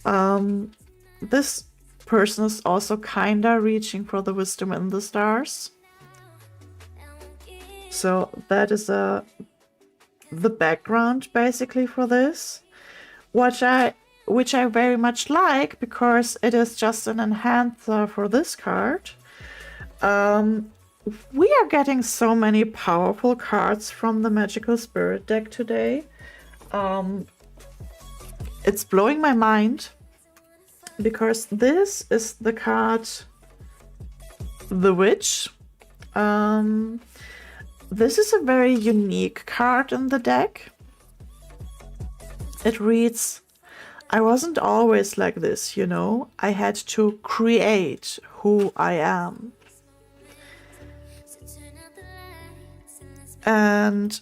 This person is also kinda reaching for the wisdom in the stars. So that is the background basically for this, which I very much like, because it is just an enhancer for this card. We are getting so many powerful cards from the Magical Spirit deck today. It's blowing my mind, because this is the card The Witch. This is a very unique card in the deck. It reads, I wasn't always like this, you know. I had to create who I am. And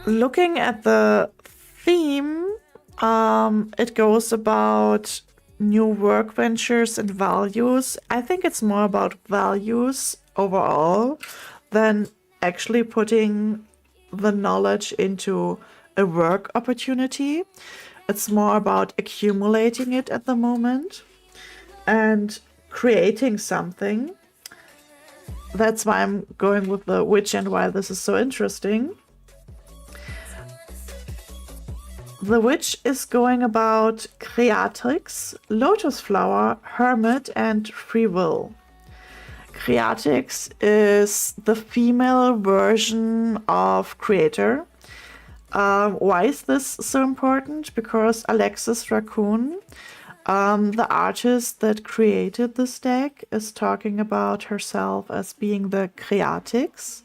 looking at the theme, it goes about new work ventures and values. I think it's more about values overall than actually putting the knowledge into a work opportunity. It's more about accumulating it at the moment and creating something. That's why I'm going with the witch and why this is so interesting. The witch is going about creatrix, lotus flower, hermit, and free will. Creatrix is the female version of creator. Why is this so important? Because Alexis Raccoon, the artist that created this deck, is talking about herself as being the creatrix.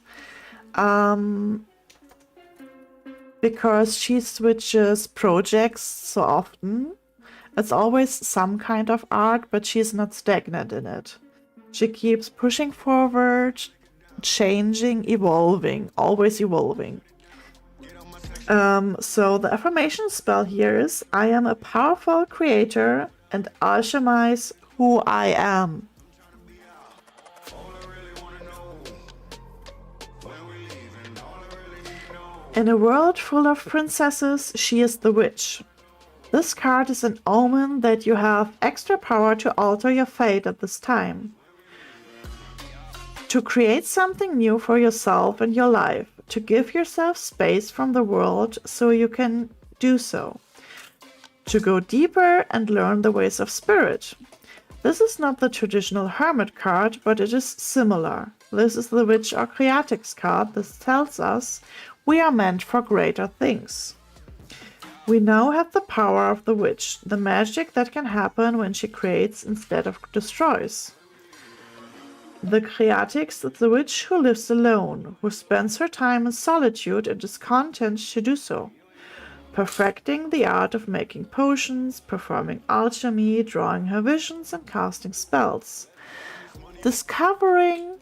Because she switches projects so often. It's always some kind of art, but she's not stagnant in it. She keeps pushing forward, changing, evolving, always evolving. So the affirmation spell here is, I am a powerful creator and alchemize who I am. In a world full of princesses, she is the witch. This card is an omen that you have extra power to alter your fate at this time. To create something new for yourself and your life. to give yourself space from the world so you can do so, to go deeper and learn the ways of spirit. This is not the traditional hermit card, but it is similar. This is the Witch or Creatix card. This tells us we are meant for greater things. We now have the power of the witch, the magic that can happen when she creates instead of destroys. The Creatix is the witch who lives alone, who spends her time in solitude and is content to do so, perfecting the art of making potions, performing alchemy, drawing her visions, and casting spells, discovering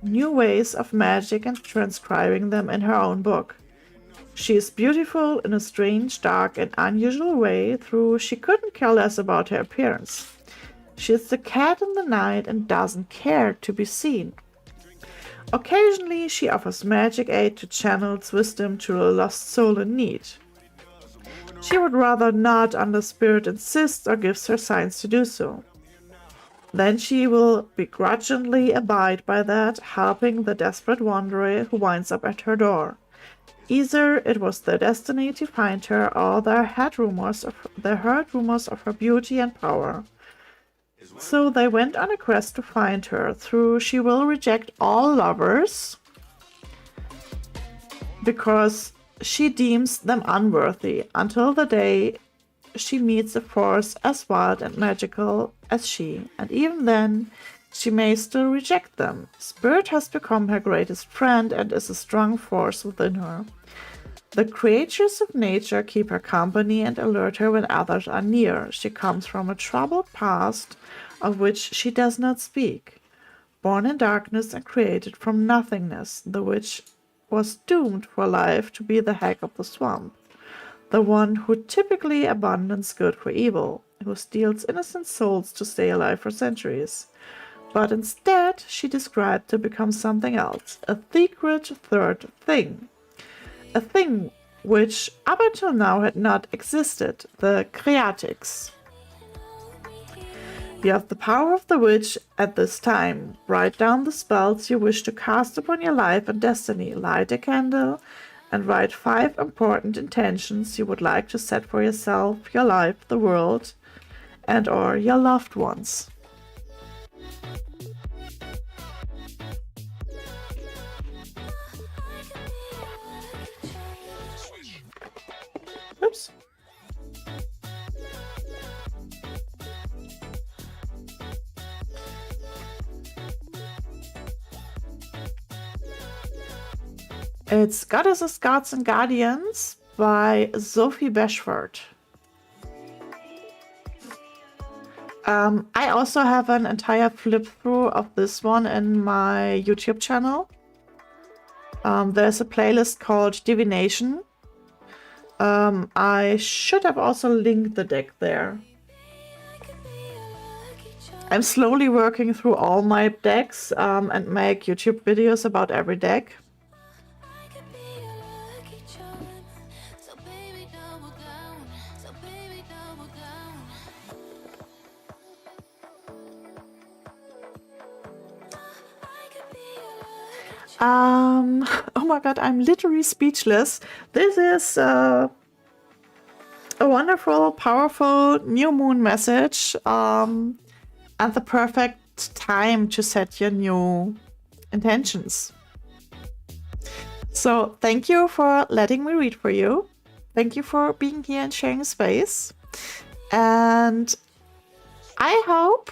new ways of magic and transcribing them in her own book. She is beautiful in a strange, dark, and unusual way, though she couldn't care less about her appearance. She is the cat in the night and doesn't care to be seen. Occasionally, she offers magic aid to channels wisdom to a lost soul in need. She would rather not, unless spirit insists or gives her signs to do so. Then she will begrudgingly abide by that, helping the desperate wanderer who winds up at her door. Either it was their destiny to find her, or they heard rumors of her beauty and power. So they went on a quest to find her. Through she will reject all lovers because she deems them unworthy, until the day she meets a force as wild and magical as she, and even then she may still reject them. Spirit has become her greatest friend and is a strong force within her. The creatures of nature keep her company and alert her when others are near. She comes from a troubled past of which she does not speak. Born in darkness and created from nothingness, the witch was doomed for life to be the hag of the swamp, the one who typically abandons good for evil, who steals innocent souls to stay alive for centuries. But instead, she described to become something else, a secret third thing. A thing which up until now had not existed, the Creatix. You have the power of the witch at this time. Write down the spells you wish to cast upon your life and destiny. Light a candle and write 5 important intentions you would like to set for yourself, your life, the world, and or your loved ones. Oops. It's Goddesses, Gods and Guardians by Sophie Bashford. I also have an entire flip through of this one in my YouTube channel. There's a playlist called Divination. I should have also linked the deck there. I'm slowly working through all my decks and make YouTube videos about every deck. Oh my god, I'm literally speechless. This is a wonderful, powerful new moon message and the perfect time to set your new intentions. So thank you for letting me read for you. Thank you for being here and sharing space. And I hope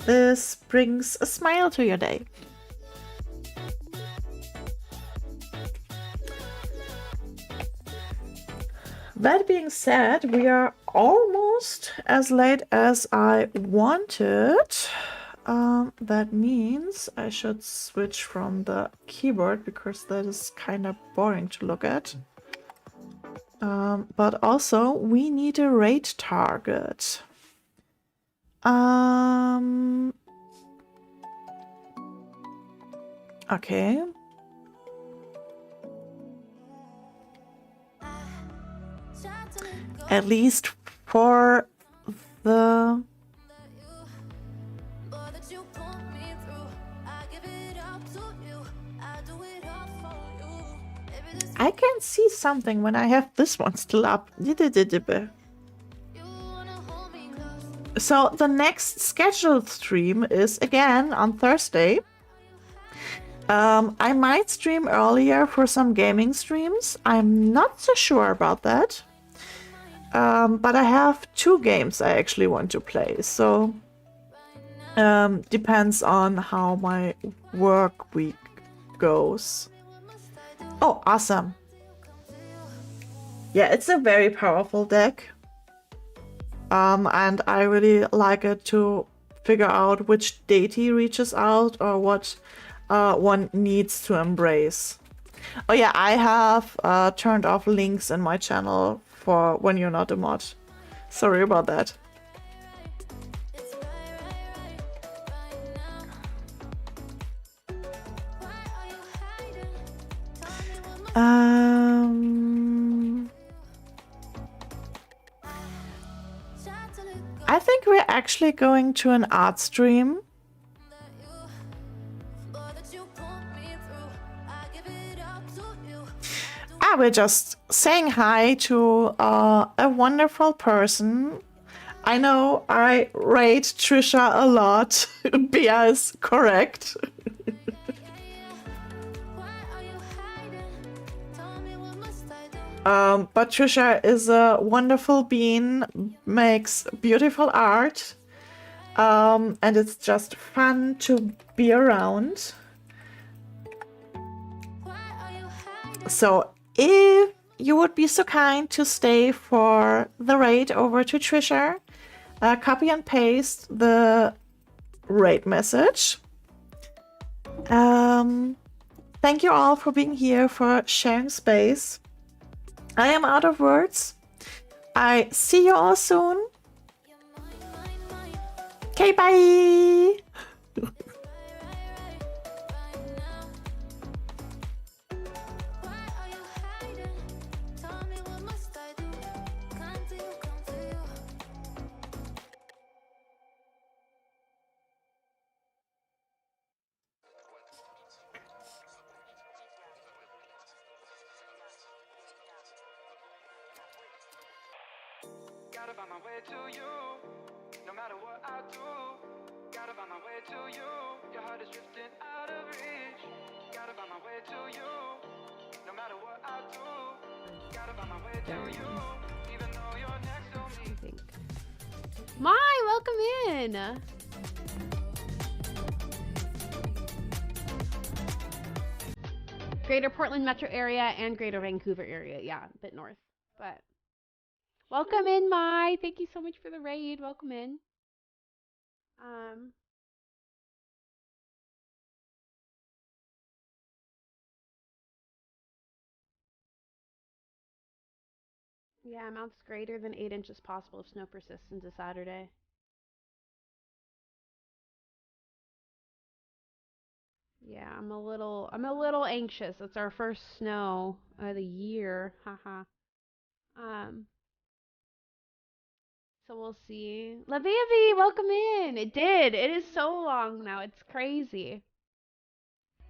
this brings a smile to your day. That being said, we are almost as late as I wanted. That means I should switch from the keyboard because that is kind of boring to look at. But also we need a raid target. Okay. At least for the I can see something when I have this one still up. So the next scheduled stream is again on Thursday. I might stream earlier for some gaming streams. I'm not so sure about that. But I have 2 games I actually want to play. So depends on how my work week goes. Oh, awesome. Yeah, it's a very powerful deck. And I really like it to figure out which deity reaches out or what one needs to embrace. Oh yeah, I have turned off links in my channel for when you're not a mod. Sorry about that. I think we're actually going to an art stream. We're just saying hi to a wonderful person. I know I rate Trisha a lot. Bia is correct. But Trisha is a wonderful being, makes beautiful art, and it's just fun to be around. So if you would be so kind to stay for the raid over to Trisha, copy and paste the raid message. Thank you all for being here, for sharing space. I am out of words. I see you all soon. Okay, bye. Gotta find my way to you, no matter what I do. Gotta find my way to you, your heart is drifting out of reach. Gotta find my way to you, no matter what I do. Gotta find my way to you, even though you're next to me. Mai, welcome in. Greater Portland metro area and Greater Vancouver area. Yeah, a bit north, but welcome in, Mai. Thank you so much for the raid. Welcome in. Yeah, amounts greater than 8 inches possible if snow persists into Saturday. Yeah, I'm a little anxious. It's our first snow of the year. Haha. So we'll see. Laviavi, welcome in. It did. It is so long now. It's crazy.